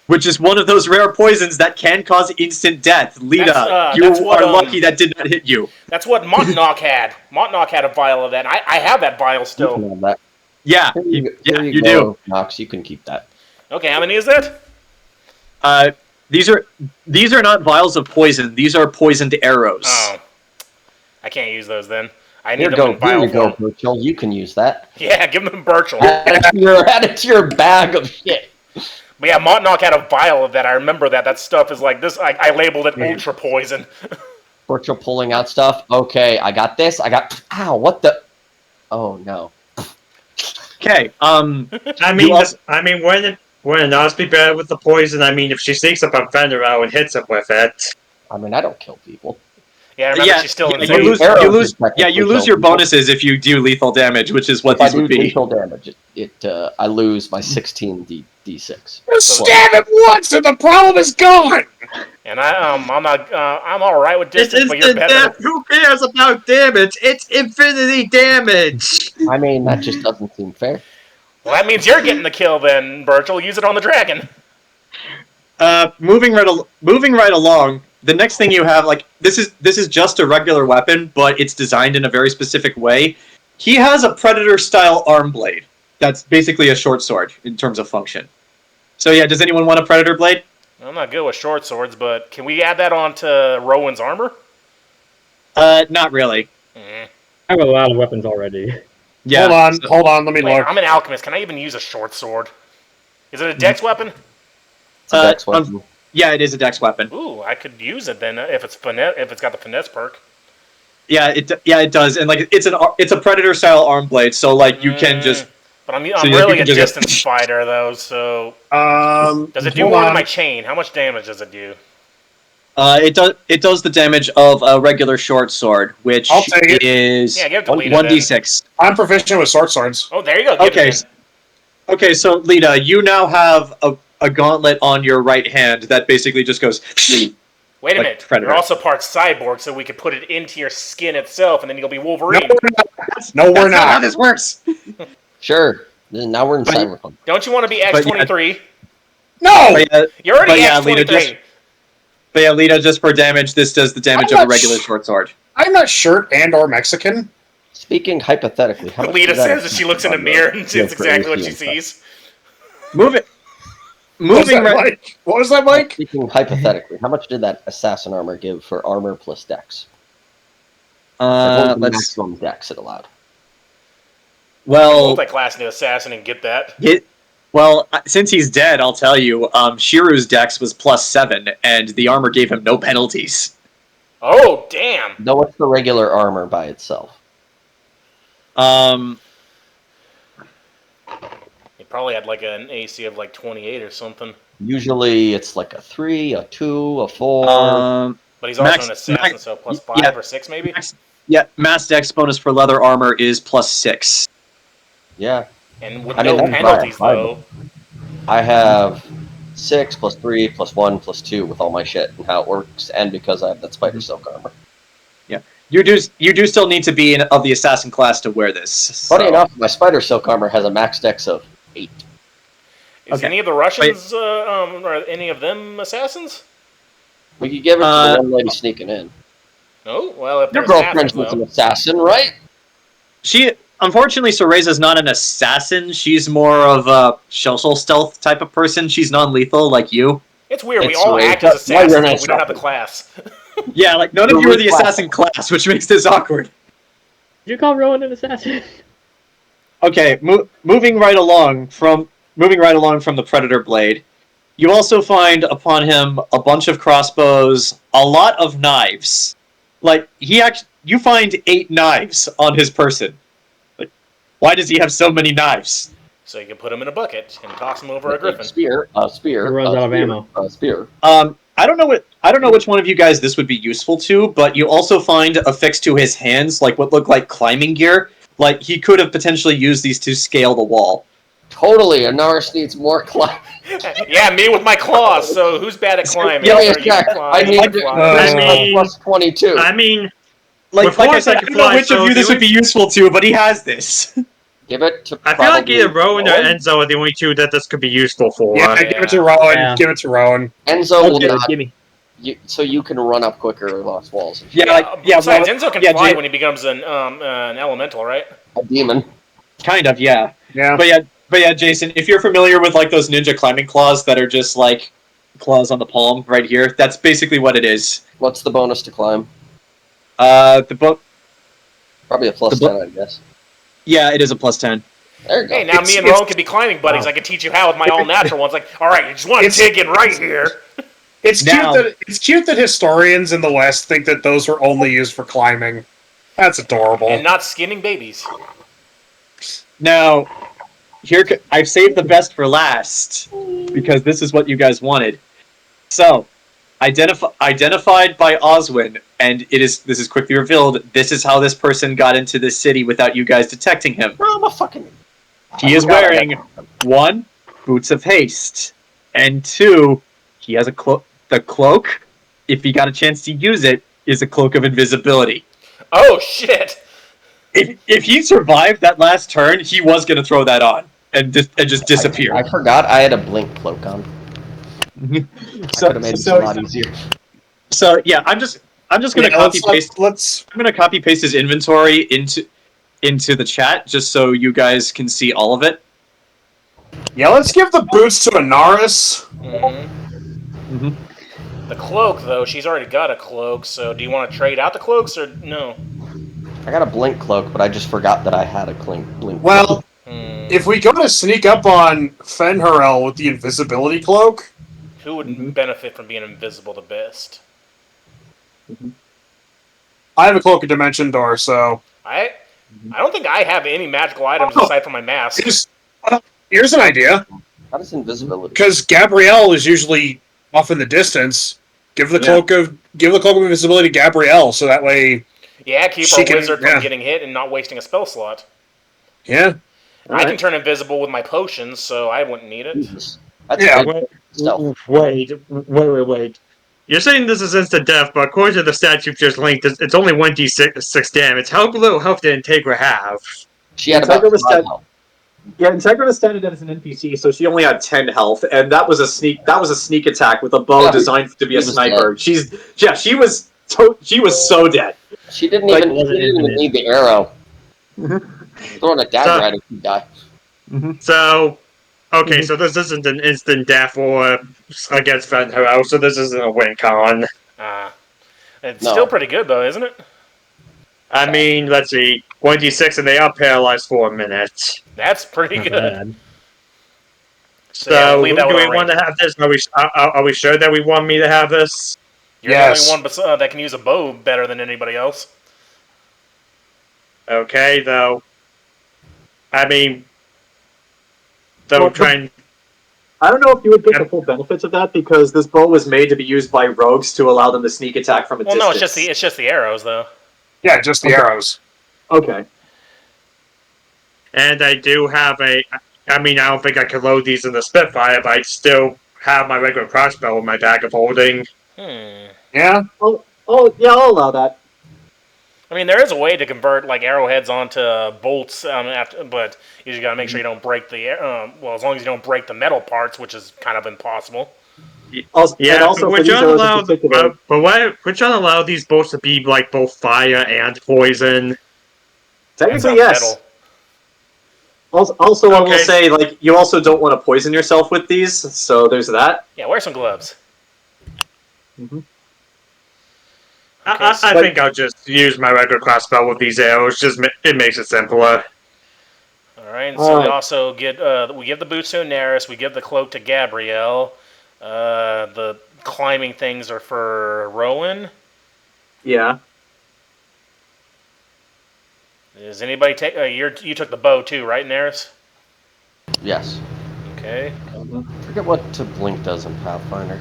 Which is one of those rare poisons that can cause instant death. Lita, you are lucky that did not hit you. That's what Montnock had. Montnock had a vial of that. I have that vial still. Yeah, you do. Knox, you can keep that. Okay, how many is that? These are not vials of poison. These are poisoned arrows. Oh, I can't use those then. I need Here them in vial you go, form. Burchill. You can use that. Yeah, give them Burchill. Add it to your bag of shit. But yeah, Montnock had a vial of that. I remember that. That stuff is like this. I labeled it ultra poison. Burchill pulling out stuff. Okay, I got this. Ow! What the? Oh no. Okay. I mean, wouldn't ours be better with the poison? I mean, if she sneaks up on Fenrir and hits him with it. I mean, I don't kill people. Yeah, remember she's still in the you lose your bonuses if you do lethal damage, which is what if these would be. Lethal damage. I lose my 16 d6. Stab him once and the problem is gone. And I'm all right with distance, but you're better. Who cares about damage? It's infinity damage. I mean, that just doesn't seem fair. Well, that means you're getting the kill then, Burchill. Use it on the dragon. Moving right along. The next thing you have, like, this is just a regular weapon, but it's designed in a very specific way. He has a Predator-style arm blade. That's basically a short sword in terms of function. So yeah, does anyone want a Predator blade? I'm not good with short swords, but can we add that onto Rowan's armor? Not really. I have a lot of weapons already. Yeah. Hold on, let me look. I'm an alchemist. Can I even use a short sword? Is it a dex weapon? It's a dex weapon. Yeah, it is a dex weapon. Ooh, I could use it then if it's got the finesse perk. Yeah, it does, and like it's a Predator style arm blade, so like you can just. But I'm really a distance fighter though, so. Does it do more than my chain? How much damage does it do? It does the damage of a regular short sword, which is 1d6. I'm proficient with short swords. Oh, there you go. Okay, so Lita, you now have a gauntlet on your right hand that basically just goes. Wait a minute. Predator. You're also part cyborg, so we could put it into your skin itself, and then you'll be Wolverine. No, we're That's not how this works. Sure. Now we're in Cyberpunk. Don't you want to be X-23? No! You're already X-23. But yeah, Lita, just for damage, this does the damage of a regular short sword. I'm not short and or Mexican. Speaking hypothetically, how much Lita says as she looks in a mirror and sees exactly what she sees. Moving right. What was that, Mike? Speaking hypothetically, how much did that assassin armor give for armor plus dex? What was the maximum dex it allowed? Well, multi-class into assassin and get that. Well, since he's dead, I'll tell you, Shiru's dex was +7, and the armor gave him no penalties. Oh, damn! No, what's the regular armor by itself? He probably had like an AC of like 28 or something. Usually it's like a 3, a 2, a 4. But he's also an assassin, so +5 or 6 maybe? Mass dex bonus for leather armor is +6. Yeah. And with no penalties, though. I have 6 + 3 + 1 + 2 with all my shit and how it works, and because I have that spider silk armor. Yeah, you do still need to be of the assassin class to wear this. Funny enough, my spider silk armor has a max dex of 8. Is any of the Russians, or any of them assassins? We could give it to the one lady sneaking in. Oh, well, if Your there's girlfriend's assassins, an assassin, right? Unfortunately, Soreza's not an assassin. She's more of a social stealth type of person. She's non-lethal, like you. It's weird. We It's all Soreza. act as Why you're assassins, an but we don't have the assassin? class. Yeah, like none of you are the assassin class, which makes this awkward. Did you call Rowan an assassin? Okay, moving right along from the Predator blade, you also find upon him a bunch of crossbows, a lot of knives. Like you find 8 knives on his person. Like, why does he have so many knives? So you can put them in a bucket and toss them over a griffin. Spear, He runs out of ammo. spear. I don't know which one of you guys this would be useful to, but you also find affixed to his hands like what look like climbing gear. Like he could have potentially used these to scale the wall. Totally, Anaris needs more climbing. Yeah, me with my claws. So who's bad at climbing? Yeah, Or you Jack, climb, I you need climb. plus 22. I mean, Like I said, I don't know which of you this would be useful to, but he has this. Give it to. I feel like either Rowan or Enzo are the only two that this could be useful for. Yeah, give it to Rowan. Yeah. Give it to Rowan. Enzo will Okay, not. give me. So you can run up quicker across walls. Besides, Enzo can fly Jay- when he becomes an elemental, right? A demon. Kind of, yeah. Yeah. But yeah, Jayson, if you're familiar with like those ninja climbing claws that are just like claws on the palm right here, that's basically what it is. What's the bonus to climb? The book. Probably a plus 10, I guess. Yeah, it is a plus 10. There you go. Hey, now me and Rowan could be climbing buddies. I could teach you how with my all-natural ones. Like, all right, you just want to dig in right here. It's Now- cute that historians in the West think that those were only used for climbing. That's adorable. And not skinning babies. Now, I've saved the best for last because this is what you guys wanted. So, identified by Oswin, and this is quickly revealed. This is how this person got into this city without you guys detecting him. I'm a fucking. He is wearing 1, boots of haste, and 2, he has a cloak. The cloak, if he got a chance to use it, is a cloak of invisibility. Oh, shit. If he survived that last turn, he was going to throw that on and just disappear. I forgot I had a blink cloak on. So, could have made it a lot easier. So yeah, I'm just gonna copy paste. I'm gonna copy paste his inventory into the chat just so you guys can see all of it. Yeah, let's give the boots to Anaris. Mm-hmm. The cloak, though, she's already got a cloak. So do you want to trade out the cloaks or no? I got a blink cloak, but I just forgot that I had a blink. Well, cloak. if we go to sneak up on Fenharel with the invisibility cloak, who would benefit from being invisible the best? I have a cloak of dimension door, so I don't think I have any magical items aside from my mask. Here's an idea. How does invisibility? Because Gabrielle is usually off in the distance. Give the cloak of invisibility to Gabrielle, so that way. Yeah, keep our wizard from getting hit and not wasting a spell slot. Yeah. I can turn invisible with my potions, so I wouldn't need it. Wait. You're saying this is instant death, but according to the stats you've just linked, it's only 1d6 damage. How little health did Integra have? She had about 5 health. Yeah, Integra was standard as an NPC, so she only had 10 health, and that was a sneak attack with a bow designed to be a sniper. She was so dead. She didn't even need the arrow. Throwing a dagger at her to die. So, okay, so this isn't an instant death or against Fenharel, so this isn't a win con. It's still pretty good, though, isn't it? I mean, let's see. 1d6 and they are paralyzed for a minute. That's pretty good. So, do we want to have this? Are we sure that we want me to have this? You're the only one that can use a bow better than anybody else. Okay, though. I mean, I don't know if you would get the full benefits of that because this bow was made to be used by rogues to allow them to sneak attack from a distance. Well, no, it's just the arrows, though. Yeah, just the arrows. Okay. And I do have I don't think I could load these in the Spitfire, but I still have my regular crossbow in my bag of holding. Yeah? Yeah, I'll allow that. I mean, there is a way to convert like arrowheads onto bolts, but you just gotta make sure you don't break the well, as long as you don't break the metal parts, which is kind of impossible. Also, Yeah, and also which for these arrows in allow, particular, which allow these bolts to be like both fire and poison. That technically sounds yes. metal. Also, I will Okay. say, like, you also don't want to poison yourself with these, so there's that. Yeah, wear some gloves. Mm-hmm. Okay, I think I'll just use my regular class spell with these arrows. It makes it simpler. All right, and All so we right. also get we give the boots to Anaris, we give the cloak to Gabrielle. The climbing things are for Rowan. Yeah. Does anybody take? You took the bow too, right, Anaris? Yes. Okay. I forget what Blink does in Pathfinder.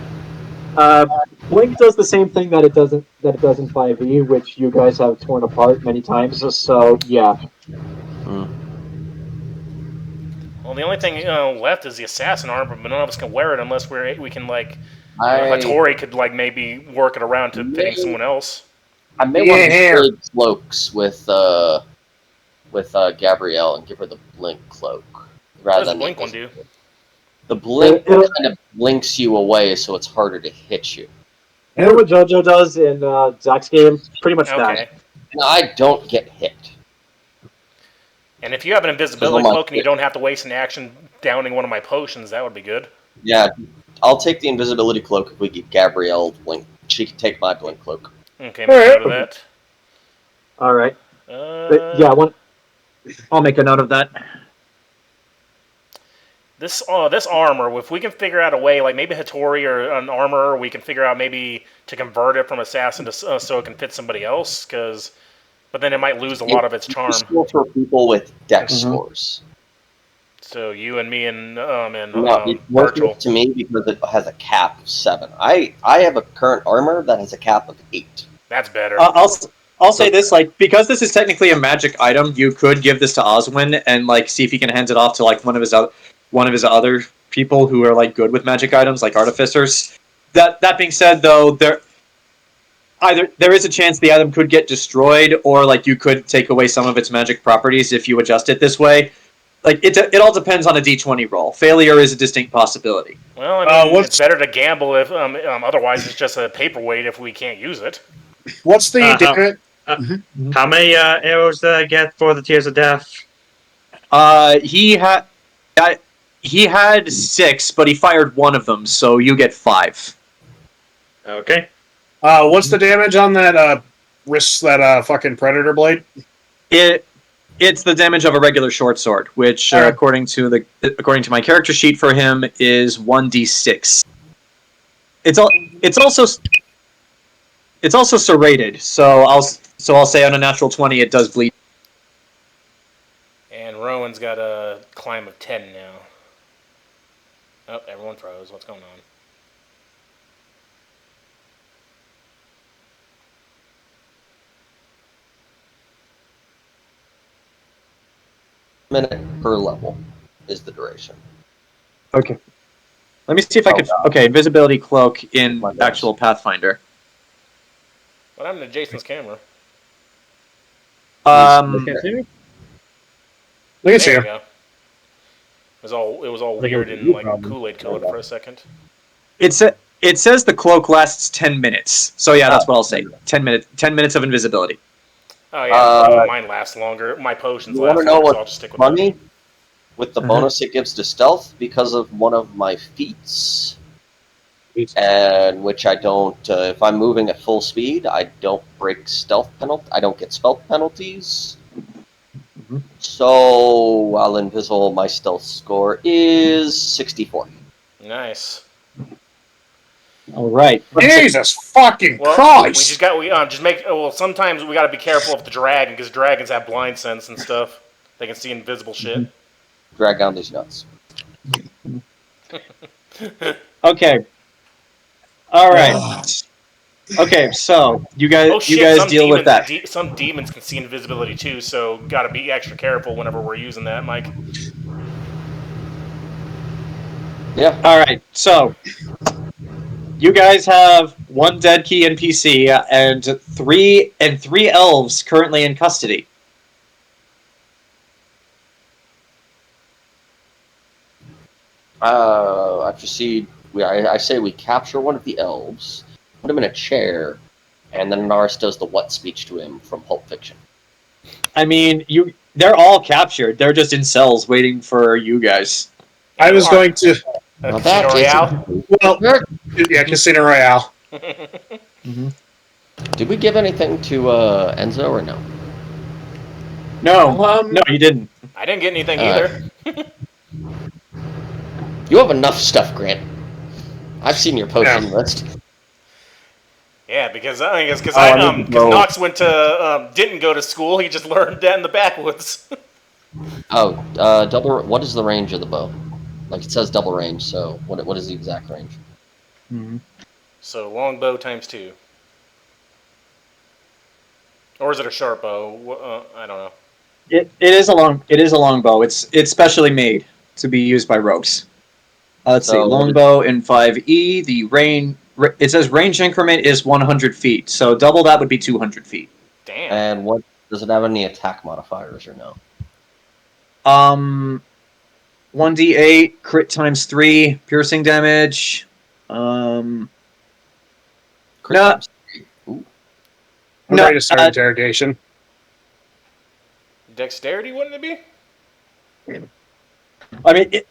Blink does the same thing that it does in 5e, which you guys have torn apart many times. So yeah. Well, the only thing left is the assassin armor, but none of us can wear it unless we can like. I Hattori could like maybe work it around to fitting someone else. I may want to trade cloaks with Gabrielle and give her the Blink cloak What rather does the than blink one do? The Blink It'll- kind of blinks you away, so it's harder to hit you. You know what JoJo does in Zach's game? Pretty much Okay. And I don't get hit. And if you have an invisibility Because I'm cloak and you don't have to waste an action downing one of my potions, that would be good. Yeah, I'll take the invisibility cloak if we get Gabrielle Blink. She can take my Blink cloak. Okay, make note of that. All right. I'll make a note of that. This armor, if we can figure out a way, like maybe Hattori or an armorer, we can figure out maybe to convert it from assassin to so it can fit somebody else. But then it might lose a lot of its charm. It's for people with dex scores. So you and me and No, it's worthless to me because it has a cap of 7. I have a current armor that has a cap of 8. That's better. I'll say this, like, because this is technically a magic item, you could give this to Oswin and like see if he can hand it off to like one of his other people who are like good with magic items, like artificers. That being said, though, there is a chance the item could get destroyed, or like you could take away some of its magic properties if you adjust it this way. Like it all depends on a d20 roll. Failure is a distinct possibility. Well, I mean, it's better to gamble if otherwise it's just a paperweight if we can't use it. What's the How many arrows did I get for the Tears of Death? He had 6, but he fired one of them, so you get 5. Okay. What's the damage on that fucking predator blade? It's the damage of a regular short sword, which according to my character sheet for him is 1d6. It's also serrated, so I'll say on a natural 20 it does bleed. And Rowan's got a climb of 10 now. Oh, everyone froze. What's going on? Minute per level is the duration. Okay. Let me see if I can. Okay, invisibility cloak in actual Pathfinder. What happened to Jason's camera? Can't see me? Look at There you. we go. It was all Like a weird and blue like problem. Kool-Aid colored for a second. It says the cloak lasts 10 minutes. So yeah, that's what I'll say. 10 minutes of invisibility. Oh yeah, mine lasts longer. My potions You last want to know longer, so I'll what's just stick with funny? With the bonus it gives to stealth because of one of my feats, and which I don't. If I'm moving at full speed, I don't break stealth penalty. I don't get stealth penalties. So while invisible, my stealth score is 64. Nice. All right. Jesus fucking Well, Christ! we just make. Well, sometimes we got to be careful of the dragon because dragons have blind sense and stuff. They can see invisible shit. Drag down these nuts. Okay. All right. Okay, so you guys some deal with that. Some demons can see invisibility too, so got to be extra careful whenever we're using that, Mike. Yeah. All right. So you guys have one dead key NPC, and three elves currently in custody. I proceed. I say we capture one of the elves, put him in a chair, and then Anaris does the what speech to him from Pulp Fiction. I mean, they're all captured. They're just in cells waiting for you guys. I was going to. Casino Royale? Well, yeah, Casino Royale. Mm-hmm. Did we give anything to Enzo or no? No, no, you didn't. I didn't get anything either. You have enough stuff, Grant. I've seen your potion list. Yeah, because Knox went to didn't go to school. He just learned that in the backwoods. Double. What is the range of the bow? Like it says double range. So what is the exact range? Mm-hmm. So longbow times 2, or is it a sharp bow? I don't know. It is a longbow. It's specially made to be used by rogues. Let's see, longbow in 5e. The range, it says range increment is 100 feet. So double that would be 200 feet. Damn. And what does it have any attack modifiers or no? 1d8 crit times 3 piercing damage. Crit No. times 3. Ooh. I'm ready to start interrogation. Dexterity, wouldn't it be? I mean,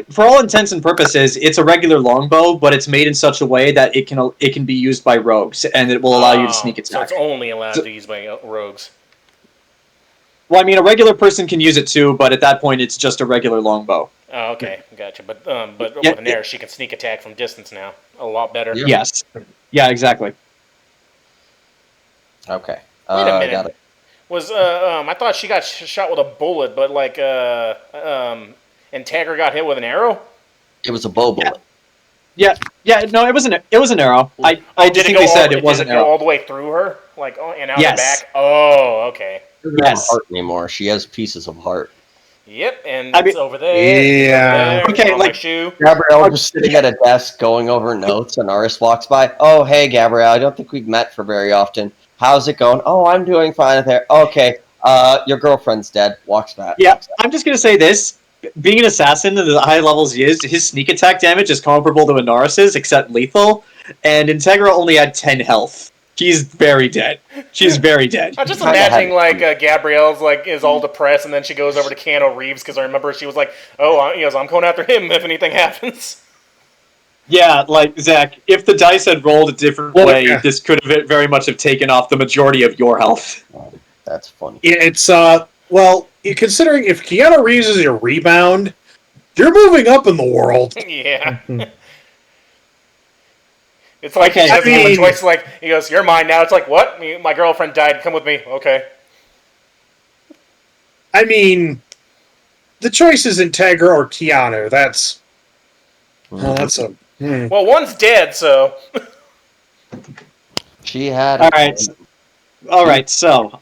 for all intents and purposes, it's a regular longbow, but it's made in such a way that it can be used by rogues, and it will allow you to sneak attack. So it's only allowed to be used by rogues. Well, I mean, a regular person can use it too, but at that point, it's just a regular longbow. Oh, okay, gotcha. But with Anaris, she can sneak attack from distance now a lot better. Yeah. Yes. Yeah, exactly. Okay. Wait a minute. Got it. Was I thought she got shot with a bullet, but like Integra got hit with an arrow? It was a bow bullet. Yeah. No, it was an arrow. I distinctly said it was an arrow. Go all the way through her, like and out Yes. the back. Oh, okay. She doesn't have heart anymore. She has pieces of heart. Yep, and it's over there. Yeah. Over there, Okay, on like my shoe. Gabrielle just sitting at a desk going over notes, and Anaris walks by. Oh, hey, Gabrielle. I don't think we've met for very often. How's it going? Oh, I'm doing fine there. Okay. Your girlfriend's dead. Walks back. Yeah, I'm just gonna say this. Being an assassin at the high levels he is, his sneak attack damage is comparable to Anaris's, except lethal. And Integra only had 10 health. She's very dead. She's very dead. I'm just imagining like Gabrielle's like is all depressed, and then she goes over to Keanu Reeves because I remember she was like, "Oh, I'm going after him if anything happens." Yeah, like Zach, if the dice had rolled a different way, this could have very much have taken off the majority of your health. That's funny. Yeah, it's well, considering if Keanu Reeves is your rebound, you're moving up in the world. Yeah. It's like he doesn't have a choice. Like he goes, "You're mine now." It's like, what? My girlfriend died. Come with me. Okay. I mean, the choice is Integra or Keanu. That's a. Well, one's dead, so. She had. All right. So,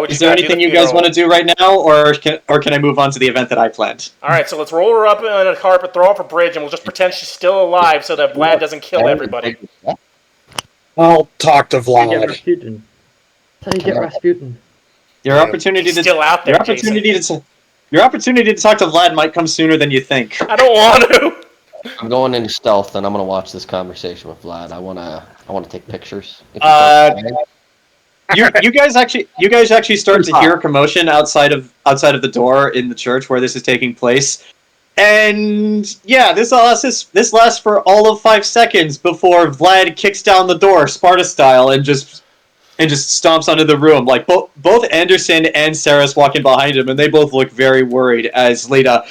is there anything you guys want to do right now, or can I move on to the event that I planned? All right. So let's roll her up on a carpet, throw her off a bridge, and we'll just pretend she's still alive, so that Vlad doesn't kill everybody. I'll talk to Vlad. How do you get Rasputin? Your opportunity to still out there. Your opportunity to talk to Vlad might come sooner than you think. I don't want to. I'm going into stealth, and I'm going to watch this conversation with Vlad. I want to take pictures. You guys actually start to hear a commotion outside of the door in the church where this is taking place, and yeah, this lasts for all of 5 seconds before Vlad kicks down the door Sparta style and just stomps onto the room. Like both Anderson and Sarah's walking behind him, and they both look very worried. As Lita,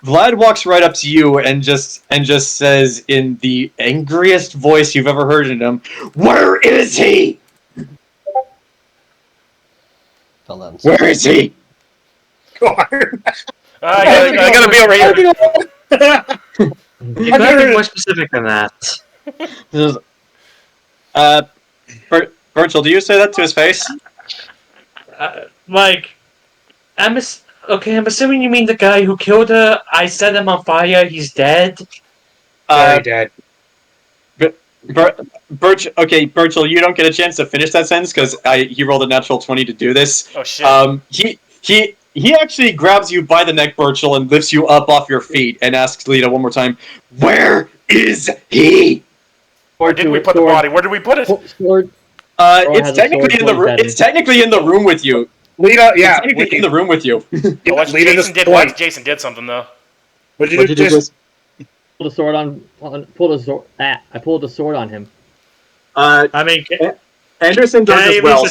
Vlad walks right up to you and just says in the angriest voice you've ever heard in him, "Where is he? Where is he?" I gotta be over here. You gotta be more specific than that. Burchill, do you say that to his face? I'm assuming you mean the guy who killed her. I set him on fire. He's dead. Very dead. Burchill, you don't get a chance to finish that sentence because he rolled a natural 20 to do this. Oh shit. He actually grabs you by the neck, Burchill, and lifts you up off your feet and asks Lita one more time, "Where is he?" Where did we put the body? Where did we put it? Sword. It's technically in the room. It's technically in the room with you. Lita, yeah. It's technically in the room with you. Watch Lita Jayson did. point. Watch Jayson did something though. What did you do? Pulled a sword on. Pulled a sword. I pulled a sword on him. I mean, Anderson does as well.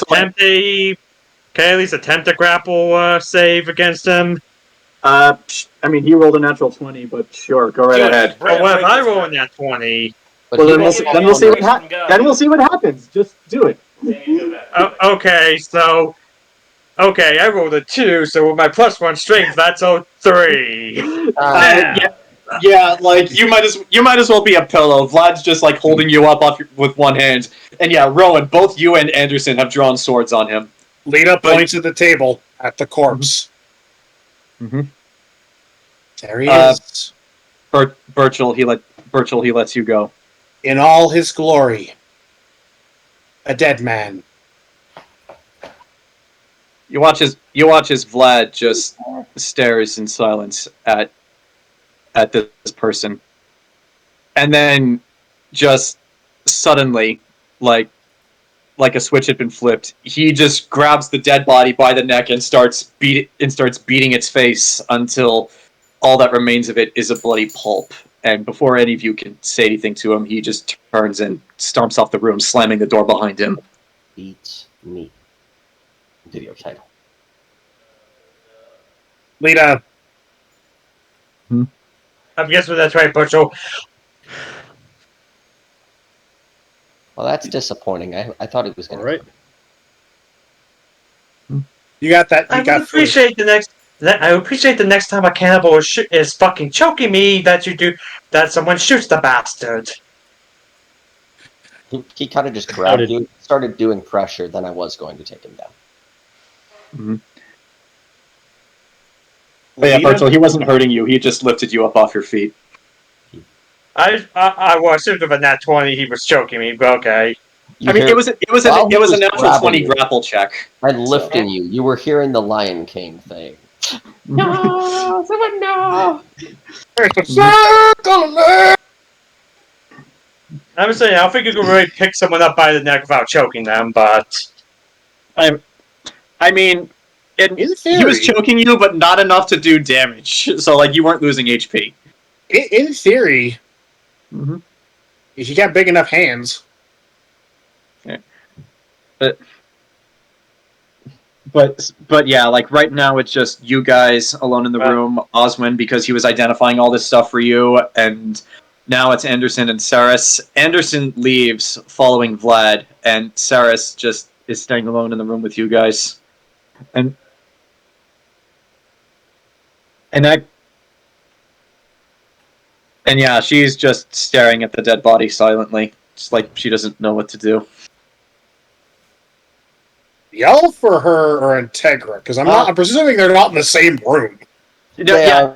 Can I at least attempt a grapple save against him? I mean, he rolled a natural 20, but sure, go right ahead. Oh, well, if I roll in that 20... Well, then we'll see what happens. Just do it. Okay, so... Okay, I rolled a 2, so with my +1 strength, that's a 3. Yeah, like you might as well be a pillow. Vlad's just like holding you up with one hand, and yeah, Rowan, both you and Anderson have drawn swords on him. Lita points at the table at the corpse. Mm-hmm. There he is. Burchill, he lets you go. In all his glory. A dead man. You watch as Vlad just stares in silence at this person. And then just suddenly, like a switch had been flipped, he just grabs the dead body by the neck and starts beating its face until all that remains of it is a bloody pulp. And before any of you can say anything to him, he just turns and stomps off the room, slamming the door behind him. Beats me. Video title. Lita. I'm guessing that's right, Burchill. Well, that's disappointing. I thought it was going to. Right. You got that. I would appreciate the next time a cannibal is fucking choking me that someone shoots the bastard. He kind of just grabbed you, started doing pressure, then I was going to take him down. Mm-hmm. But yeah, Burchill, he wasn't hurting you. He just lifted you up off your feet. I was with a nat 20. He was choking me, but okay. It was a natural 20 grapple check. I'm lifting you. You were hearing the Lion King thing. No, someone no. I'm saying I don't think you can really pick someone up by the neck without choking them, but I mean, he was choking you, but not enough to do damage. So like you weren't losing HP. In theory, if you got big enough hands. Yeah. But yeah, like right now it's just you guys alone in the room. Oswin, because he was identifying all this stuff for you, and now it's Anderson and Saris. Anderson leaves following Vlad, and Saris just is staying alone in the room with you guys. And yeah, she's just staring at the dead body silently. It's like she doesn't know what to do. The elf or her or Integra? Because I'm presuming they're not in the same room. The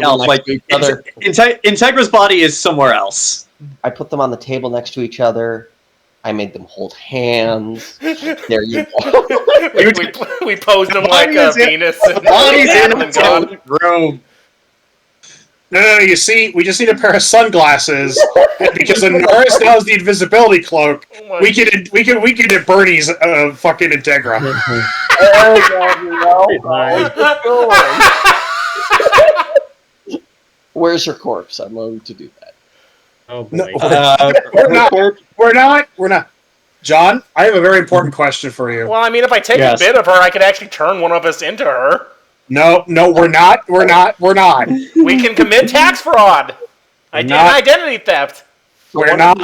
elf. Like Integra's body is somewhere else. I put them on the table next to each other. I made them hold hands. There you go. we posed them like a Venus. The body's in the room. No, you see, we just need a pair of sunglasses, and because Anaris now has the invisibility cloak, we can get Bernie's fucking Integra. Where's your corpse? I'm willing to do that. Oh boy. No, we're not. John, I have a very important question for you. Well, I mean, if I take a bit of her, I could actually turn one of us into her. No, we're not. We can commit tax fraud. Identity theft. We're not.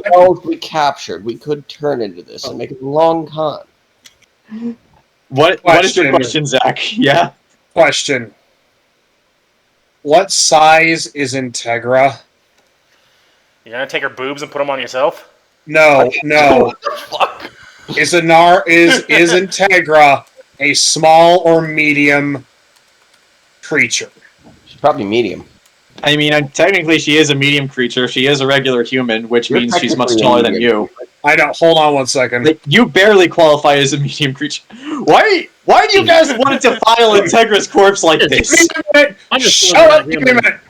We captured. We could turn into this and make it a long con. What is your question, Zach? Yeah. Question. What size is Integra? You're gonna take her boobs and put them on yourself? No. Fuck. Is Integra a small or medium creature? She's probably medium. I mean, technically she is a medium creature. She is a regular human, which means she's much technically a taller than medium you. I know. Hold on 1 second. Like, you barely qualify as a medium creature. Why do you guys want to defile Integra's corpse like this? Shut up! Give me a minute.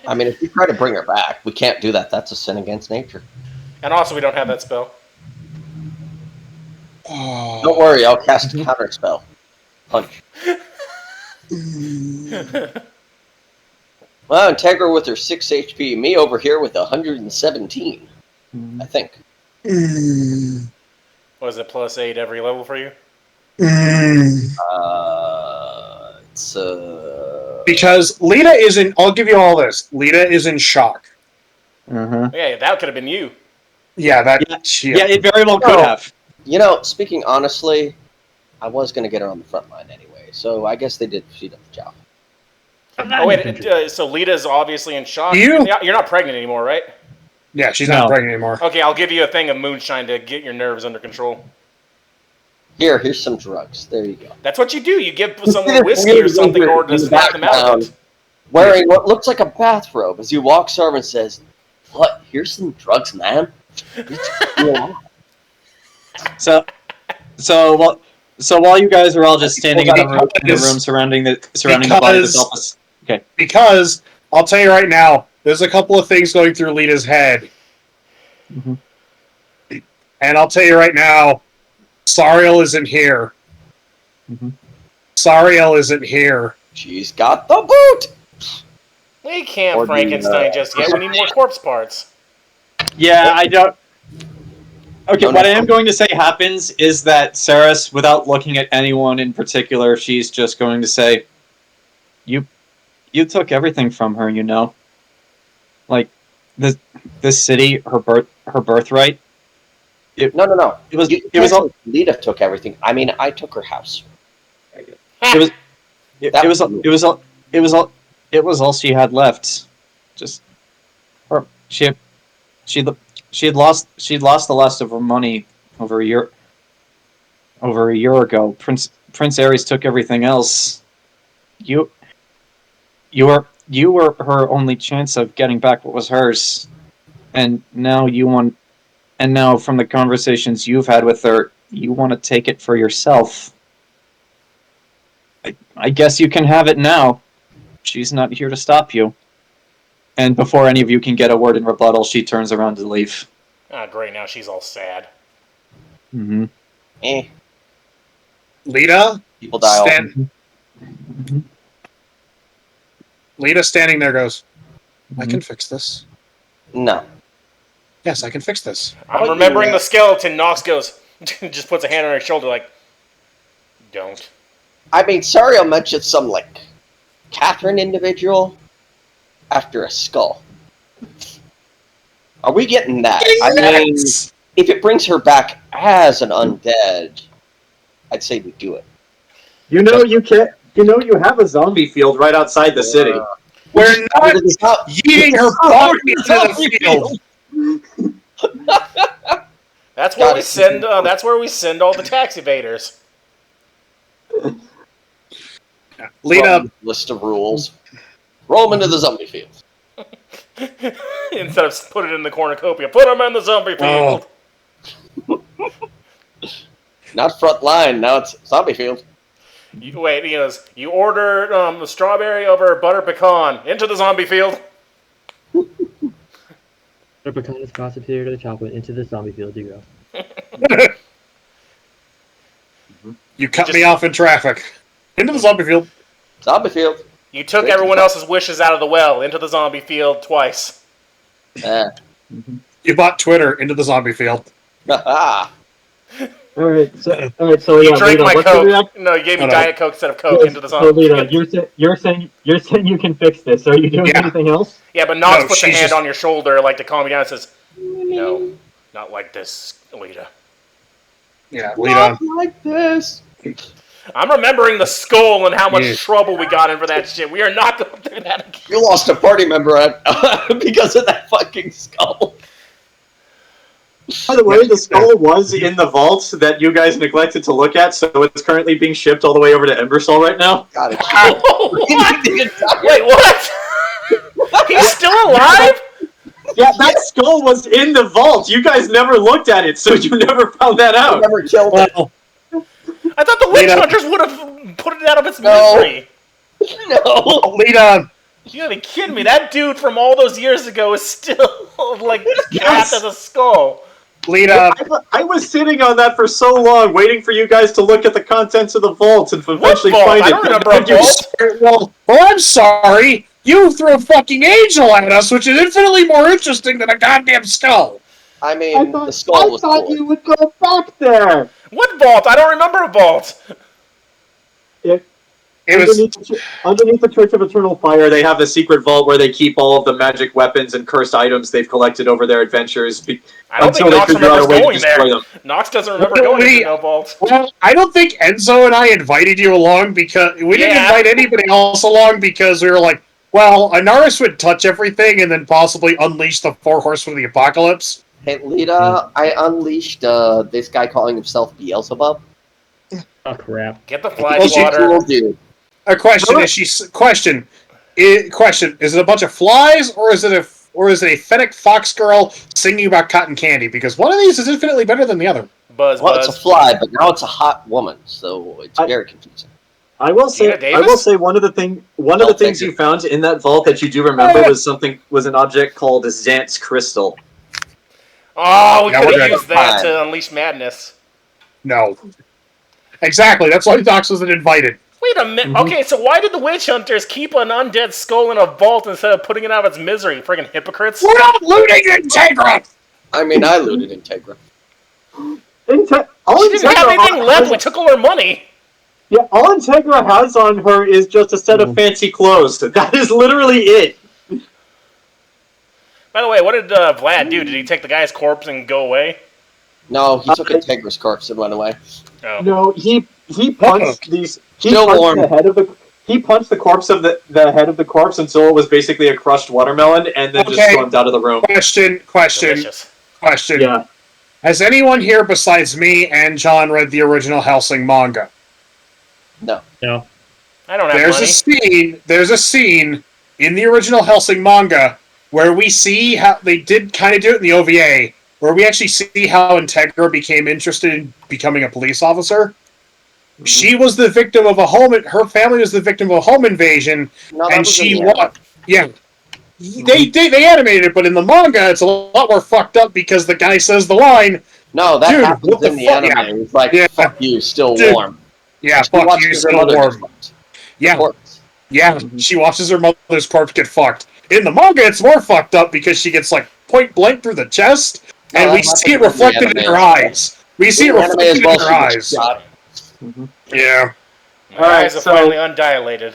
I mean, if you try to bring her back, we can't do that. That's a sin against nature. And also, we don't have that spell. Don't worry, I'll cast a counter spell. Punch. Well, Integra with her 6 HP, me over here with 117. I think. Was it +8 every level for you? It's Because Lita isn't. I'll give you all this. Lita is in shock. Yeah, that could have been you. Yeah, Yeah, it very well could have. You know, speaking honestly, I was going to get her on the front line anyway, so I guess they did speed up the job. Oh wait, so Lita's obviously in shock. You? You're not pregnant anymore, right? Yeah, she's not pregnant anymore. Okay, I'll give you a thing of moonshine to get your nerves under control. Here's some drugs. There you go. That's what you do. You give someone whiskey or something in order to snap them out of it. Wearing what looks like a bathrobe as he walks over and says, "What? Here's some drugs, man." So while you guys are all just standing in the room surrounding the body of this office. Okay. Because I'll tell you right now, there's a couple of things going through Lita's head. And I'll tell you right now, Sariel isn't here. Sariel isn't here. She's got the boot! We can't Frankenstein just yet. We need more corpse parts. Yeah, I don't... Okay, what I am going to say happens is that Saris, without looking at anyone in particular, she's just going to say, You took everything from her, you know? Like, this city, her birthright. No. It was all Lita took everything. I mean, I took her house. It was all she had left. Just her. She'd lost the last of her money over a year ago. Prince Ares took everything else. You were her only chance of getting back what was hers, and now from the conversations you've had with her, you want to take it for yourself. I guess you can have it now. She's not here to stop you. And before any of you can get a word in rebuttal, she turns around to leave. Ah, great, now she's all sad. Lita? People die Lita standing there goes, I can fix this. No. Yes, I can fix this. I'm remembering the skeleton. Nox goes, just puts a hand on her shoulder like, don't. I mean, sorry I mentioned some, like, Catherine individual after a skull. Are we getting that? I mean, if it brings her back as an undead, I'd say we do it. You have a zombie field right outside the city. We're not eating her body into the field. That's where we send. That's where we send all the tax evaders. Lita, list of rules. Roll them into the zombie field. Instead of put it in the cornucopia, put them in the zombie field. Not front line. Now it's zombie field. You order the strawberry over butter pecan into the zombie field. The pecan is crossed superior to the chocolate into the zombie field you go. You cut me off in traffic. Into the zombie field. Zombie field. You took everyone else's wishes out of the well into the zombie field twice. You bought Twitter into the zombie field. Alright, so You yeah, drank Lita, my what's the Coke. No, you gave me Diet Coke instead of Coke into the zombie So Lita, field. you're saying you can fix this. Are you doing anything else? Yeah, but Nox puts a hand on your shoulder like to calm you down and says, no, not like this, Lita. Yeah, Lita. Not like this. I'm remembering the skull and how much trouble we got in for that shit. We are not going to do that again. You lost a party member because of that fucking skull. By the way, the skull was in the vault that you guys neglected to look at, so it's currently being shipped all the way over to Embersol right now. Got it. Wait, what? alive? Yeah, that skull was in the vault. You guys never looked at it, so you never found that I out. never killed it. Well, I thought the witch Lita. hunters would have put it out of its No. misery. No. Lita, You gotta be kidding me. That dude from all those years ago is still, like, trapped as a skull. Lita, I was sitting on that for so long, waiting for you guys to look at the contents of the vault and eventually vault? find I it. don't remember But a you- vault. well, I'm sorry. You threw a fucking angel at us, which is infinitely more interesting than a goddamn skull. I mean, the skull was cool. you would go back there. What vault? I don't remember a vault. It was Underneath the Church of Eternal Fire, they have a secret vault where they keep all of the magic weapons and cursed items they've collected over their adventures. I don't Until think they Nox figure out a remembers way to going destroy there. them. Nox doesn't remember Well, going we- into no vault. well. I don't think Enzo and I invited you along because we didn't Yeah. invite anybody else along because we were like, well, Anaris would touch everything and then possibly unleash the four horsemen of the apocalypse. Hey, Lita, I unleashed this guy calling himself Beelzebub. Oh crap! Get the Well, fly she swatter. fooled you. A question is question. Is it a bunch of flies or is it a fennec fox girl singing about cotton candy? Because one of these is infinitely better than the other. Buzz, Well, buzz. it's a fly, but now it's a hot woman, so it's very confusing. I will Tina Davis? say one of the things you found in that vault that you do remember was an object called a Xant's crystal. Oh, we Yeah, could we're have good. used that to unleash madness. No. Exactly. That's why Dox wasn't invited. Wait a minute. Okay, so why did the witch hunters keep an undead skull in a vault instead of putting it out of its misery? Friggin' hypocrites. We're not looting Integra! I mean, I looted Integra. All She didn't have anything left. We took all her money. Yeah, all Integra has on her is just a set of fancy clothes. That is literally it. By the way, what did Vlad do? Did he take the guy's corpse and go away? No, he took Integra's corpse and went away. Oh. No, he punched these. He Still punched warm. the head of the. He punched the corpse of the head of the corpse until it was basically a crushed watermelon, and then just Okay. stormed out of the room. Question. Delicious. Yeah. Has anyone here besides me and John read the original Hellsing manga? No. No. I don't have There's a scene in the original Hellsing manga where we see how they did kind of do it in the OVA, where we actually see how Integra became interested in becoming a police officer. She was the victim of her family was the victim of a home invasion, No, that and was she in the anime. yeah. They animated it, but in the manga, it's a lot more fucked up because the guy says the line, No, that Dude, happens what the in the fuck? anime. It's like, Yeah. fuck you, still Dude. warm. yeah, She fuck you, watches her still mother get warm. fucked. Yeah, Corpse. yeah, she watches her mother's corpse get fucked. In the manga, it's more fucked up because she gets, like, point blank through the chest, No, and that we see it happens in the reflected in anime her as well. eyes. We see it In the anime reflected as well, in her she gets eyes. shot. Yeah. My Alright, eyes are so- finally undilated.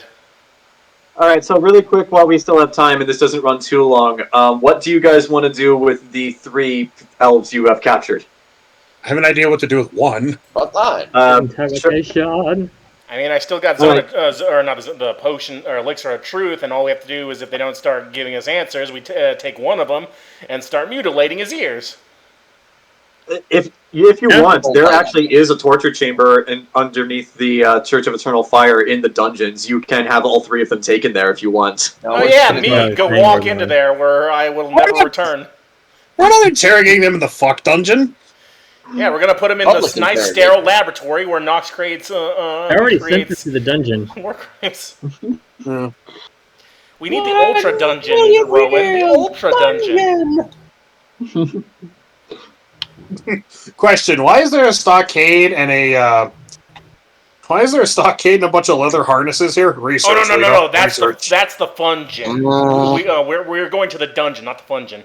All right, so really quick, while we still have time and this doesn't run too long, what do you guys want to do with the 3 elves you have captured? I have an idea what to do with one. But fine. Sure. Interrogation. I mean, I still got the potion or elixir of truth, and all we have to do is if they don't start giving us answers, we take one of them and start mutilating his ears. If you want, there actually is a torture chamber underneath the Church of Eternal Fire in the dungeons. You can have all 3 of them taken there if you want. No, Oh we're yeah, just me gonna go- go Hang walk over into there. there where I will never return. We're not interrogating them in the fuck dungeon. Yeah, we're gonna put him in Public this nice interrogation. sterile laboratory where Nox creates I already sent this creates to the dungeon. war crimes. Hmm. We need the ultra dungeon, Rowan. The ultra dungeon. Question: why is there a stockade and a bunch of leather harnesses here? Research. Oh no! Lita. That's Research. the fungeon. We're going to the dungeon, not the fungeon.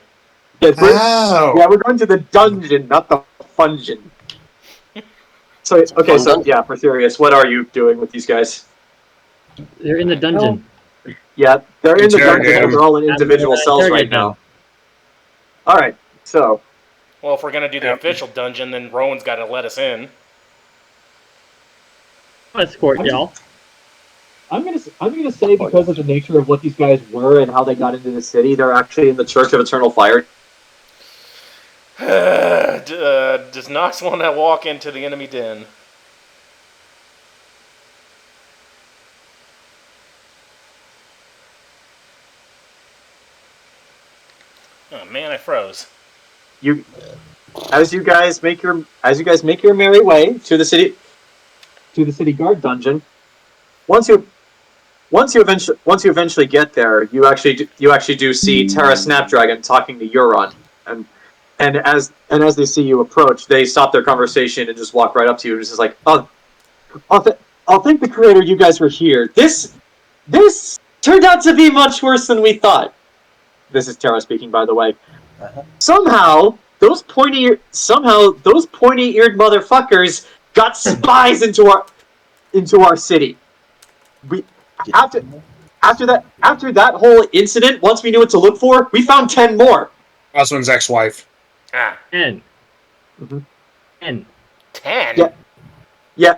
Oh. Yeah, we're going to the dungeon, not the fungeon. So okay, so yeah, for serious, what are you doing with these guys? They're in the dungeon. Yeah, they're in the Interrogate dungeon. them. They're all in individual I'm gonna cells right interrogate now. All right, so Well, if we're gonna do the official dungeon, then Rowan's got to let us in. I'll escort y'all. I'm gonna say because of the nature of what these guys were and how they got into the city, they're actually in the Church of Eternal Fire. Does Nox want to walk into the enemy den? Oh man, I froze. As you guys make your merry way to the city guard dungeon, once you eventually get there, you actually do see Terra Snapdragon talking to Euron, and as they see you approach, they stop their conversation and just walk right up to you and just like, I'll thank the creator you guys were here. This turned out to be much worse than we thought. This is Terra speaking, by the way. Somehow those pointy-eared motherfuckers got spies into our city. After that whole incident, once we knew what to look for, we found 10 more. Osmond's ex-wife. 10. Mm-hmm. 10. 10? Yeah.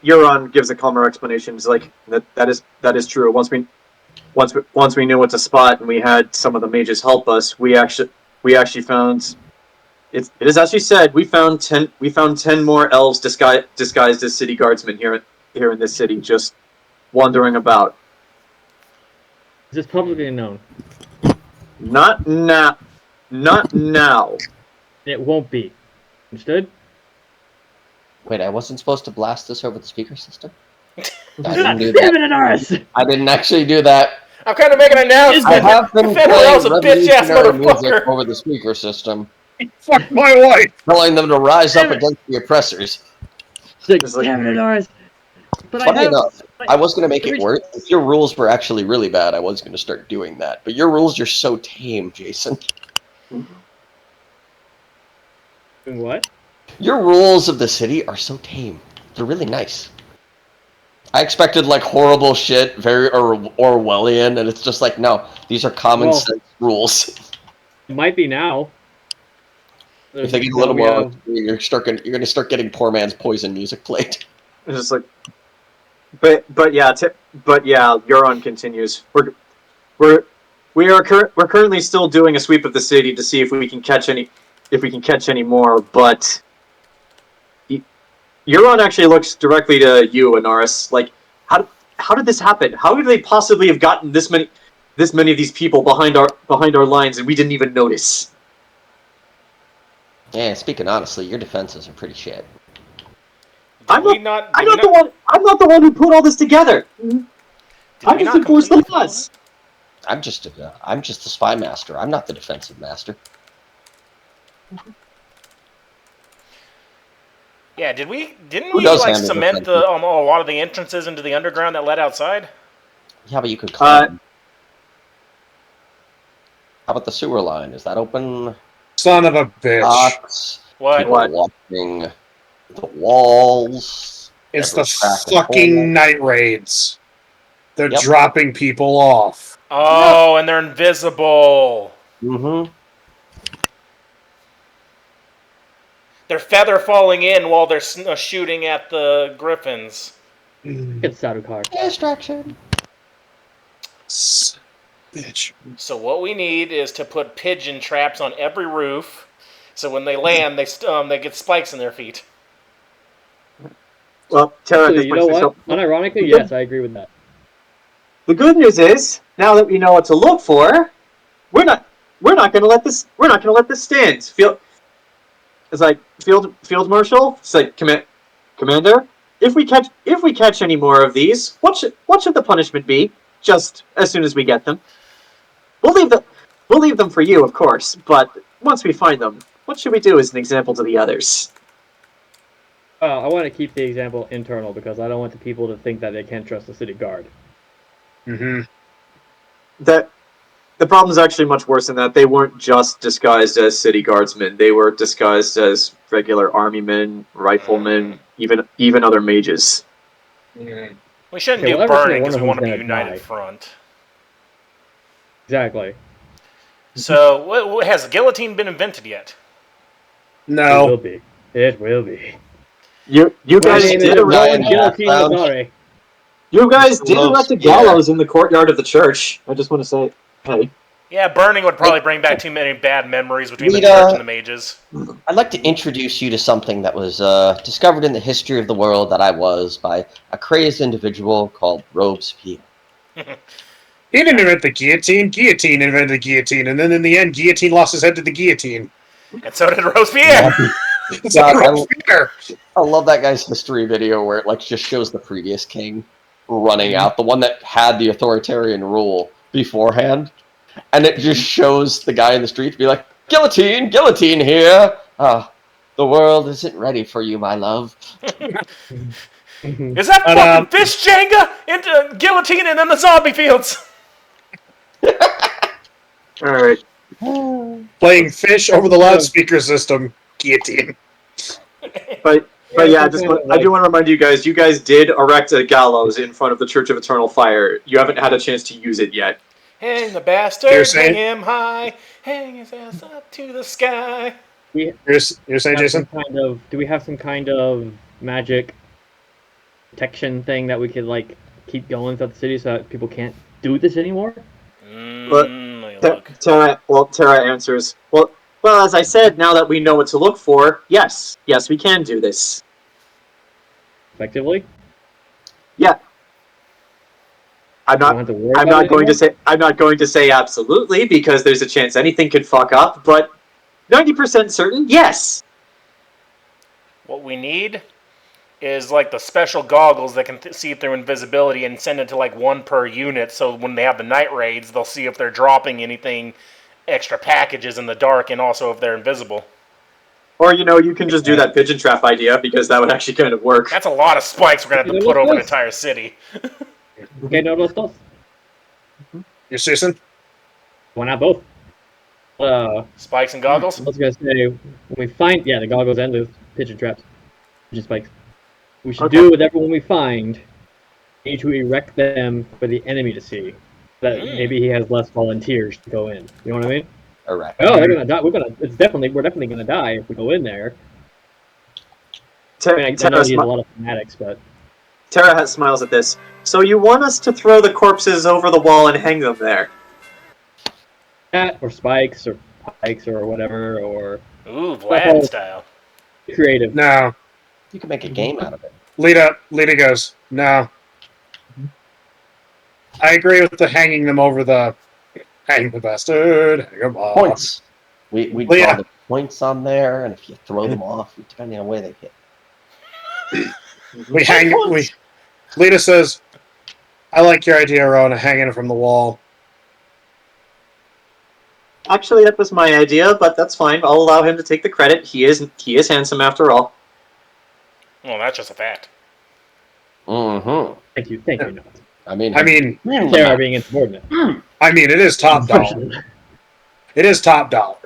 Euron gives a calmer explanation. He's like, that is true. Once we knew what to spot and we had some of the mages help us, we actually found it is actually said we found 10 more elves disguised as city guardsmen here in this city, just wandering about. Is this publicly known? Not now. It won't be. Understood? Wait, I wasn't supposed to blast this over the speaker system? I Damn didn't do that. it, Anaris! I didn't actually do that. I'm kind of making an announcement. I have been If anyone else a playing bitch ass revolutionary music motherfucker. over the speaker system, Fuck my wife! telling them to rise up against the oppressors. It's like- Damn it, Anaris! But Funny enough, I was going to make every- it worse. If your rules were actually really bad, I was going to start doing that. But your rules are so tame, Jayson. What? Your rules of the city are so tame. They're really nice. I expected like horrible shit, very Orwellian, and it's just like, no, these are common sense rules. It might be now. If they get a little more, you're going to start getting poor man's poison music played. It's just like, but yeah, Euron continues. We're currently still doing a sweep of the city to see if we can catch any more. But Euron actually looks directly to you, Anaris. Like, how did this happen? How could they possibly have gotten this many of these people behind our lines and we didn't even notice? Yeah, speaking honestly, your defenses are pretty shit. I'm not the one who put all this together. I just enforce the laws. I'm just the spy master. I'm not the defensive master. Yeah, didn't we does like handle cement the a lot of the entrances into the underground that led outside? Yeah, but you could climb. How about the sewer line? Is that open? Son of a bitch. What? People walking the walls. It's every the crack and fucking hole. night raids. They're Yep. dropping people off. Oh, and they're invisible. Mm-hmm. They're feather falling in while they're shooting at the griffins. It's Sarukar. Distraction. Bitch. So what we need is to put pigeon traps on every roof, so when they land, they get spikes in their feet. Well, Terra, Actually, you know what? Unironically, yes, I agree with that. the good news is, now that we know what to look for, we're not gonna let this stand. It's like Field Marshal. It's like Commander. If we catch any more of these, what should the punishment be? Just as soon as we get them, we'll leave them for you, of course. But once we find them, what should we do as an example to the others? I want to keep the example internal because I don't want the people to think that they can't trust the city guard. Mm-hmm. The problem is actually much worse than that. They weren't just disguised as city guardsmen. They were disguised as regular army men, riflemen, even other mages. Mm-hmm. We shouldn't Okay, do well, obviously burning because we one want of to be them's gonna united die. front. Exactly. So, has the guillotine been invented yet? It will No. be. It will be. You My guys name is did Rowan yeah. Guillotine Lazare. You guys did erect a Yeah. gallows in the courtyard of the church. I just want to say, hey. Yeah, burning would probably bring back too many bad memories between the Lita. church and the mages. I'd like to introduce you to something that was discovered in the history of the world that I was by a crazed individual called Robespierre. He didn't invent the guillotine. Guillotine invented the guillotine, and then in the end, guillotine lost his head to the guillotine. And so did Robespierre. I love that guy's history video where it just shows the previous king running out, the one that had the authoritarian rule beforehand, and it just shows the guy in the street be like, "Guillotine, guillotine here. The world isn't ready for you, my love." Is that fucking fish Jenga into guillotine and then the zombie fields? All right. Playing fish over the loudspeaker system. Guillotine. But yeah, I do want to remind you guys. You guys did erect a gallows in front of the Church of Eternal Fire. You haven't had a chance to use it yet. Hang the bastard, hang him high, hang his ass up to the sky. You're saying, Jayson? Do we have some kind of magic protection thing that we could keep going throughout the city so that people can't do this anymore? Terra answers. Well, as I said, now that we know what to look for, yes, we can do this. Effectively? Yeah. I'm not going to say absolutely because there's a chance anything could fuck up, but 90% certain, yes. What we need is the special goggles that can see through invisibility and send it to one per unit, so when they have the night raids, they'll see if they're dropping anything, extra packages in the dark, and also if they're invisible. Or, you can just do that pigeon trap idea, because that would actually kind of work. That's a lot of spikes we're going to have to put over an entire city. Okay, no, those stuff. You're Jayson? Why not both? Spikes and goggles? I was going to say, when we find... Yeah, the goggles and the pigeon traps. Pigeon spikes. We should do with everyone we find, we need to erect them for the enemy to see. That maybe he has less volunteers to go in. You know what I mean? Erect. Oh, they're gonna die. We're definitely gonna die if we go in there. I know he has a lot of fanatics, but Terra smiles at this. So you want us to throw the corpses over the wall and hang them there? that or spikes or pikes or whatever or. Ooh, Vlad style. Creative. No. You can make a game out of it. Lita goes, no. I agree with the hanging them over the... Hang the bastard. Hang them off. Points. We draw the points on there, and if you throw them off, depending on where they hit. Lita says, I like your idea, Rowan, of hanging it from the wall. Actually, that was my idea, but that's fine. I'll allow him to take the credit. He is handsome after all. Well, that's just a fact. Mm-hmm. Thank you, Not. I mean, Sarah being insubordinate. I mean, it is top dollar. It is top dollar.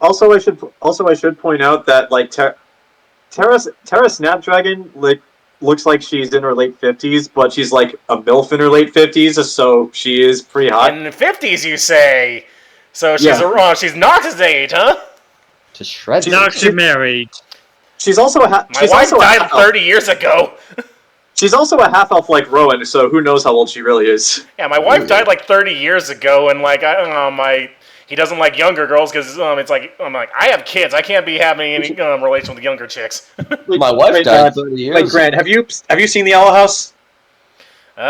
Also, I should point out that like Terra Snapdragon looks like she's in her late 50s, but she's like a MILF in her late 50s, so she is pretty hot. In the 50s, you say? So she's not his age, huh? To shred. Now she's married. She's also My wife died 30 years ago. She's also a half-elf like Rowan, so who knows how old she really is. Yeah, my wife died like 30 years ago, and like he doesn't like younger girls because it's like I have kids, I can't be having any relation with younger chicks. My wife died 30 years. Like Grant, have you seen the Owl House?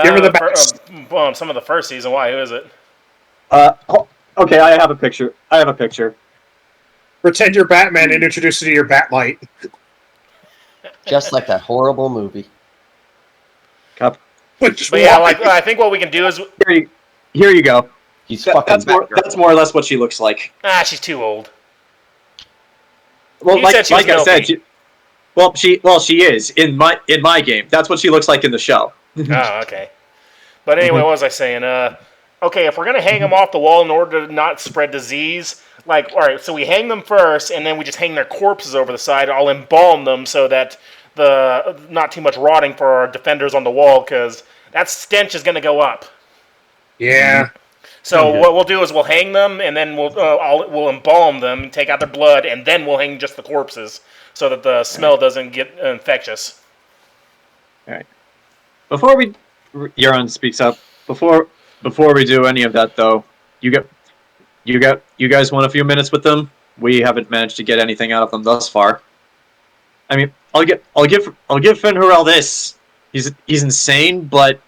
Give her the best. Some of the first season. Why? Who is it? Okay, I have a picture. Pretend you're Batman and introduce you to your Batmite. Just like that horrible movie. Cup. But yeah, I think what we can do is Here you go. He's fucking That's more or less what she looks like. she's too old. Well, You said she was she is in my game. That's what she looks like in the show. Oh, okay. But anyway, what was I saying? Okay, if we're gonna hang them off the wall in order to not spread disease, all right, so we hang them first, and then we just hang their corpses over the side. I'll embalm them so that the not too much rotting for our defenders on the wall, because that stench is gonna go up. Yeah. So what we'll do is we'll hang them, and then we'll embalm them, take out their blood, and then we'll hang just the corpses, so that the smell doesn't get infectious. All right. Before Euron speaks up. Before we do any of that, though, you guys want a few minutes with them? We haven't managed to get anything out of them thus far. I mean, I'll give Fenrirel this. He's insane, but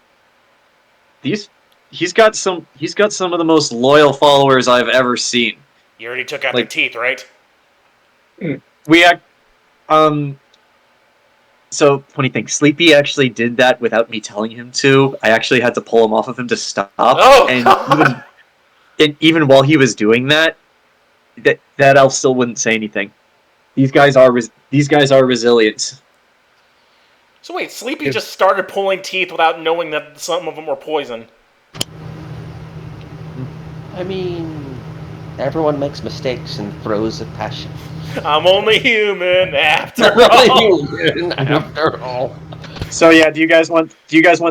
he's got some of the most loyal followers I've ever seen. You already took out Like- the teeth, right? So funny thing, Sleepy actually did that without me telling him to. I actually had to pull him off of him to stop. Oh, and God. even while he was doing that, that elf still wouldn't say anything. These guys are resilient. So wait, Sleepy just started pulling teeth without knowing that some of them were poison. I mean, everyone makes mistakes and throws a passion. I'm only human after all. After all. So yeah, do you guys want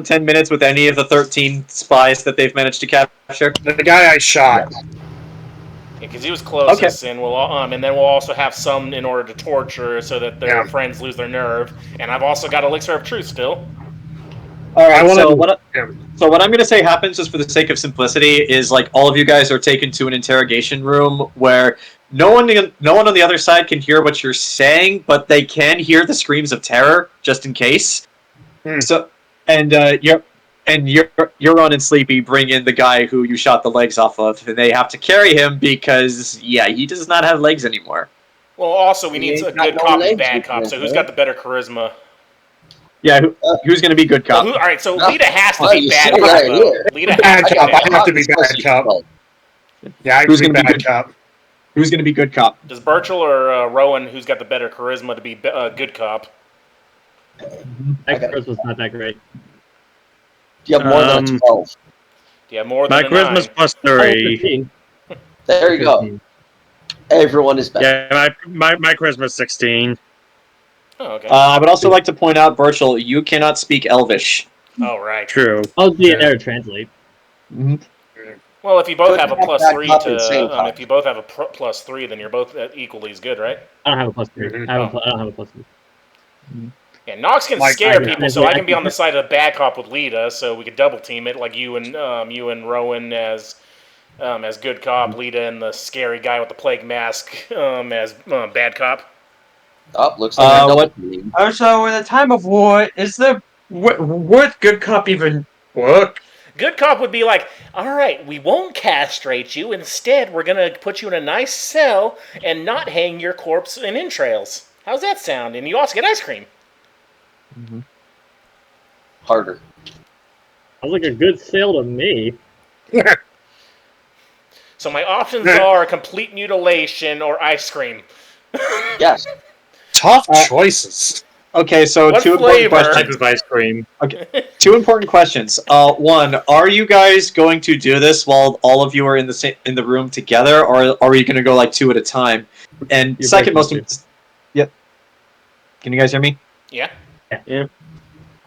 10 minutes with any of the 13 spies that they've managed to capture? The guy I shot. Because he was closest, and and then we'll also have some in order to torture so that their friends lose their nerve. And I've also got Elixir of Truth still. All right. So what I'm going to say happens, just for the sake of simplicity, is like all of you guys are taken to an interrogation room where no one on the other side can hear what you're saying, but they can hear the screams of terror, just in case. So, and Euron and Sleepy bring in the guy who you shot the legs off of, and they have to carry him because, he does not have legs anymore. Well, also, we need a good cop and bad cop, so who's got the better charisma? Yeah, who's going to be good cop? Well, alright, so Lita has to be bad cop, right though. here. Lita Bad has to be cop. bad I have to be bad cop. Yeah, I Who's can be gonna be bad good? cop. Who's going to be good cop? Does Burchill or Rowan, who's got the better charisma, to be good cop? My charisma's not that great. You have more than a 12. Yeah, more My than a charisma's 9. plus Oh, 3. 15. There you go. Everyone is better. Yeah, my charisma's 16. Oh, okay. I would also like to point out, Burchill, you cannot speak Elvish. Oh, right. True. I'll be in there to translate. Well, if you both have a plus bad 3 cop and same cop. if you both have a plus 3, then you're both equally as good, right? I don't have a plus 3. Mhm. I don't have a plus 3. Yeah, Nox can Like, scare I- people, so I can be on the side of the bad cop with Lita, so we could double team it, like you and Rowan as good cop, Lita and the scary guy with the plague mask as bad cop. Oh, looks like a double what- team. Also, in a time of war, would good cop even work? Good cop would be like, all right, we won't castrate you. Instead, we're going to put you in a nice cell and not hang your corpse in entrails. How's that sound? And you also get ice cream. Harder. Sounds like a good sale to me. So my options are complete mutilation or ice cream. Yes. Tough choices. Okay, so What two important flavor? Type questions. of ice cream. Two important questions. One, are you guys going to do this while all of you are in the room together, or are you going to go like two at a time? And You're second, breaking yep. Can you guys hear me? Yeah.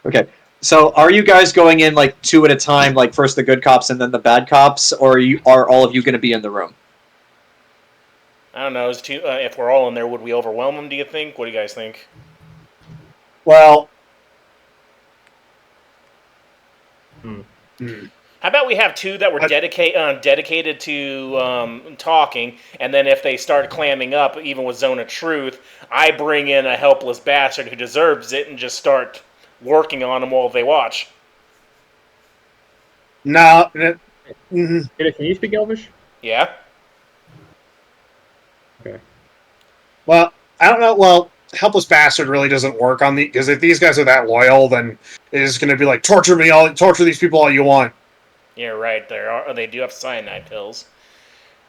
Okay. So, are you guys going in like two at a time, like first the good cops and then the bad cops, or are all of you going to be in the room? I don't know. If we're all in there, would we overwhelm them, do you think? What do you guys think? Well, How about we have two that were dedicated to talking, and then if they start clamming up, even with Zone of Truth, I bring in a helpless bastard who deserves it and just start working on them while they watch. No. Peter, can you speak Elvish? Yeah? Well, I don't know. Well, helpless bastard really doesn't work on because if these guys are that loyal, then it's going to be like torture these people all you want. You're right. They do have cyanide pills.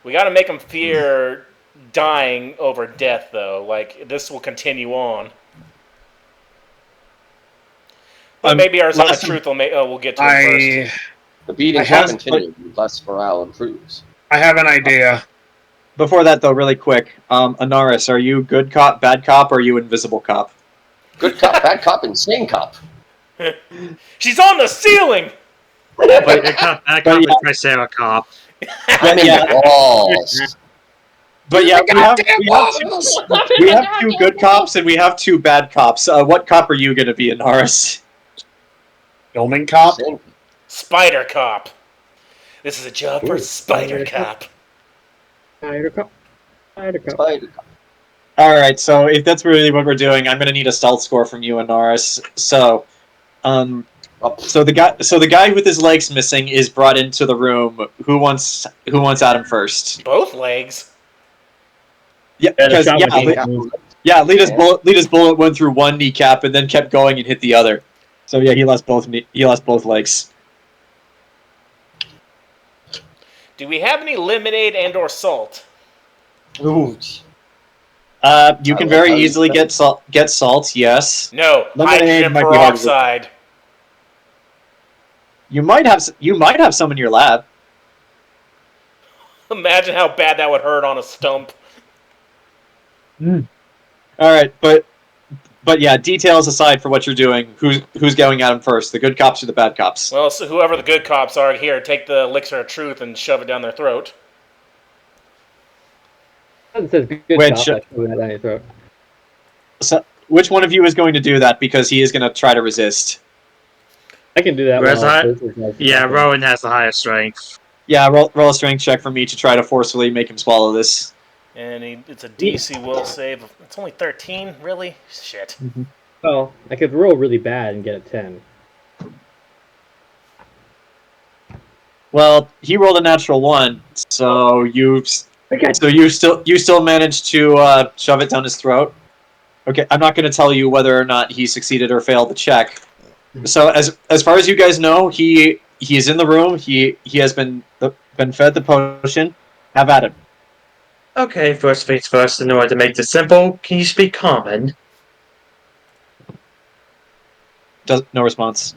We got to make them fear dying over death, though. Like, this will continue on. But maybe our Zone of Truth will get to it first. The beatings will continue. Less morale improves. I have an idea. before that though, really quick, Anaris, are you good cop, bad cop, or are you invisible cop? Good cop, bad cop, insane cop. She's on the ceiling! But bad cop is Triceracop. I'm in the walls. But yeah, we have two good cops and we have two bad cops. What cop are you going to be, Anaris? Filming cop? Spider Cop. This is a job for Spider Cop. Spider Cop. Spider Cop. Spider cop. Alright, so if that's really what we're doing, I'm going to need a stealth score from you, Anaris. So, So the guy with his legs missing is brought into the room. Who wants Adam first? Both legs. Yeah, Yeah, the because shot went yeah, Lita's bullet went through one kneecap and then kept going and hit the other. So yeah, he lost both legs. Do we have any lemonade and/or salt? Ooh. You can I very love how you easily said- get salt. Yes, No, Lemonade hydrogen might be hard to- peroxide. you might have some in your lab. Imagine how bad that would hurt on a stump. All right, but yeah, details aside for what you're doing, who's going at him first? The good cops or the bad cops? Well, so whoever the good cops are, here, take the elixir of truth and shove it down their throat. It says good Which, cop. I threw that down your throat. So, which one of you is going to do that? Because he is going to try to resist. I can do that. Whereas Yeah, Rowan has the higher strength. Yeah, roll a strength check for me to try to forcefully make him swallow this. And it's a DC will save. It's only 13, really? Shit. Well, I could roll really bad and get a 10. Well, he rolled a natural 1, so you still managed to shove it down his throat. Okay, I'm not going to tell you whether or not he succeeded or failed the check. So as far as you guys know, he is in the room. He has been fed the potion. Have at it. Okay, first things first, in order to make this simple, can you speak common? No response.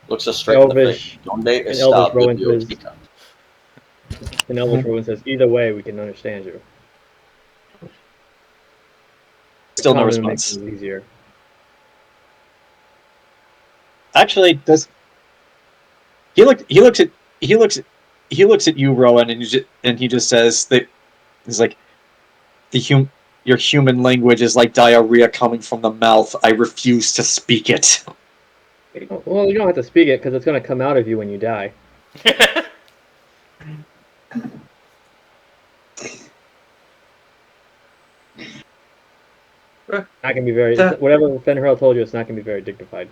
Looks us straight in the Elvish. face. Donde And está Elvish Rowan says, biblioteca? and Elvish Rowan says, either way, we can understand you. Still no Common response. makes it easier. Actually, does he looks at you, Rowan, and he just says that he's like your human language is like diarrhea coming from the mouth. I refuse to speak it. Well, you don't have to speak it because it's going to come out of you when you die. Not going to be very... Whatever Fenrir told you, it's not going to be very dignified.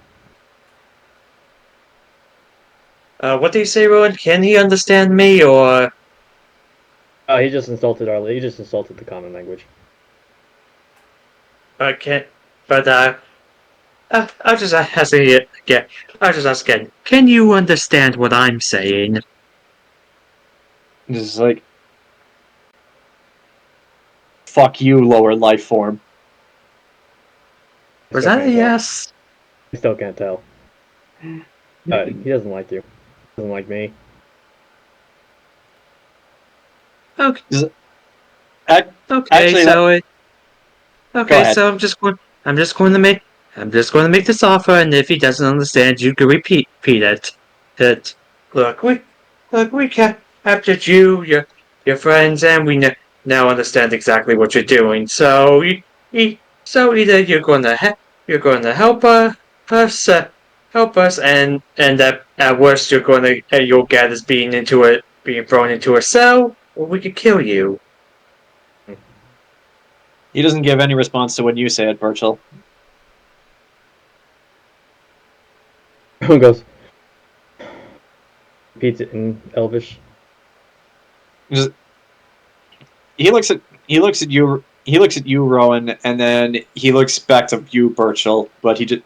What do you say, Rowan? Can he understand me, or... Oh, he just insulted the common language. Okay, but, I'll just ask again. I'll just ask again. Can you understand what I'm saying? Just like, fuck you, lower life form. Was that a yes? I still can't tell. He doesn't like you. He doesn't like me. Okay. Okay, Okay, so ahead. so I'm just going to make this offer, and if he doesn't understand, you can repeat it. Look, we captured you, your friends, and we now understand exactly what you're doing. So either you're going to help us, and at worst you'll get us being thrown into a cell, or we could kill you. He doesn't give any response to when you say it, Burchill. Everyone goes... Repeats it in Elvish. He looks at you, Rowan, and then he looks back to you, Burchill. But he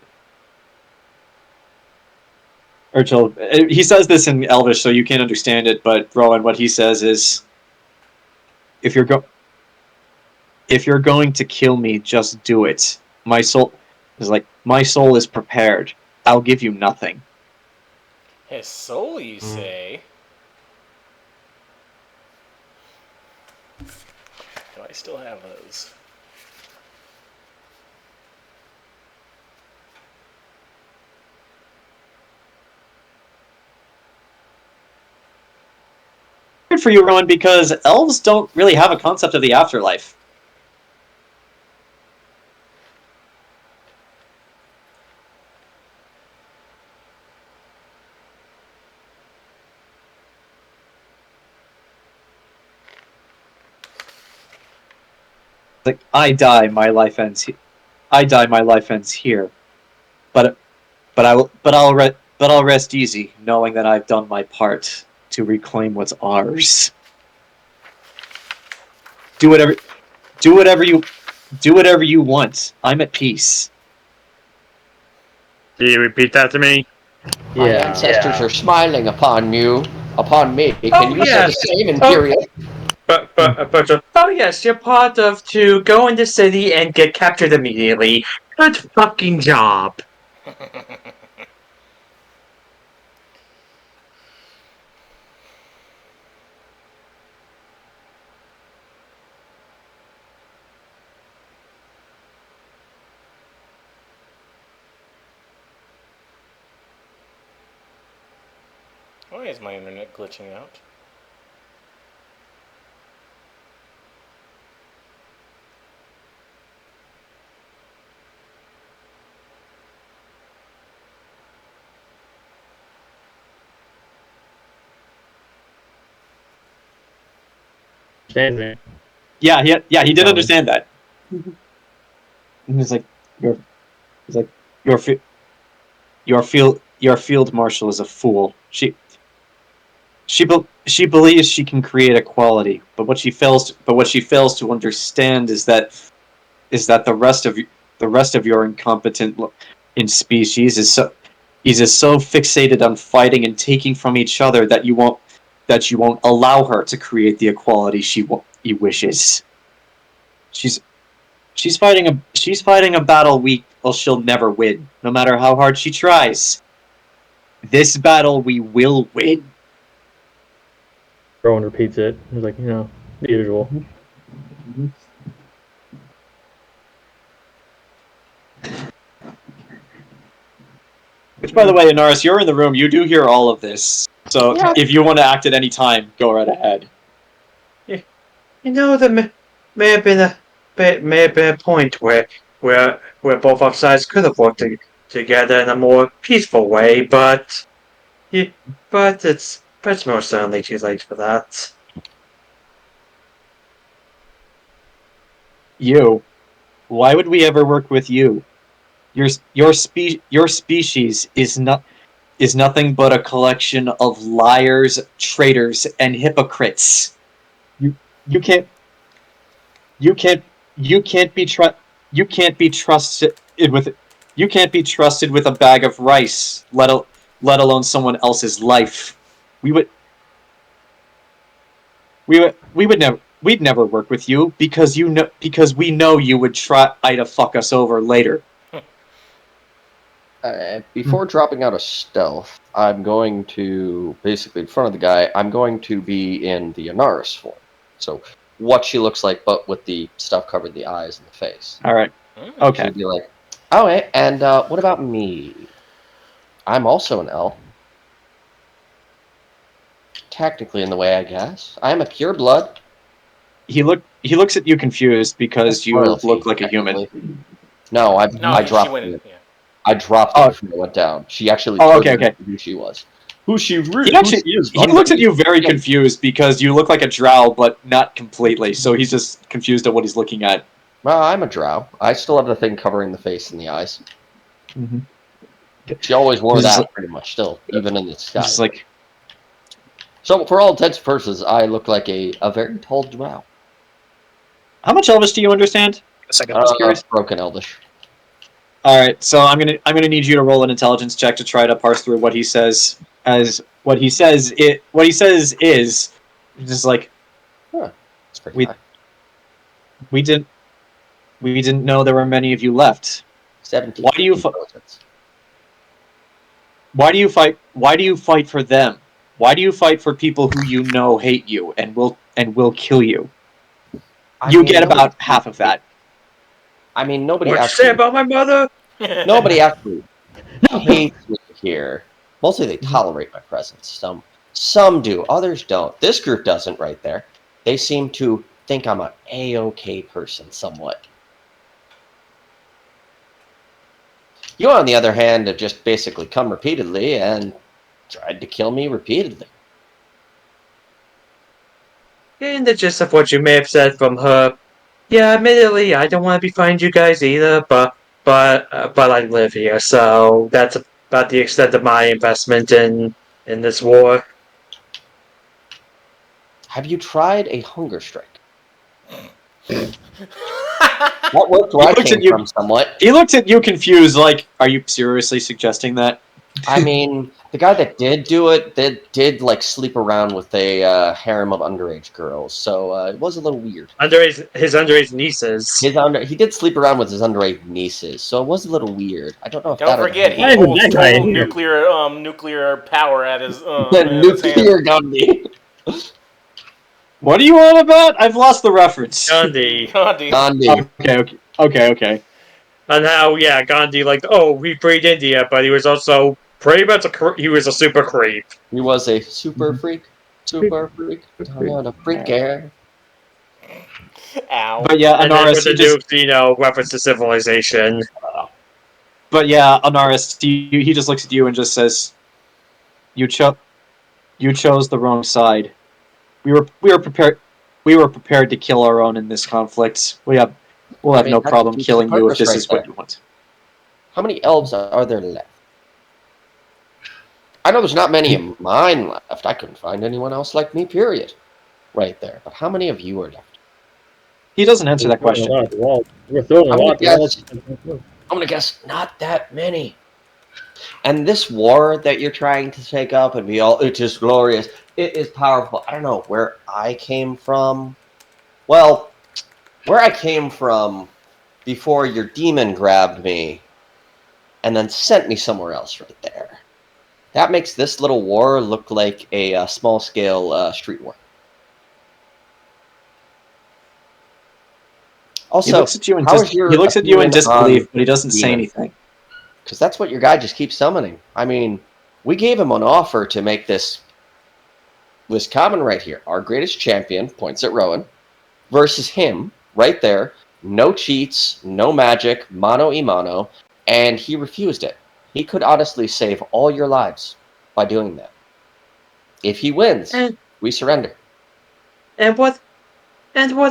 says this in Elvish, so you can't understand it. But Rowan, what he says is, if you're going to kill me, just do it. My soul is prepared. I'll give you nothing. His soul, you say? Do I still have those? Good for you, Rowan, because elves don't really have a concept of the afterlife. Like, I die, my life ends here. But But I'll rest easy, knowing that I've done my part to reclaim what's ours. Do whatever you want. I'm at peace. Do you repeat that to me? My Yeah. ancestors are smiling upon me. Can Oh, you say yes. the same, Imperial? But oh yes, you're part of to go in the city and get captured immediately. Good fucking job. Why is my internet glitching out? Understand me. Yeah, he did understand that. And he's like, your field marshal is a fool. She believes she can create equality, but what she fails to understand is that the rest of your incompetent in species is so fixated on fighting and taking from each other that you won't allow her to create the equality she wishes. She's fighting a battle she'll never win, no matter how hard she tries. This battle we will win. Rowan repeats it. He's like, the usual. Which, by the way, Anaris, you're in the room. You do hear all of this. So if you want to act at any time, go right ahead. There may have been a point where both our sides could have worked together in a more peaceful way, but it's most certainly too late for that. You. Why would we ever work with you? Your species is nothing but a collection of liars, traitors, and hypocrites. You can't be trusted with a bag of rice, let alone someone else's life. We'd never work with you because we know you would try to fuck us over later. Before dropping out of stealth, I'm going to, basically in front of the guy, I'm going to be in the Anaris form. So, what she looks like, but with the stuff covering the eyes and the face. Alright. Okay. She'd be like, alright, and what about me? I'm also an elf. Technically, in the way, I guess. I am a pure blood. He looks at you confused because you look like a human. No, I dropped it. Yeah. I dropped it before I went down. She actually told me who she was. Who she is. He looks at you very confused because you look like a drow, but not completely. So he's just confused at what he's looking at. Well, I'm a drow. I still have the thing covering the face and the eyes. Mm-hmm. She always wore that pretty much still, even in the sky. So, for all intents and purposes, I look like a very tall drow. How much Elvish do you understand? A second, I was curious. Broken Elvish. All right, so I'm gonna need you to roll an intelligence check to try to parse through what he says. As what he says is just like, It's pretty high. we didn't know there were many of you left. 17. Why do you fight? Why do you fight for them? Why do you fight for people who you know hate you and will kill you? You get about half of that. I mean, nobody What actually... you say about my mother? Nobody actually hates me here. Mostly they tolerate my presence. Some do, others don't. This group doesn't right there. They seem to think I'm an A-OK person somewhat. You, on the other hand, have just basically come repeatedly and tried to kill me repeatedly. In the gist of what you may have said from her, yeah, admittedly, I don't want to be finding you guys either, but I live here, so that's about the extent of my investment in this war. Have you tried a hunger strike? That worked where I came from somewhat. He looked at you confused, like, are you seriously suggesting that? I mean, the guy that did do it did like sleep around with a harem of underage girls, so it was a little weird. His underage nieces. He did sleep around with his underage nieces, so it was a little weird. I don't know if Don't forget, he holds total nuclear power at his nuclear Gandhi. What are you on about? I've lost the reference. Gandhi. Okay. And how, Gandhi, we freed India, but he was also pretty much he was a super creep. He was a super freak. Super freak. On a freak air. Ow. But yeah, Anaris, reference to civilization. But yeah, Anaris, he just looks at you and just says, "You chose the wrong side. We were prepared to kill our own in this conflict. We'll have no problem killing you if this is what you want." How many elves are there left? I know there's not many of mine left. I couldn't find anyone else like me, period. Right there. But how many of you are left? He doesn't answer that question. We're throwing a lot. I'm gonna guess not that many. And this war that you're trying to take up and be all, it's just glorious. It is powerful. I don't know where I came from. Well, where I came from before your demon grabbed me and then sent me somewhere else right there. That makes this little war look like a small-scale street war. Also, he looks at you in disbelief, but he doesn't say anything. Because that's what your guy just keeps summoning. I mean, we gave him an offer to make this common right here. Our greatest champion, points at Rowan, versus him, right there. No cheats, no magic, mano a mano, and he refused it. He could honestly save all your lives by doing that. If he wins, we surrender. And what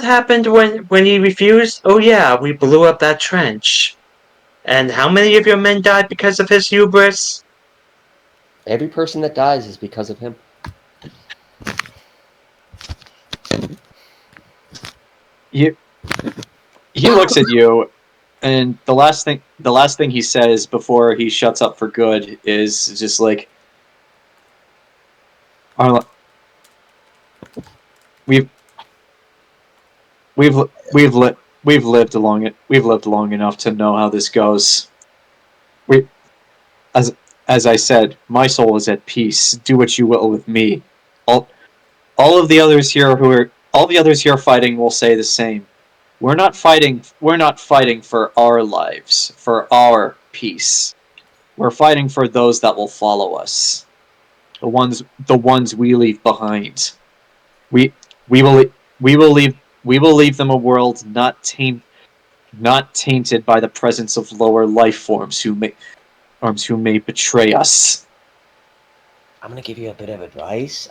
happened when he refused? Oh yeah, we blew up that trench. And how many of your men died because of his hubris? Every person that dies is because of him. He looks at you, and the last thing he says before he shuts up for good is just like, "Arla, we've lived long enough to know how this goes. As I said, my soul is at peace. Do what you will with me. All of the others here fighting will say the same. We're not fighting for our lives, for our peace. We're fighting for those that will follow us. The ones we leave behind. We will leave them a world not tainted by the presence of lower life forms who may betray us." I'm going to give you a bit of advice.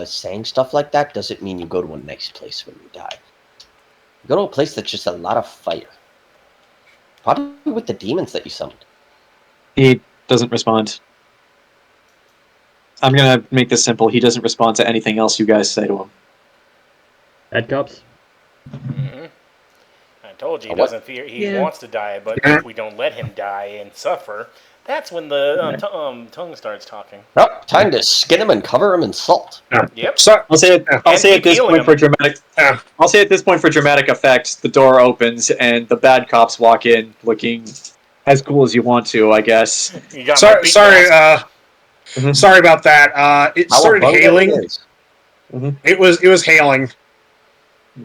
Saying stuff like that doesn't mean you go to a nice place when you die. You go to a place that's just a lot of fire. Probably with the demons that you summoned. He doesn't respond. I'm going to make this simple. He doesn't respond to anything else you guys say to him. Head cups? Mm-hmm. I told you he doesn't fear. He wants to die, but if we don't let him die and suffer, that's when the tongue starts talking. Oh, time to skin him and cover him in salt. Yep. So I'll say at this point for dramatic. I'll say at this point for dramatic effect, the door opens and the bad cops walk in, looking as cool as you want to, I guess. Sorry about that. It started hailing. It was hailing.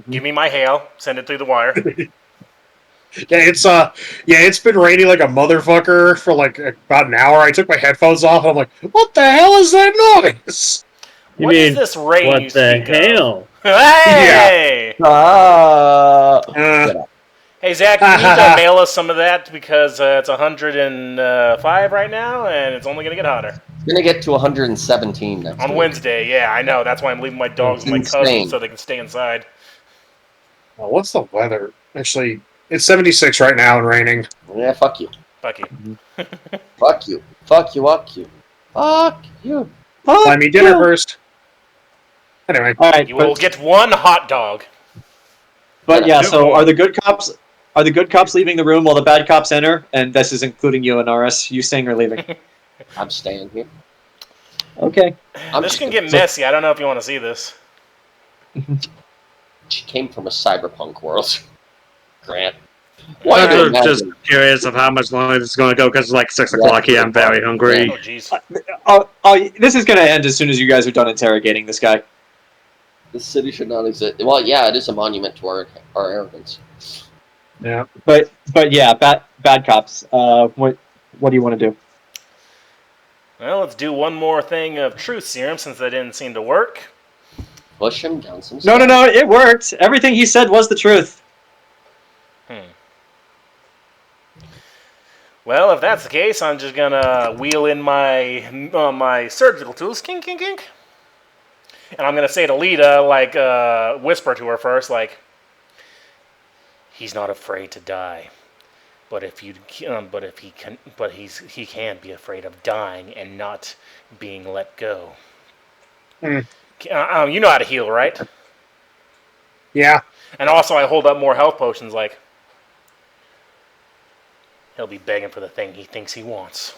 Give me my hail. Send it through the wire. It's been raining like a motherfucker for like about an hour. I took my headphones off. And I'm like, what the hell is that noise? What is this rain? What the hell? Hey! Yeah. Hey Zach, you need to mail us some of that because it's 105 right now, and it's only gonna get hotter. It's gonna get to 117 next on week. Wednesday. Yeah, I know. That's why I'm leaving my dogs with my cousins so they can stay inside. Well, what's the weather? Actually, it's 76 right now and raining. Yeah, fuck you. Fuck you. Fuck you. Fuck you, fuck you. Fuck you. Buy me dinner first. Anyway. All right, You will get one hot dog. But yeah, so one. are the good cops leaving the room while the bad cops enter? And this is including you and Anaris. You staying or leaving? I'm staying here. Okay. This can get messy. I don't know if you want to see this. She came from a cyberpunk world. Grant. I'm just curious of how much longer this is going to go, because it's like 6 o'clock here. I'm very hungry. Oh, jeez. This is going to end as soon as you guys are done interrogating this guy. This city should not exist. Well, yeah, it is a monument to our arrogance. Yeah. But yeah, bad cops. What do you want to do? Well, let's do one more thing of truth serum since that didn't seem to work. Push him down some No, it worked. Everything he said was the truth. Well, if that's the case, I'm just gonna wheel in my surgical tools, kink, kink, kink, and I'm gonna say to Lita, like, whisper to her first, like, he's not afraid to die, but he can be afraid of dying and not being let go. You know how to heal, right? Yeah. And also, I hold up more health potions, like. He'll be begging for the thing he thinks he wants.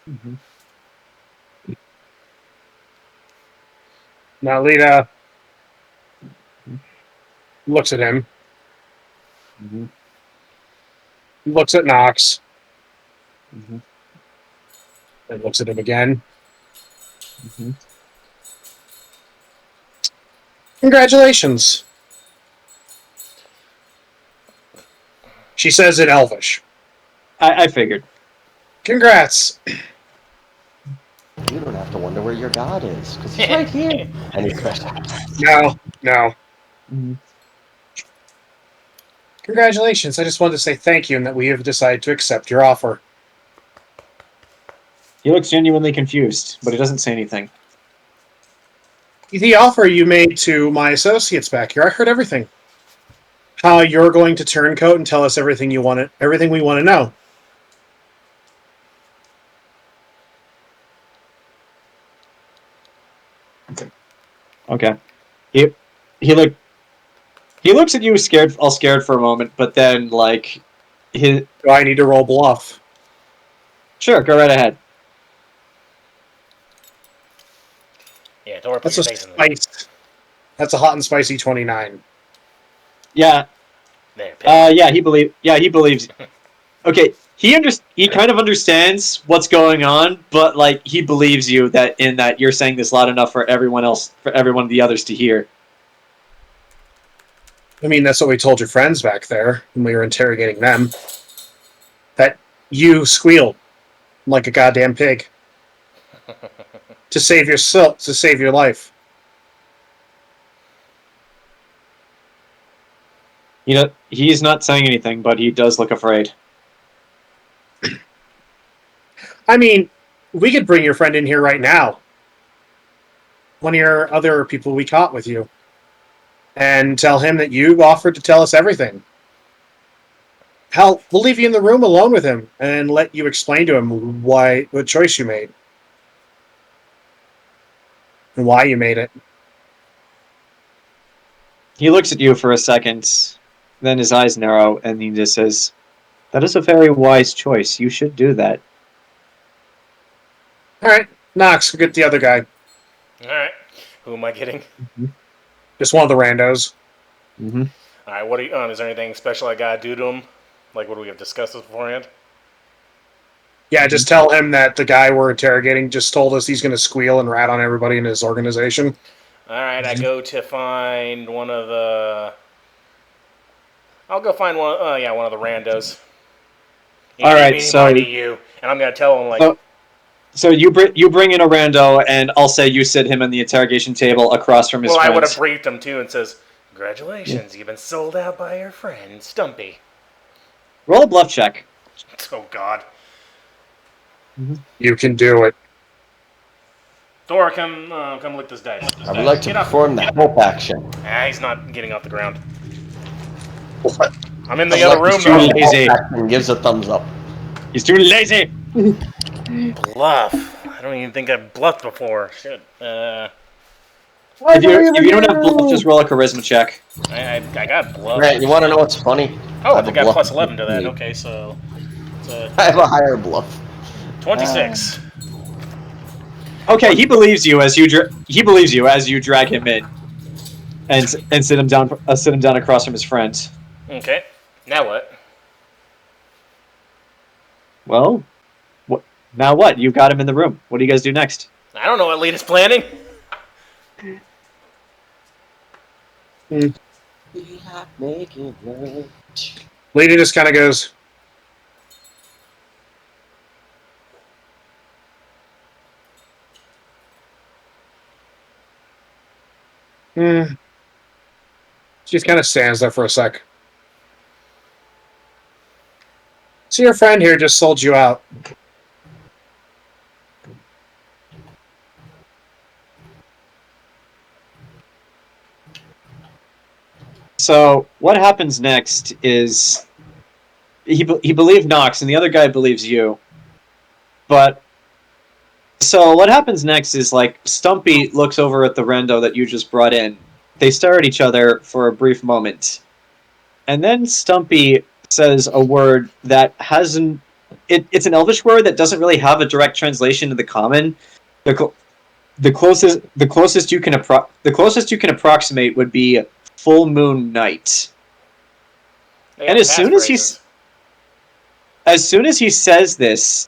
Mm-hmm. Now Lita looks at him. Mm-hmm. Looks at Nox. Mm-hmm. And looks at him again. Mm-hmm. Congratulations. She says in Elvish. I figured. Congrats. You don't have to wonder where your god is, because he's right here. And he's No. Mm-hmm. Congratulations. I just wanted to say thank you and that we have decided to accept your offer. He looks genuinely confused, but he doesn't say anything. The offer you made to my associates back here, I heard everything. How you're going to turncoat and tell us everything we want to know. Okay. He looks at you all scared for a moment, but then like Do I need to roll bluff? Sure, go right ahead. Yeah, Dora, put That's your a face in there. spice. That's a hot and spicy 29. Yeah. There, he believes. Okay, he kind of understands what's going on, but like he believes you that you're saying this loud enough for everyone of the others to hear. I mean, that's what we told your friends back there when we were interrogating them. That you squealed like a goddamn pig to save your life. You know, he's not saying anything, but he does look afraid. I mean, we could bring your friend in here right now. One of your other people we caught with you. And tell him that you offered to tell us everything. Hell, we'll leave you in the room alone with him and let you explain to him what choice you made. And why you made it. He looks at you for a second, then his eyes narrow, and he just says, "That is a very wise choice. You should do that." Alright, Nox, we'll get the other guy. Alright. Who am I getting? Just one of the randos. Mm-hmm. Alright, what do you, is there anything special I gotta do to him? Like, what do we have discussed this beforehand? Yeah, just tell him that the guy we're interrogating just told us he's going to squeal and rat on everybody in his organization. Alright, I go to find one of the... I'll go find one of the randos. Alright, so... you. And I'm going to tell him, like... So you bring in a rando, and I'll say you sit him on the interrogation table across from his friends. Well, I would have briefed him, too, and says, "Congratulations, you've been sold out by your friend, Stumpy." Roll a bluff check. Oh, God. You can do it. Dora, come lick this dice. I would like to perform the help action. He's not getting off the ground. What? I'm in the other room, too though. lazy. And gives a thumbs up. He's too lazy. Bluff. I don't even think I've bluffed before. Shit. If you don't have bluff, just roll a charisma check. I got bluff. Right, you want to know what's funny? Oh, I I have a got bluff plus 11 to that. me. Okay, so it's a I have a higher bluff. 26. Okay, he believes you as you drag him in, and sit him down across from his friend. Okay. Now what? Well, now what? You've got him in the room. What do you guys do next? I don't know what Lita's planning. Lady just kind of goes, She just kind of stands there for a sec. So your friend here just sold you out. So what happens next is he believed Nox, and the other guy believes you. But so what happens next is like Stumpy looks over at the rendo that you just brought in. They stare at each other for a brief moment, and then Stumpy says a word that hasn't. It's an Elvish word that doesn't really have a direct translation to the common. The closest you can approximate would be full moon night. And as soon as he says this,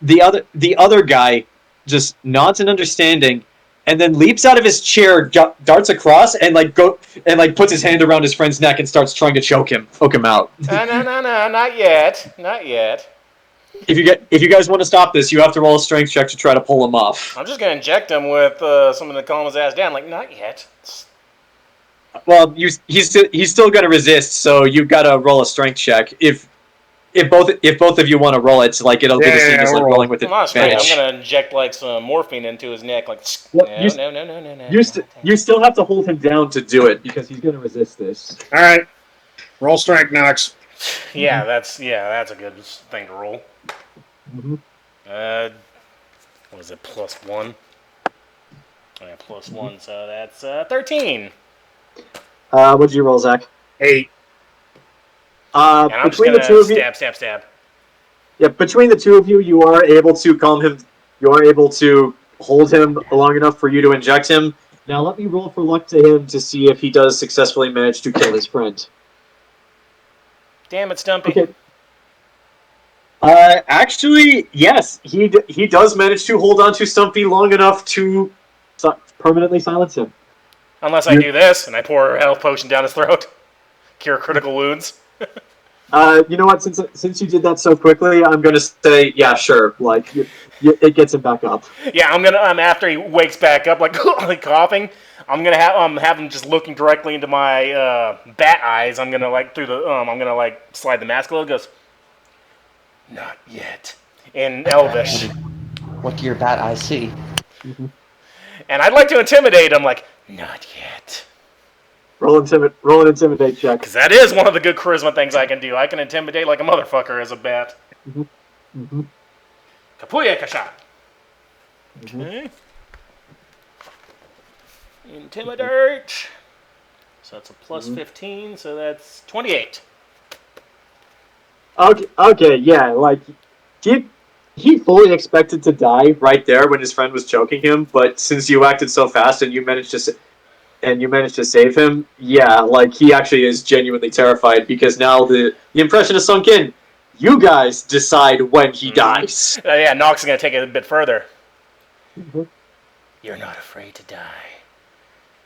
the other guy just nods in understanding, and then leaps out of his chair, darts across, and puts his hand around his friend's neck and starts trying to choke him out. No, not yet. Not yet. If you guys want to stop this, you have to roll a strength check to try to pull him off. I'm just gonna inject him with something to calm his ass down. Like, not yet. Well, he's still going to resist, so you've got to roll a strength check. If both of you want to roll it, like it'll be the same as like rolling with advantage. I'm gonna inject like some morphine into his neck. Like, no. You still have to hold him down to do it because he's going to resist this. All right, roll strength, Nox. Yeah, that's a good thing to roll. Mm-hmm. What is it? +1. Oh, yeah, +1. So that's 13. What'd you roll, Zach? 8. And I'm Between just the two gonna of you, stab. yeah, between the two of you, you are able to calm him. You are able to hold him long enough for you to inject him. Now, let me roll for luck to him to see if he does successfully manage to kill his friend. Damn it, Stumpy. Okay. Actually, yes, he does manage to hold on to Stumpy long enough to permanently silence him. Unless I do this and I pour a health potion down his throat, cure critical wounds. You know what? Since you did that so quickly, I'm gonna say, yeah, sure. Like, it gets him back up. Yeah, I'm gonna after he wakes back up, like like coughing, I'm gonna have him just looking directly into my bat eyes. I'm gonna like I'm gonna like slide the mask a little. Goes, not yet, in Elvish. What do your bat eyes see? And I'd like to intimidate him, like, not yet. Roll an intimidate check. Because that is one of the good charisma things I can do. I can intimidate like a motherfucker as a bat. Kapuya kasha. Okay. Intimidate. So that's a plus 15, so that's 28. Okay, yeah, like he fully expected to die right there when his friend was choking him, but since you acted so fast and you managed to save him, yeah, like he actually is genuinely terrified because now the impression is sunk in. You guys decide when he dies. Yeah, Nox is gonna take it a bit further. You're not afraid to die,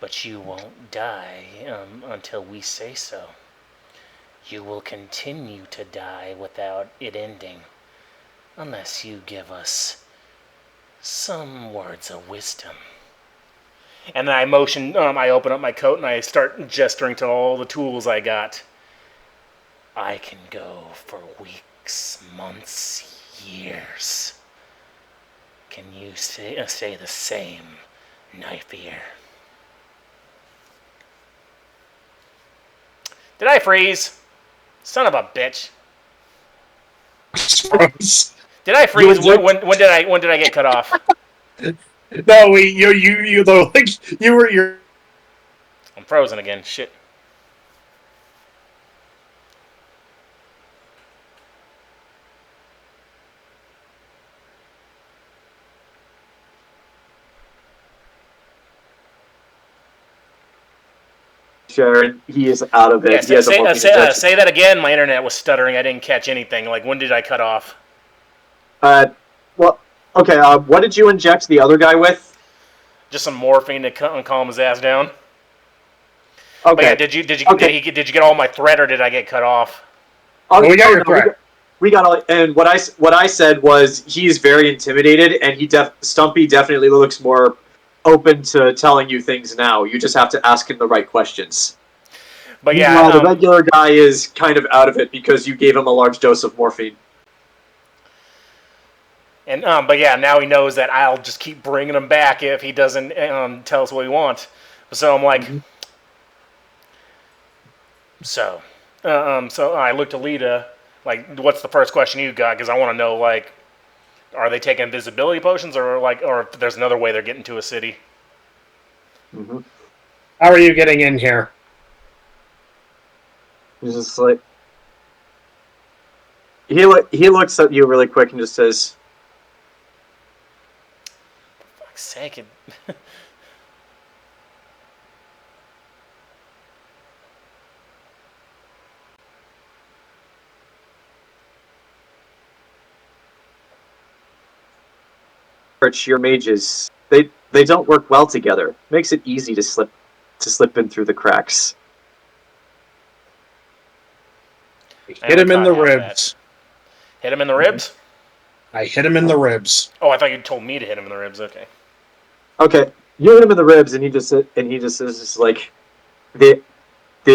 but you won't die until we say so. You will continue to die without it ending, unless you give us some words of wisdom. And then I open up my coat and I start gesturing to all the tools I got. I can go for weeks, months, years. Can you say the same, Knife Ear? Did I freeze? Son of a bitch. Did I freeze? When did I get cut off? No, you though, like you're. I'm frozen again. Shit. Sharon, he is out of it. Yeah, say that again. My internet was stuttering. I didn't catch anything. Like, when did I cut off? Well, okay. What did you inject the other guy with? Just some morphine to calm his ass down. Okay. But yeah, did you get all my threat, or did I get cut off? We got your threat. We got all. And what I said was he's very intimidated, and Stumpy definitely looks more open to telling you things now. You just have to ask him the right questions. But yeah, meanwhile, the regular guy is kind of out of it because you gave him a large dose of morphine. And but yeah, now he knows that I'll just keep bringing him back if he doesn't tell us what he wants. So I'm like, so I looked to Lita, like, what's the first question you got? Because I want to know, like, are they taking invisibility potions, or if there's another way they're getting to a city? Mm-hmm. How are you getting in here? He's just like, he looks at you really quick and just says, For fuck's sake. your mages, they don't work well together. Makes it easy to slip in through the cracks. Hit him in the ribs. Hit him in the ribs? I hit him in the ribs. Oh, I thought you told me to hit him in the ribs. Okay. Okay, you hit him in the ribs, and he just is like, they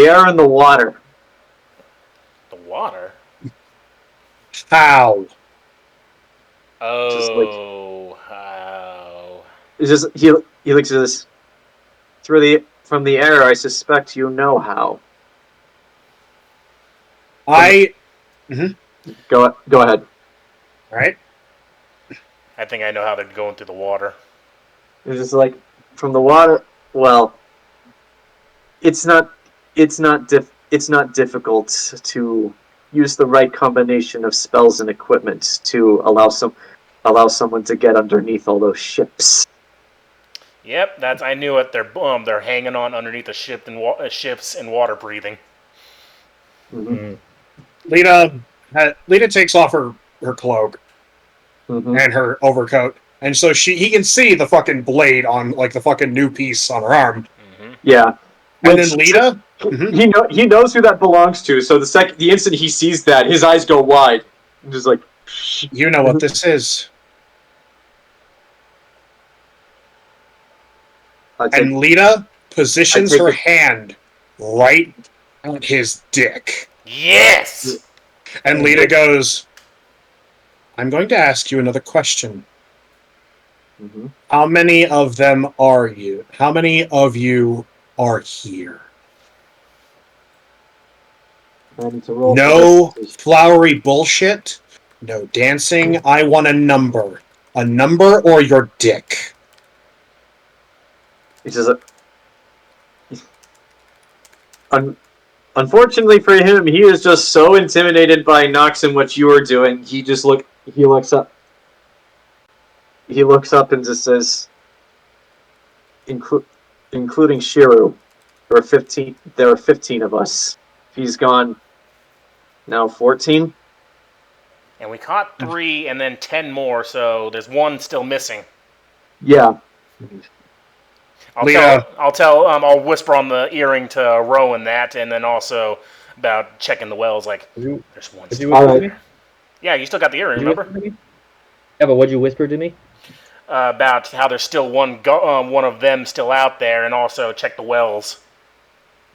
are in the water. The water? How? Oh, how? It's just he looks at this from the air. I suspect you know how. Go ahead. All right. I think I know how they're going through the water. It's just like, from the water. Well, it's not difficult to use the right combination of spells and equipment to allow someone to get underneath all those ships. Yep, I knew it. They're hanging on underneath the ships and water breathing. Mm-hmm. Lita takes off her cloak and her overcoat, and so he can see the fucking blade on, like, the fucking new piece on her arm. Mm-hmm. Yeah, and then Lita, he knows who that belongs to. So the instant he sees that, his eyes go wide, and just like, you know what this is. And Lita positions her hand right on his dick. Yes! And Lita goes, I'm going to ask you another question. Mm-hmm. How many of them are you? How many of you are here? No flowery bullshit. No dancing. I want a number. A number or your dick. He says, unfortunately for him, he is just so intimidated by Nox and what you are doing. He looks up and just says, including Shiru, there are 15 of us. He's gone now 14. And we caught 3 and then 10 more, so there's 1 still missing. Yeah. I'll whisper on the earring to Rowan that, and then also about checking the wells. Like, there's 1 still. All right. Yeah, you still got the earring, remember? Yeah, but what'd you whisper to me? About how there's still one of them still out there, and also check the wells.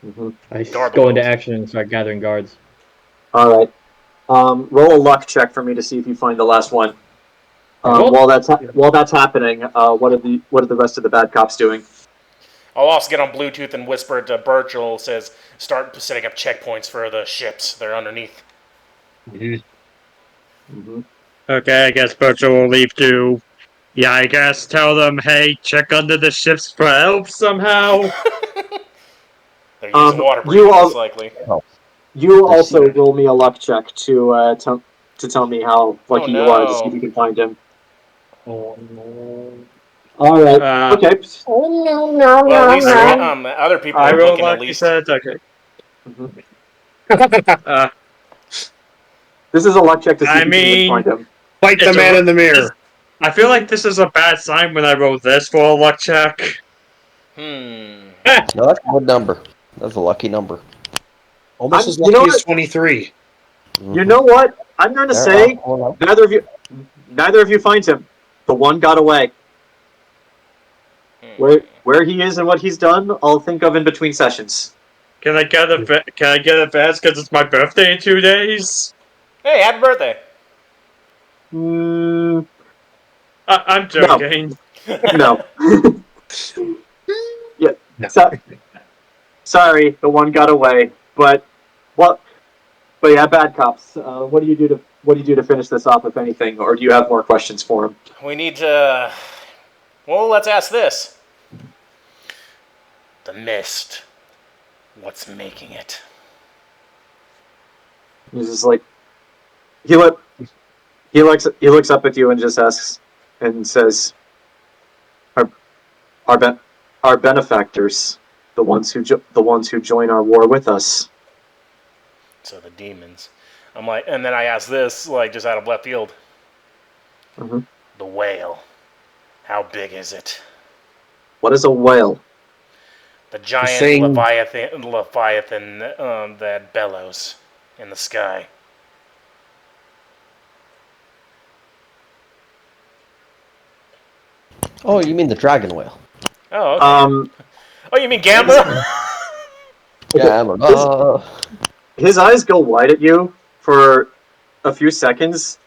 Mm-hmm. I go into action and start gathering guards. All right. Roll a luck check for me to see if you find the last one. While that's happening, what are the rest of the bad cops doing? I'll also get on Bluetooth and whisper to Burchill, says, start setting up checkpoints for the ships. They're underneath. Mm-hmm. Okay, I guess Burchill will leave too. Yeah, I guess tell them, hey, check under the ships for help somehow. They're using water You breathing, all, most likely. you There's also secret. roll me a luck check to tell me how lucky you are to see if no. you can find him. All right. Okay. Well, at least other people I are roll looking at like you least. said. Okay. This is a luck check to see I if you can find mean, him. Fight the it's man in the this is, mirror. I feel like this is a bad sign when I roll this for a luck check. No, that's a good number. That's a lucky number. Almost I'm- as you know lucky as what? 23. You know what? I'm going to There, say well, neither of you find him. The one got away. Where he is and what he's done, I'll think of in between sessions. Can I get a badge because it's my birthday in 2 days? Hey, happy birthday! I'm joking. No. Yeah. No. Sorry, the one got away. But what? But yeah, bad cops. What do you do to finish this off, if anything, or do you have more questions for him? We need to. Well, let's ask this. The mist. What's making it? He's just like he looks up at you and just asks and says, "Our benefactors, the ones who join our war with us." So the demons. I'm like, and then I ask this, like, just out of left field. Mm-hmm. The whale. How big is it? What is a whale? The giant thing- leviathan that bellows in the sky. Oh, you mean the dragon whale? Oh, okay. Oh, you mean gambler? Yeah, His eyes go wide at you for a few seconds,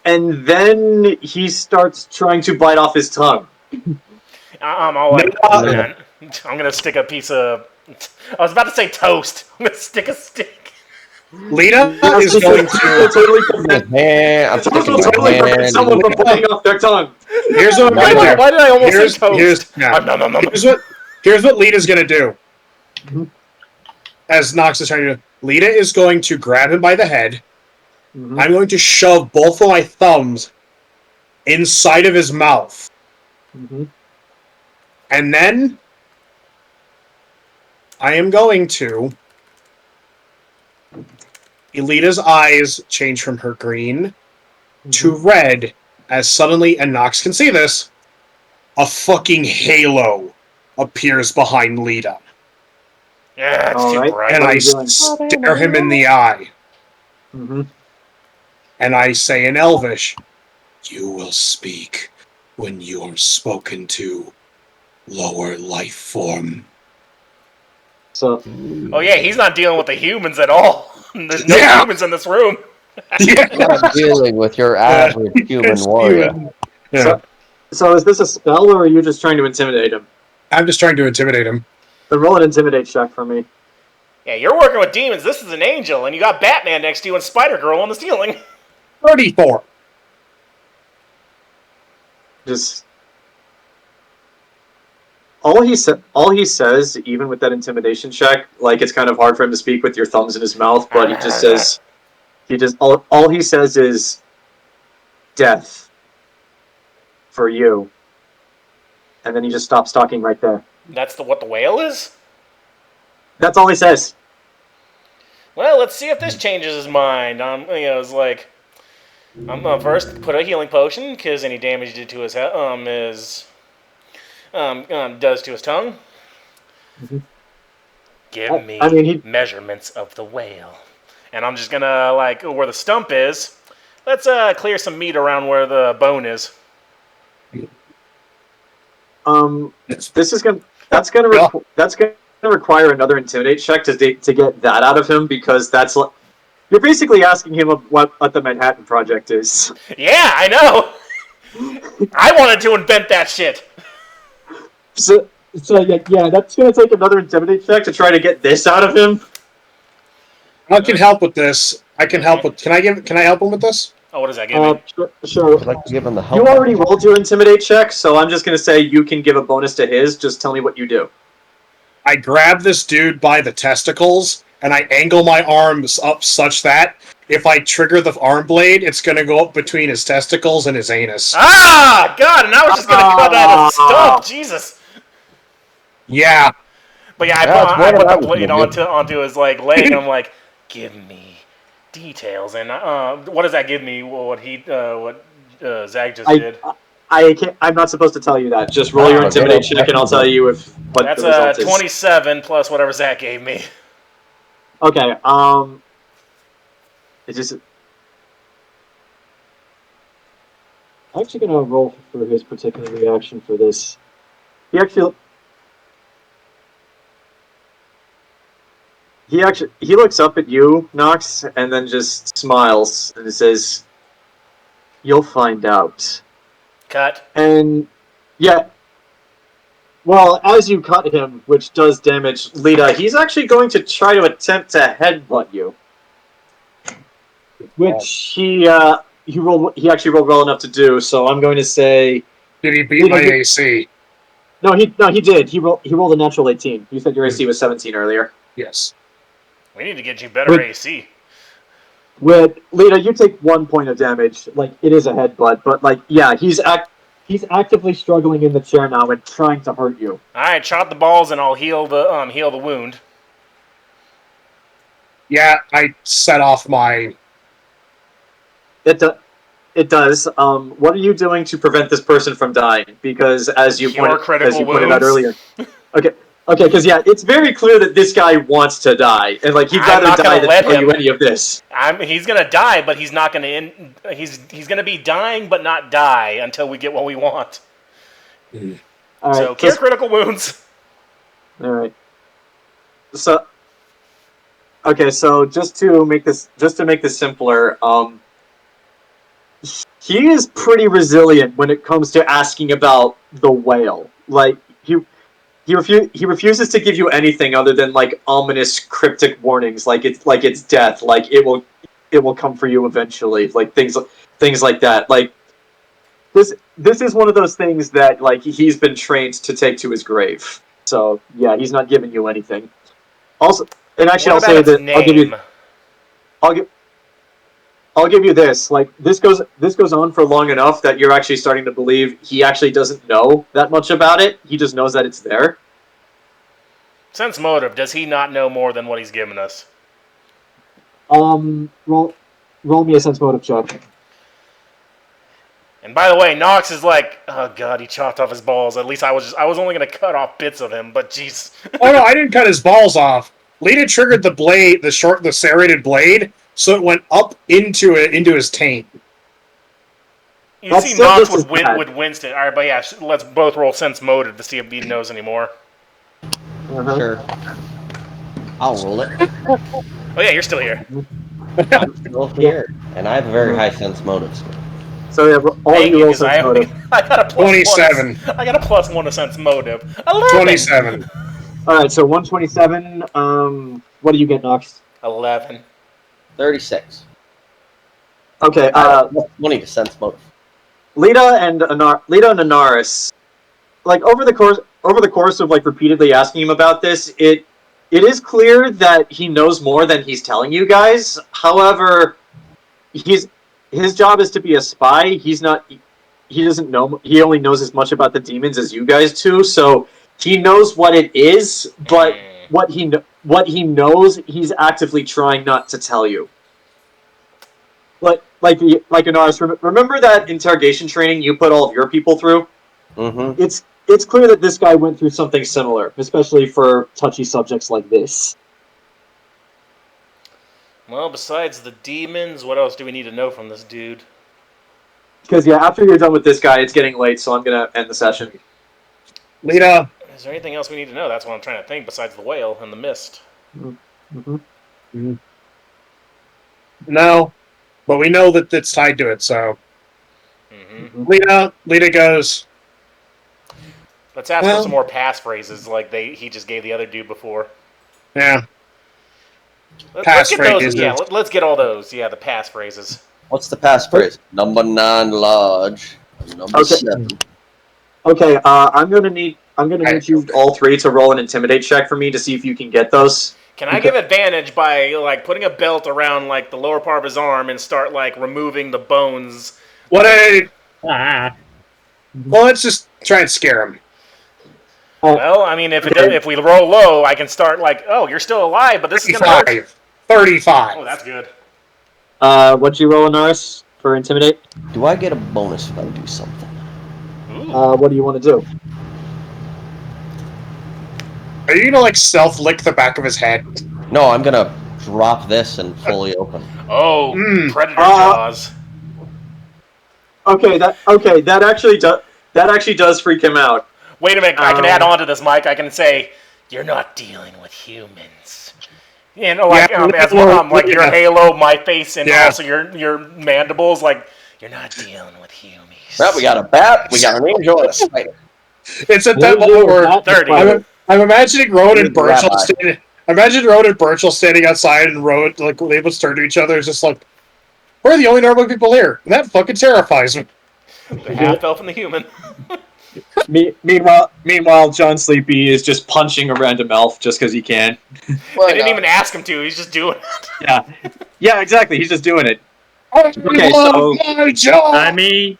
and then he starts trying to bite off his tongue. I'm all like, man, I'm gonna stick a piece of. I was about to say toast. I'm gonna stick a stick. Lita is going to. I'm sticking my hand. Someone from biting off their tongue. Here's what I'm going to do. Why did I almost say toast? Here's what Lita's going to do. As Nox is trying to do. Lita is going to grab him by the head. Mm-hmm. I'm going to shove both of my thumbs inside of his mouth. Mm-hmm. And then I am going to. Elita's eyes change from her green to red as suddenly, and Nox can see this, a fucking halo appears behind Lita. Yeah, it's too bright. And I stare him in the eye. Mm-hmm. And I say in Elvish, "You will speak when you are spoken to, lower life form." So, oh yeah, he's not dealing with the humans at all. There's no humans in this room. You're not dealing with your average human warrior. Yeah. So is this a spell, or are you just trying to intimidate him? I'm just trying to intimidate him. Then roll an intimidate check for me. Yeah, you're working with demons. This is an angel, and you got Batman next to you and Spider-Girl on the ceiling. 34. Just all he says, even with that intimidation check, like it's kind of hard for him to speak with your thumbs in his mouth, but he just says, all he says is death for you, and then he just stops talking right there. That's what the whale is? That's all he says. Well, let's see if this changes his mind. It's like, I'm gonna first put a healing potion because any damage did to his head does to his tongue. Mm-hmm. Give me measurements of the whale, and I'm just gonna like where the stump is. Let's clear some meat around where the bone is. That's gonna require another intimidate check to get that out of him, because that's like, you're basically asking him what the Manhattan Project is. Yeah, I know. I wanted to invent that shit. So yeah, that's gonna take another intimidate check to try to get this out of him. I can help with this. Can I help him with this? Oh, what does that give me? Sure. I'd like to give him the help. You already rolled your intimidate check, so I'm just going to say you can give a bonus to his. Just tell me what you do. I grab this dude by the testicles, and I angle my arms up such that if I trigger the arm blade, it's going to go up between his testicles and his anus. Ah, God! And I was just gonna cut out a stump. Jesus. Yeah. But yeah, That's I what put I the was blade gonna do. onto his leg, and I'm like, give me details. And what does that give me? What Zag just did. I'm not supposed to tell you that. Just roll your Okay, intimidate that's check, and I'll tell you what That's the result is. 27 plus whatever Zach gave me. Okay. It's just. I'm actually gonna roll for his particular reaction for this. He looks up at you, Nox, and then just smiles and says, "You'll find out." Cut. And yeah. Well, as you cut him, which does damage Lita, he's actually going to try to attempt to headbutt you. Which he actually rolled well enough to do, so I'm going to say. Did he beat my AC? No, he did. He rolled a natural 18. You said your AC was 17 earlier. Yes. We need to get you better AC. With Lita, you take 1 point of damage. Like, it is a headbutt, but yeah, he's actively struggling in the chair now and trying to hurt you. All right, chop the balls and I'll heal the wound. Yeah, I set off my. It does. What are you doing to prevent this person from dying? Because as you pointed out earlier. Okay, because yeah, it's very clear that this guy wants to die, and he'd rather die than tell you any of this. He's gonna die, but he's not gonna end. He's gonna be dying, but not die until we get what we want. All right, so cure critical wounds. All right. So, okay, so just to make this simpler, he is pretty resilient when it comes to asking about the whale. Like he refuses to give you anything other than ominous cryptic warnings, like it's death, like it will come for you eventually, like things like that. Like this is one of those things that he's been trained to take to his grave. So yeah, he's not giving you anything. Also, and actually, I'll say that I'll give you this. Like this goes on for long enough that you're actually starting to believe he actually doesn't know that much about it. He just knows that it's there. Sense motive. Does he not know more than what he's given us? Roll me a sense motive check. And by the way, Nox is like, oh god, he chopped off his balls. At least I was only gonna cut off bits of him, but jeez. Oh no, I didn't cut his balls off. Lita triggered the blade, the serrated blade, so it went up into his taint. You see, Nox would Winston. All right, but yeah, let's both roll sense motive to see if he knows anymore. Uh-huh. Sure. I'll roll it. Oh yeah, you're still here. I'm still here, and I have a very high sense motive score. So yeah, all of you roll sense motive. I got a plus 27. I got a +1 to sense motive. 11. 27. All right, so 127. What do you get, Nox? 11. 36. Okay. 20 to sense motive. Lita and Anaris, over the course of repeatedly asking him about this, it is clear that he knows more than he's telling you guys. However, his job is to be a spy. He doesn't know. He only knows as much about the demons as you guys do. So he knows what it is, but what he knows, he's actively trying not to tell you. Like Anaris, remember that interrogation training you put all of your people through? Mm-hmm. It's clear that this guy went through something similar, especially for touchy subjects like this. Well, besides the demons, what else do we need to know from this dude? Because yeah, after you're done with this guy, it's getting late, so I'm gonna end the session. Lita. Is there anything else we need to know? That's what I'm trying to think. Besides the whale and the mist. Mm-hmm. Mm-hmm. No. But we know that it's tied to it, so. Mm-hmm. Lita goes. Let's ask for some more passphroses like he just gave the other dude before. Yeah. Let's get those. Yeah, let's get all those. Yeah, the passphrases. What's the passphrase? Number 9 large. Number Okay. 7. Okay, I'm gonna need you all three to roll an intimidate check for me to see if you can get those. Can I give advantage by like putting a belt around like the lower part of his arm and start like removing the bones? Ah. Well, let's just try and scare him. Well, I mean, if we roll low, I can start like, oh, you're still alive, but this is gonna hurt. 35. Oh, that's good. What'd you roll, Anaris, for intimidate? Do I get a bonus if I do something? What do you want to do? Are you gonna like self-lick the back of his head? No, I'm gonna drop this and fully open. Oh, predator jaws. Okay, that actually does freak him out. Wait a minute, I can add on to this, Mike. I can say, you're not dealing with humans. You know, like like your halo, my face, and also your mandibles. Like, you're not dealing with humans. Well, we got a bat, we got an angel, and a spider. It's at that moment where 30. I'm imagining Rowan and Burchill standing. Imagine Rowan and Burchill standing outside, and Rowan like they would turn to each other. It's just like, we're the only normal people here, and that fucking terrifies me. The half elf and the human. Meanwhile, John Sleepy is just punching a random elf just because he can. They didn't even ask him to. He's just doing it. Yeah, exactly. He's just doing it. Okay, so I mean,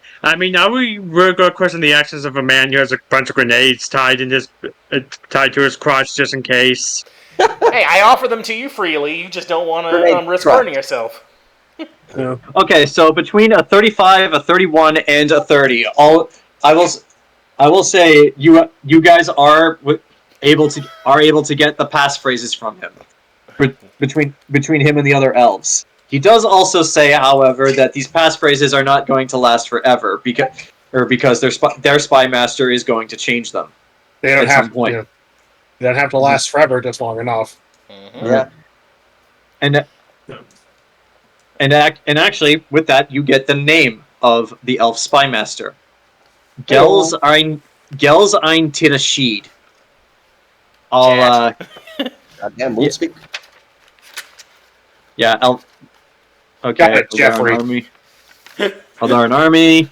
now we're going to question the actions of a man who has a bunch of grenades tied to his crotch just in case. Hey, I offer them to you freely. You just don't want to risk burning yourself. Okay, so between a 35, a 31, and a 30, I will say you guys are able to get the passphrases from him between him and the other elves. He does also say, however, that these passphrases are not going to last forever because their spy master is going to change them. They don't have point. They don't have to last forever, just long enough. Mm-hmm. Yeah. And actually, with that, you get the name of the elf spy master. Gels ein Tirashid. Goddamn, we'll speak. Yeah, elf. Okay, Jeffrey. Haldaran Army.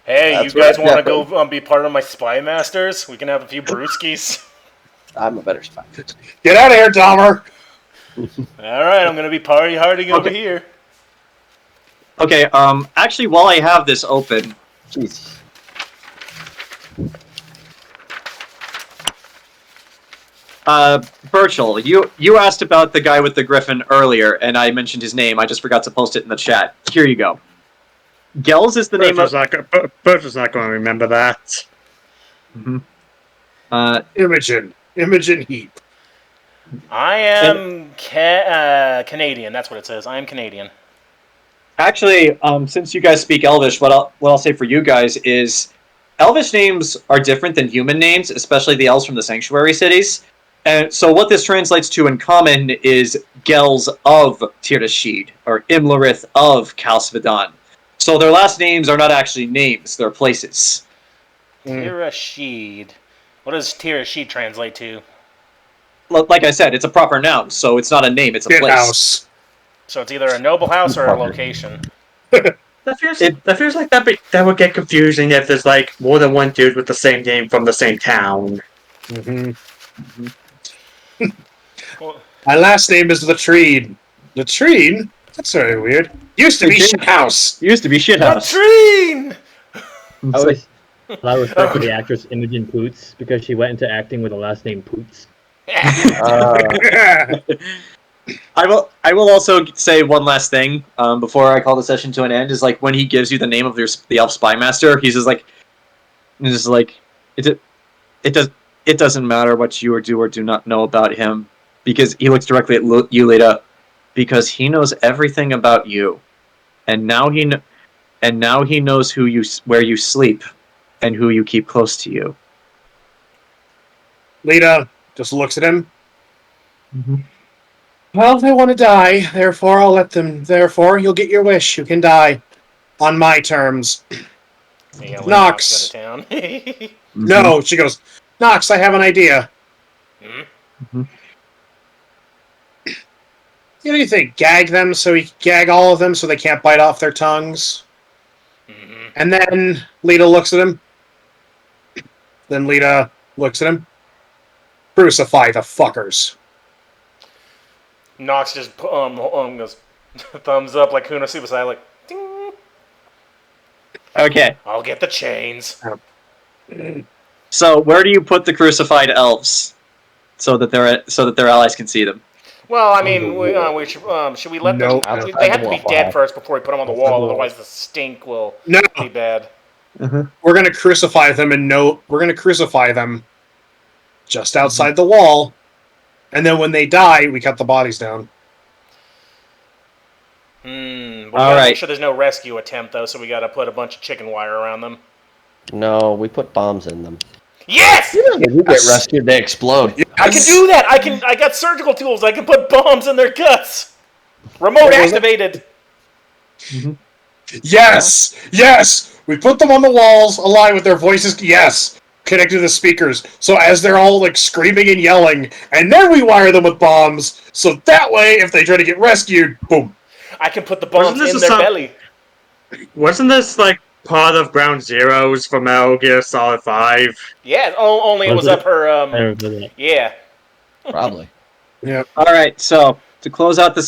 Hey, That's you guys right, want to go be part of my spy masters? We can have a few brewskis. I'm a better spy. Get out of here, Dahmer! Alright, I'm going to be party harding over here. Okay, actually, while I have this open... Jesus. Burchill, you asked about the guy with the griffin earlier, and I mentioned his name. I just forgot to post it in the chat. Here you go. Gels is the name of... Burchill's not going to remember that. Imogen Heap. I am Canadian. That's what it says. I am Canadian. Actually, since you guys speak Elvish, what I'll say for you guys is Elvish names are different than human names, especially the elves from the sanctuary cities. And so what this translates to in common is Gels of Tirashid, or Imlerith of Kalsvidan. So their last names are not actually names, they're places. Tirashid. What does Tirashid translate to? Like I said, it's a proper noun, so it's not a name, it's a place. House. So it's either a noble house or a location. That feels like that would get confusing if there's like more than one dude with the same name from the same town. My last name is Latrine. Latrine? That's very weird. Used to be Shithouse. Latrine! I respect for the actress Imogen Poots because she went into acting with the last name Poots. I will also say one last thing before I call the session to an end. Is like when he gives you the name of the elf spy master, he's just like it doesn't matter what you do or do not know about him, because he looks directly at you, Lita, because he knows everything about you, and now he knows where you sleep and who you keep close to you. Lita just looks at him. Well, they want to die, therefore I'll let them. Therefore, you'll get your wish. You can die on my terms. Nox. No, she goes, Nox, I have an idea. You know, you think gag them so he gag all of them so they can't bite off their tongues. Mm-hmm. And then Lita looks at him. Then Lita looks at him. Crucify the fuckers. Nox just goes thumbs up like Kuna Super Saiyan, like, ding. Okay. I'll get the chains. So where do you put the crucified elves, so that their allies can see them? Well, I mean, should we let them? Outside They have the to be wall. dead first before we put them on the Outside wall. the wall. Otherwise, the stink will No, be bad. we're gonna crucify them we're gonna crucify them just outside the wall. And then when they die, we cut the bodies down. We All gotta right. make sure there's no rescue attempt, though, so we gotta put a bunch of chicken wire around them. No, we put bombs in them. Yes! If you get rescued, they explode. I can do that! I got surgical tools, I can put bombs in their guts! Remote activated! Yes! Yes! We put them on the walls, aligned with their voices. Yes! Connected to the speakers. So as they're all like screaming and yelling, and then we wire them with bombs, so that way, if they try to get rescued, boom. I can put the bombs in their belly. Wasn't this like part of Ground Zeroes from Metal Gear Solid 5? Yeah, only it was up her, yeah. Probably. Yeah. All right. So to close out the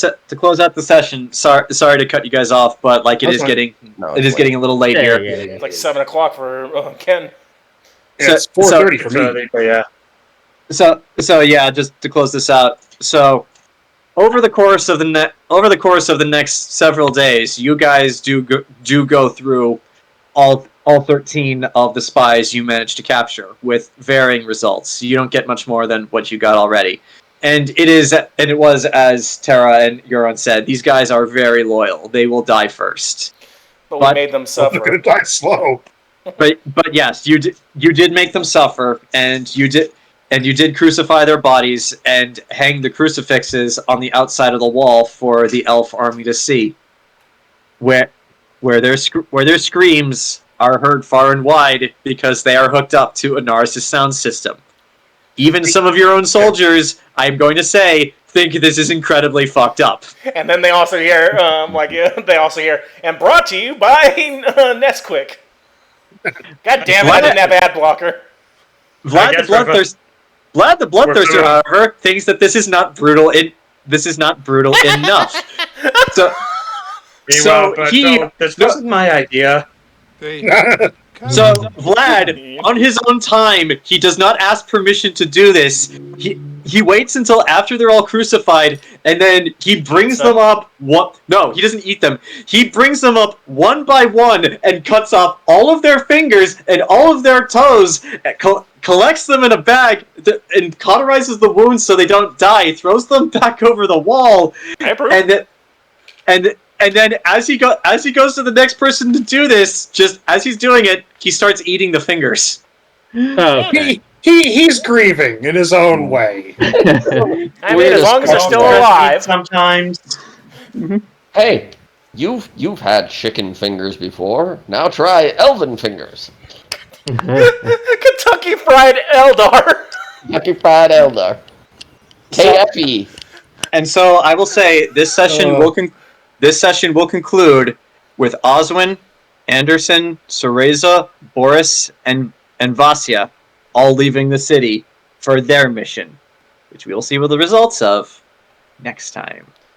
session. Sorry to cut you guys off, but like it is getting a little late here. It's like 7 o'clock for Ken. Yeah, it's 4:30 for me. But yeah. So yeah, just to close this out. So over the course of the next several days, you guys do go through all 13 of the spies you managed to capture with varying results. You don't get much more than what you got already. And it was as Tara and Euron said, these guys are very loyal. They will die first. But we made them suffer. They're gonna die slow. But yes, you did make them suffer, and you did crucify their bodies and hang the crucifixes on the outside of the wall for the elf army to see, where their screams are heard far and wide because they are hooked up to Anaris' sound system. Even some of your own soldiers, I'm going to say, think this is incredibly fucked up. And then they also hear, and brought to you by Nesquik. God damn it, I didn't have ad blocker. Vlad the Bloodthirster, however, thinks that this is not brutal enough. This wasn't my idea. So Vlad, on his own time, he does not ask permission to do this. He waits until after they're all crucified, and then he brings them up. No, he doesn't eat them. He brings them up one by one and cuts off all of their fingers and all of their toes, collects them in a bag, and cauterizes the wounds so they don't die. Throws them back over the wall, and then as he goes to the next person to do this, just as he's doing it, he starts eating the fingers. Okay. He's grieving in his own way. I mean, as long as they're still alive. Sometimes. Hey, you've had chicken fingers before. Now try elven fingers. Kentucky Fried Eldar. Kentucky Fried Eldar. KFE. And so I will say this session will conclude with Oswin, Anderson, Cereza, Boris, and Vasya all leaving the city for their mission, which we will see what the results of next time.